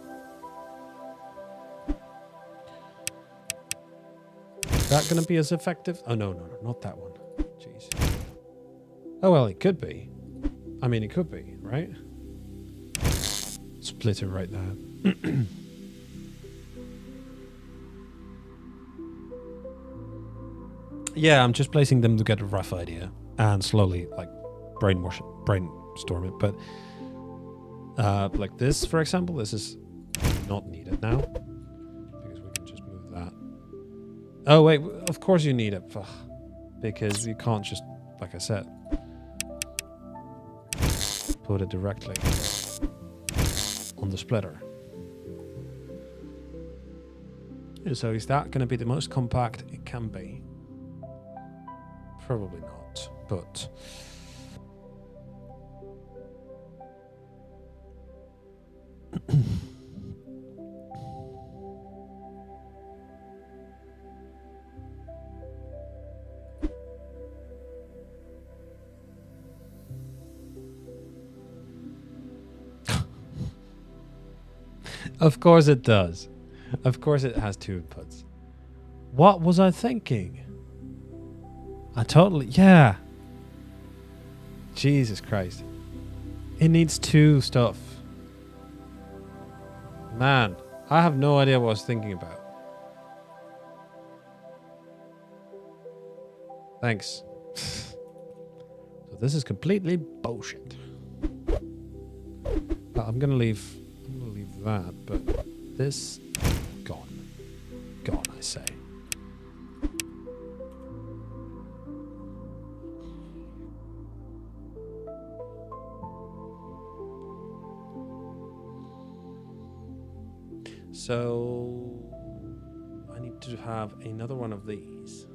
Is that going to be as effective? Oh, no, not that one. Jeez. Oh, well, it could be. I mean, it could be, right? Split it right there. Yeah, I'm just placing them to get a rough idea and slowly, like, brainstorm it. But, like this, for example, this is not needed now because we can just move that. Oh, wait, of course you need it. Ugh. Because you can't just, like I said, put it directly on the splitter. So is that going to be the most compact it can be? Probably not, but... Of course it does. Of course it has two inputs. What was I thinking? I totally... Yeah. Jesus Christ. It needs two stuff. Man, I have no idea what I was thinking about. Thanks. So this is completely bullshit. I'm gonna leave that, but this gone, I say. So I need to have another one of these.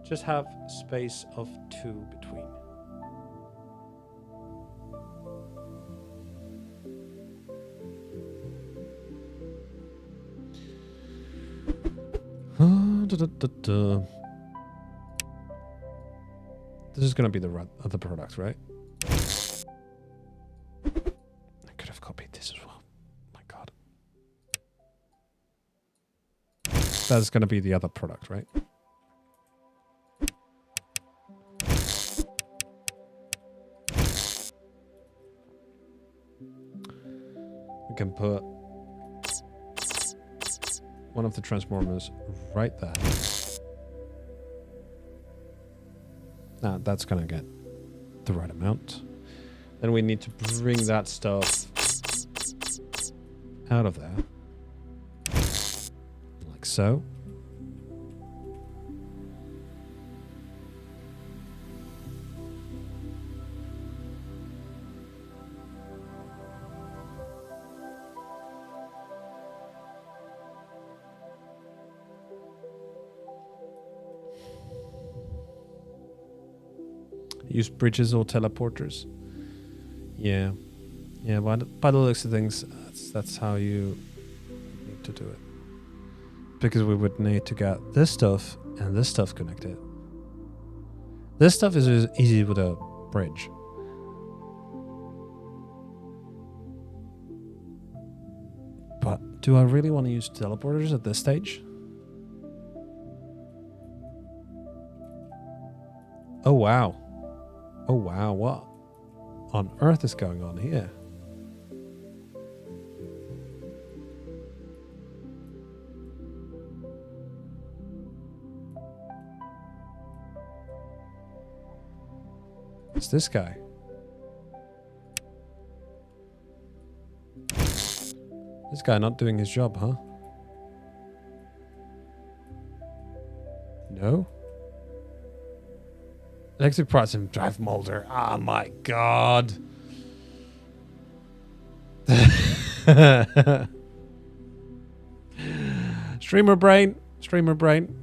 Just have space of 2 between. This is going to be the other product, right? I could have copied this as well. My God. That's going to be the other product, right? We can put one of the transformers right there. Now that's gonna get the right amount. Then we need to bring that stuff out of there. Like so. Use bridges or teleporters. Yeah. Yeah, by the looks of things, that's how you need to do it. Because we would need to get this stuff and this stuff connected. This stuff is easy with a bridge. But do I really want to use teleporters at this stage? Oh, wow. Oh, wow. What on earth is going on here? It's this guy. This guy not doing his job, huh? No? Electric parts and drive molder. Oh my God. Streamer brain. Streamer brain.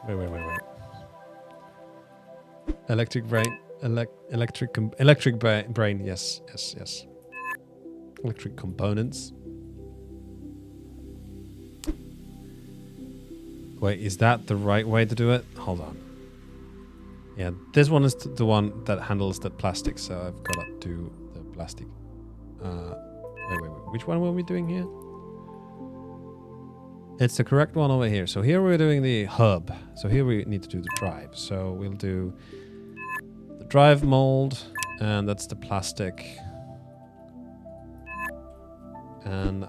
Wait. Electric brain. brain. Yes. Electric components. Wait, is that the right way to do it? Hold on. Yeah, this one is the one that handles the plastic, so I've got to do the plastic. Wait. Which one were we doing here? It's the correct one over here. So here we're doing the hub. So here we need to do the drive. So we'll do the drive mold, and that's the plastic. And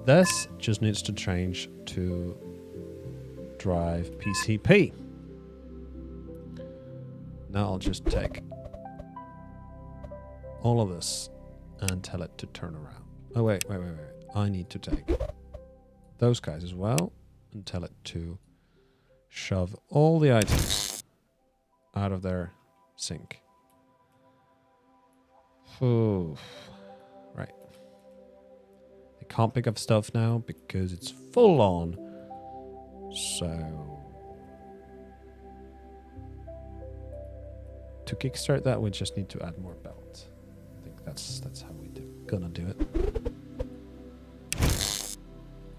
this just needs to change to drive PCP. Now I'll just take all of this and tell it to turn around. Oh, wait. I need to take those guys as well and tell it to shove all the items out of their sink. Ooh. Right. I can't pick up stuff now because it's full on. So to kickstart that, we just need to add more belts. I think that's how we gonna do it.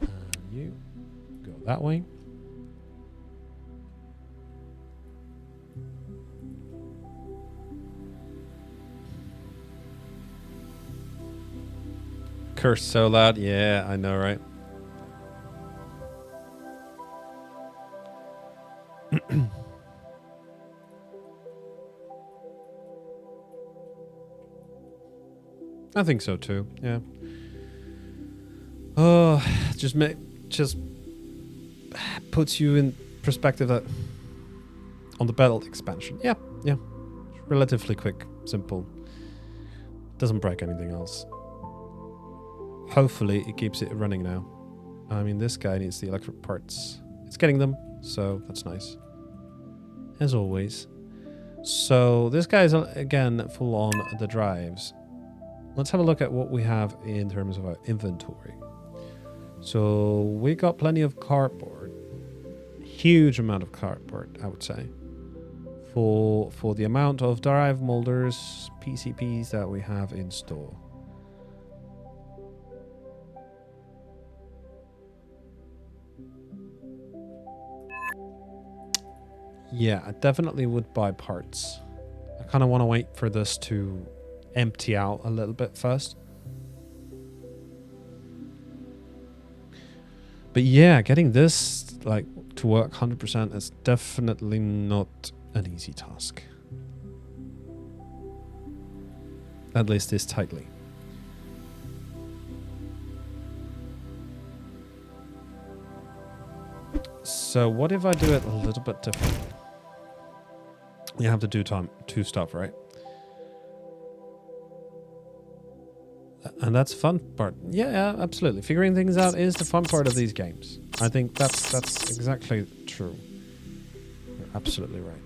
And you go that way. Curse so loud. Yeah, I know, right? I think so too. Yeah. Oh, just puts you in perspective that on the belt expansion. Yeah. Relatively quick, simple. Doesn't break anything else. Hopefully it keeps it running now. I mean, this guy needs the electric parts. It's getting them, so that's nice. As always. So this guy is again full on the drives. Let's have a look at what we have in terms of our inventory. So we got plenty of cardboard. Huge amount of cardboard, I would say. For the amount of drive molders, PCPs that we have in store. Yeah, I definitely would buy parts. I kind of want to wait for this to empty out a little bit first. But yeah, getting this to work 100% is definitely not an easy task. At least this tightly. So what if I do it a little bit differently? You have to do two stuff, right? And that's the fun part. Yeah, absolutely. Figuring things out is the fun part of these games. I think that's exactly true. You're absolutely right.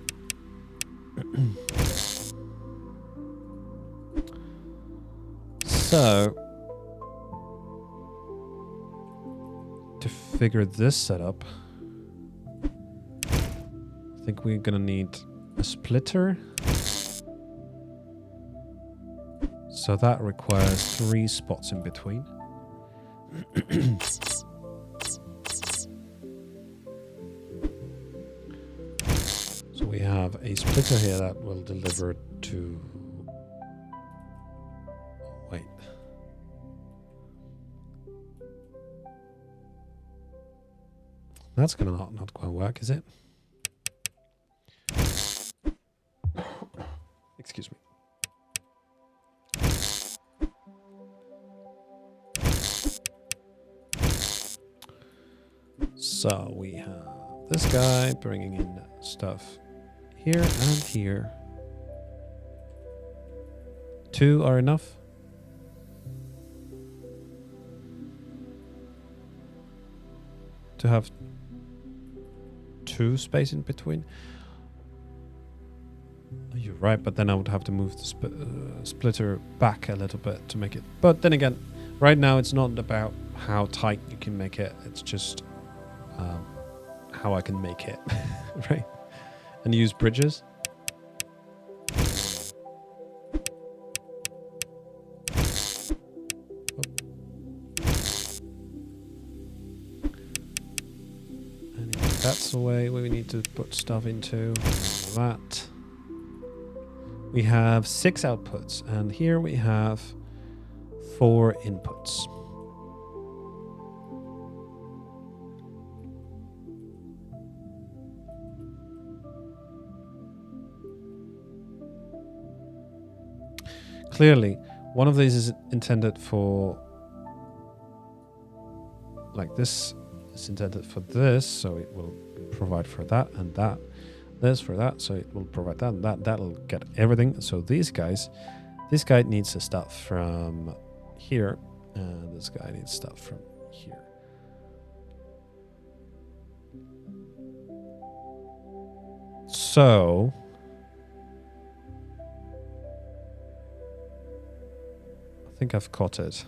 So, to figure this setup, I think we're gonna need a splitter. So that requires 3 spots in between. So we have a splitter here that will deliver to... Wait. That's gonna not quite work, is it? Excuse me. So we have this guy bringing in stuff here and here. 2 are enough. To have 2 space in between. You're right, but then I would have to move the splitter back a little bit to make it. But then again, right now it's not about how tight you can make it. It's just how I can make it, right? And use bridges. that's the way we need to put stuff into. That. We have 6 outputs, and here we have 4 inputs. Clearly, one of these is intended for, like this is intended for this, so it will provide for that and that. This for that, so it will provide that and that. That'll get everything. So these guys, this guy needs the stuff from here, and this guy needs stuff from here. So I think I've caught it.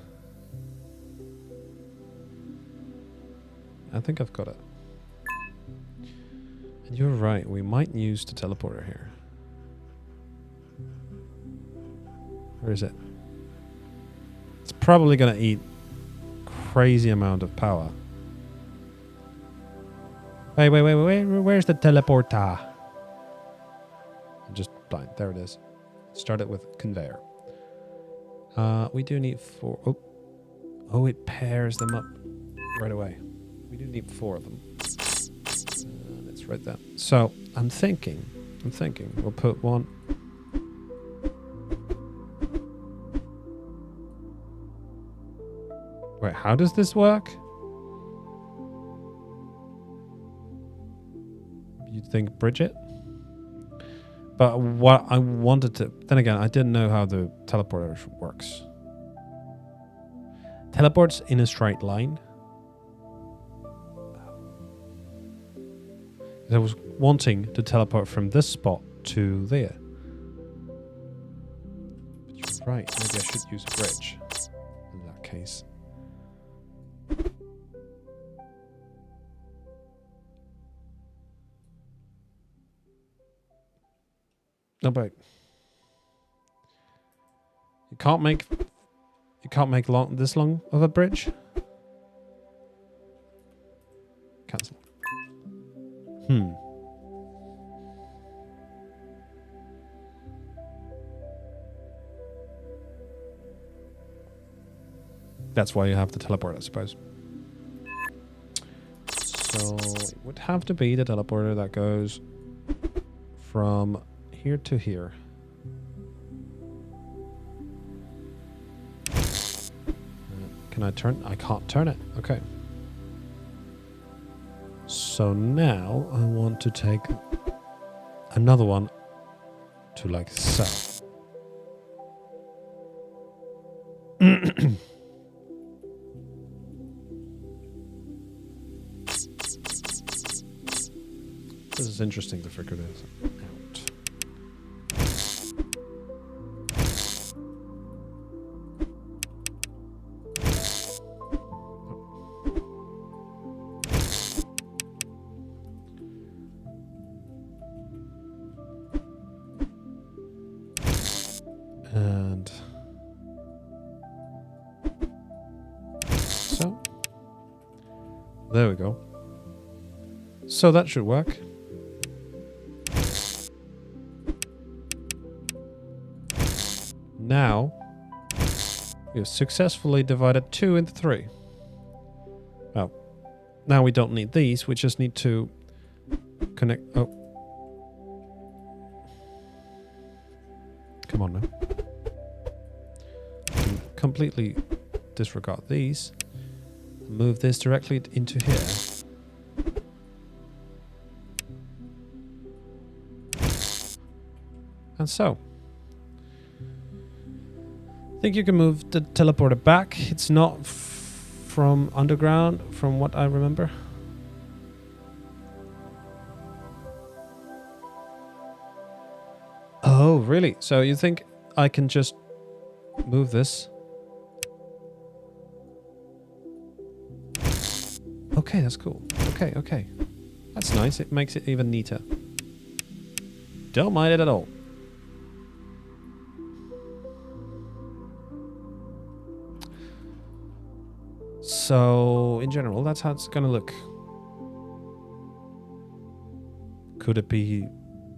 I think I've got it. And you're right, we might use the teleporter here. Where is it? It's probably going to eat crazy amount of power. Wait, where's the teleporter? I'm just blind. There it is. Start it with conveyor. We do need 4. Oh, it pairs them up right away. We do need 4 of them. It's right there. So I'm thinking we'll put one. Wait, how does this work? You'd think Bridget? But what I wanted to... Then again, I didn't know how the teleporter works. Teleports in a straight line. I was wanting to teleport from this spot to there. But you're right, maybe I should use a bridge in that case. No, but you can't make this long of a bridge. Cancel. That's why you have the teleport, I suppose. So it would have to be the teleporter that goes from here to here. Can I turn? I can't turn it. Okay. So now I want to take another one to like so. This is interesting to figure this out. And so there we go. So that should work. Now we have successfully divided 2 into 3. Well, now we don't need these. We just need to connect. Oh, come on now. Completely disregard these. Move this directly into here. And so. I think you can move the teleporter back. It's not from underground, from what I remember. Oh, really? So you think I can just move this? Okay, that's cool. Okay. That's nice. It makes it even neater. Don't mind it at all. So, in general, that's how it's going to look. Could it be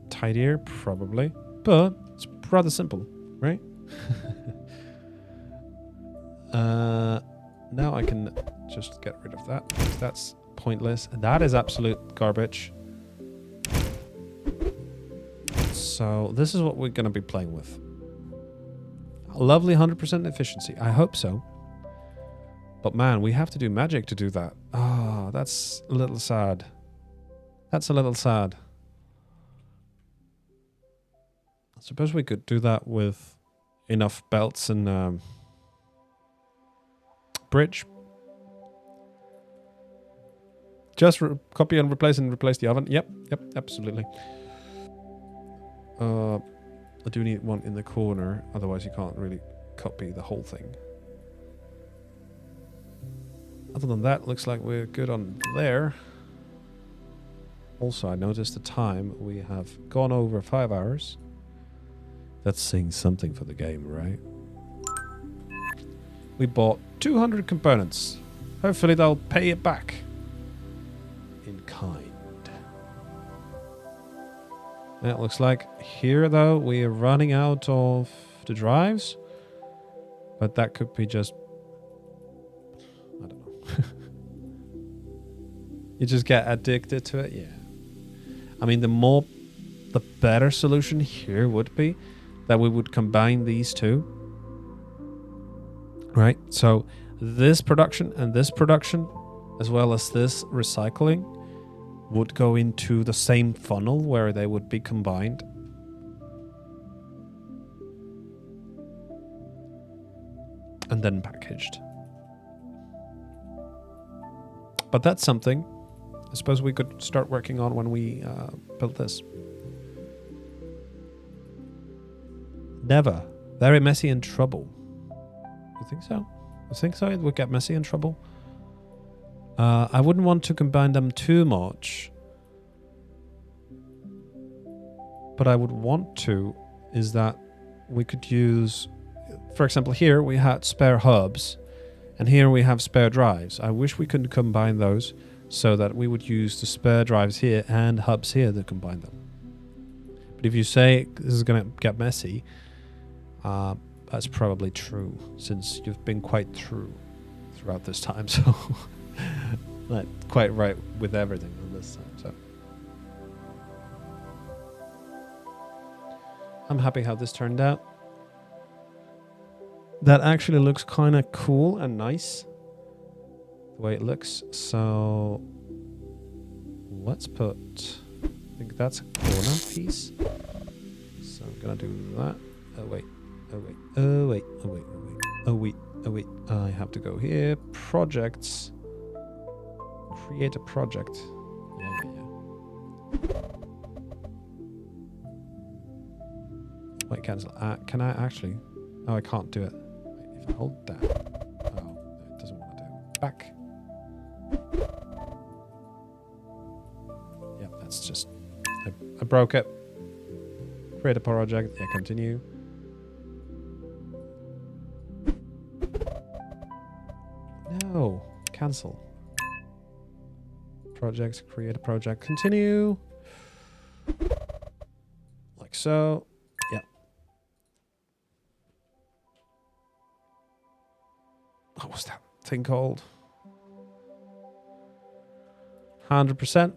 tidier? Probably. But it's rather simple, right? Now I can just get rid of that. That's pointless. That is absolute garbage. So this is what we're going to be playing with. A lovely 100% efficiency. I hope so. But man, we have to do magic to do that. Ah, that's a little sad. That's a little sad. I suppose we could do that with enough belts and bridge. Just copy and replace the oven. Yep, absolutely. I do need one in the corner, otherwise you can't really copy the whole thing. Other than that, looks like we're good on there. Also, I noticed the time. We have gone over 5 hours. That's saying something for the game, right? We bought 200 components. Hopefully they'll pay it back in kind. And it looks like here, though, we are running out of the drives. But that could be just... I don't know. You just get addicted to it? Yeah. I mean, the better solution here would be that we would combine these two. Right? So this production and this production, as well as this recycling, would go into the same funnel where they would be combined. And then packaged. But that's something I suppose we could start working on when we build this. Never. Very messy and trouble. You think so? You think so? It would get messy and trouble? I wouldn't want to combine them too much. But I would want to is that we could use, for example, here we had spare hubs and here we have spare drives. I wish we could combine those so that we would use the spare drives here and hubs here to combine them. But if you say this is going to get messy, that's probably true, since you've been quite true throughout this time, so not quite right with everything on this side. So I'm happy how this turned out. That actually looks kind of cool and nice, the way it looks. So let's put, I think that's a corner piece. So I'm gonna do that. Oh wait. I have to go here. Projects. Create a project. Yeah. Wait, cancel. Can I actually? Oh, I can't do it. Wait, if I hold that. Oh, it doesn't want to do it. Back. Yeah, that's just... I broke it. Create a project. Yeah, continue. No. Cancel. Project. Create a project. Continue. Like so. Yeah. What was that thing called? 100%.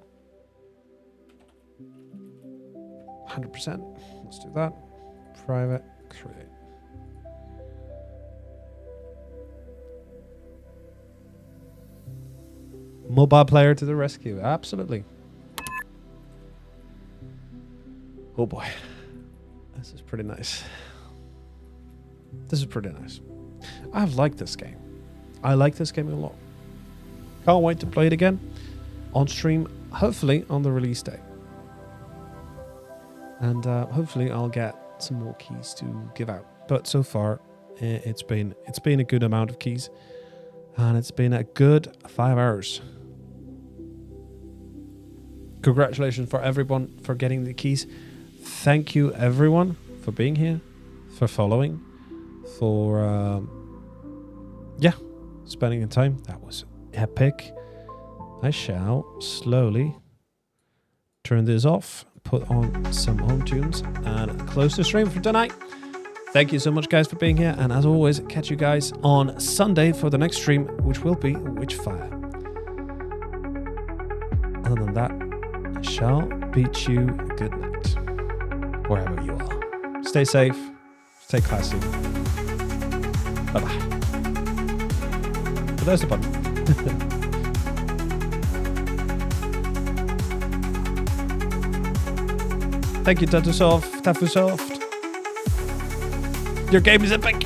100%. Let's do that. Private. Create. Mobile player to the rescue. Absolutely. Oh boy. This is pretty nice. This is pretty nice. I've liked this game. I like this game a lot. Can't wait to play it again on stream, hopefully on the release day. And hopefully I'll get some more keys to give out. But so far, it's been a good amount of keys. And it's been a good 5 hours. Congratulations for everyone for getting the keys. Thank you everyone for being here, for following, for spending the time. That was epic. I shall slowly turn this off, put on some home tunes, and close the stream for tonight. Thank you so much, guys, for being here. And as always, catch you guys on Sunday for the next stream, which will be Witchfire. Other than that, I shall bid you good night, wherever you are. Stay safe, stay classy. Bye-bye. So there's the button. Thank you, Tafusoft. Your game is epic.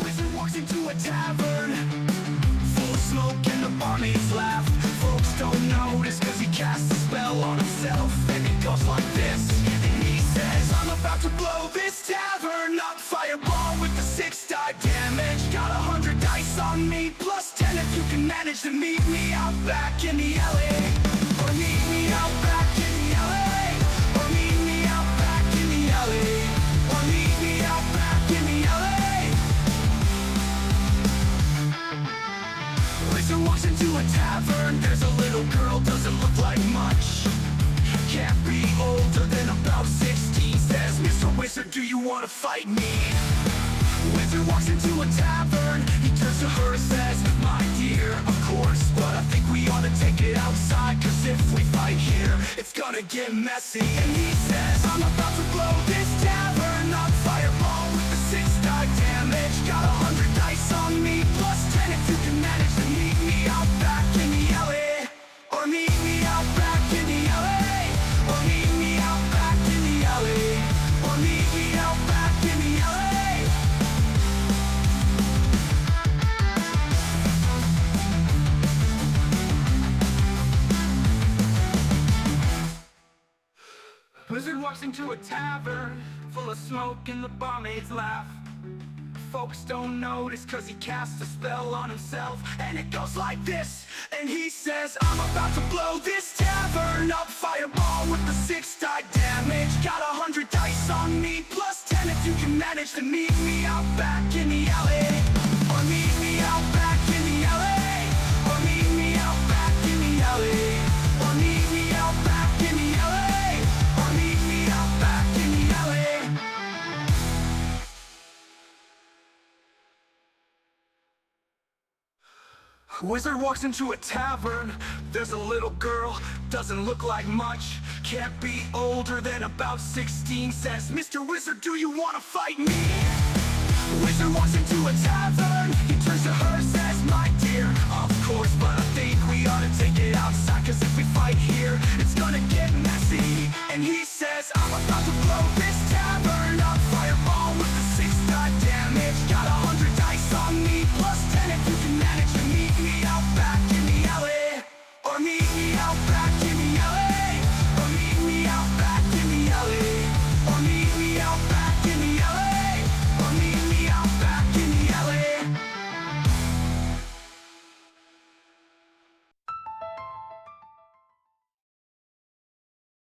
Wizard walks into a tavern, full of smoke and the barmaids laugh. Folks don't notice cause he casts a spell on himself, and it goes like this. And he says, I'm about to blow this tavern up. Fireball with the 6 die damage. Got 100 dice on me, plus 10 if you can manage to meet me out back in the alley. Or meet me out back in the alley. Or meet me out back in the alley. Or meet me out back in the alley. Wizard walks into a tavern. There's a little girl, doesn't look like much. Can't be older than about 16. Says, Mr. Wizard, do you want to fight me? Wizard walks into a tavern. He turns to her and says, my dear, of course, but I think we ought to take it outside, cause if we fight here, it's gonna get messy. And he says, I'm about to blow this tavern up. Fireball with the 6 die damage. Got 100 dice on me, plus 10 if you can manage to meet me out back in the alley. Or meet me out back in the alley. Or meet me out back in the alley. Or meet me out back in the alley. Wizard walks into a tavern, full of smoke and the barmaids laugh. folks don't notice, cause he casts a spell on himself. And it goes like this, and he says, I'm about to blow this tavern up. Fireball with the 6 die damage. Got 100 dice on me, plus 10 if you can manage to meet me out back in the alley. Or meet me out back in the alley. Or meet me out back in the alley. Or meet me out back in the alley. Or meet me out back in the alley. Wizard walks into a tavern. There's a little girl, doesn't look like much. Can't be older than about 16. Says, Mr. Wizard, do you wanna fight me? Wizard walks into a tavern. He turns to her, says, my dear, of course, but I think we ought to take it outside, cause if we fight here, it's gonna get messy. And he says, I'm about to blow this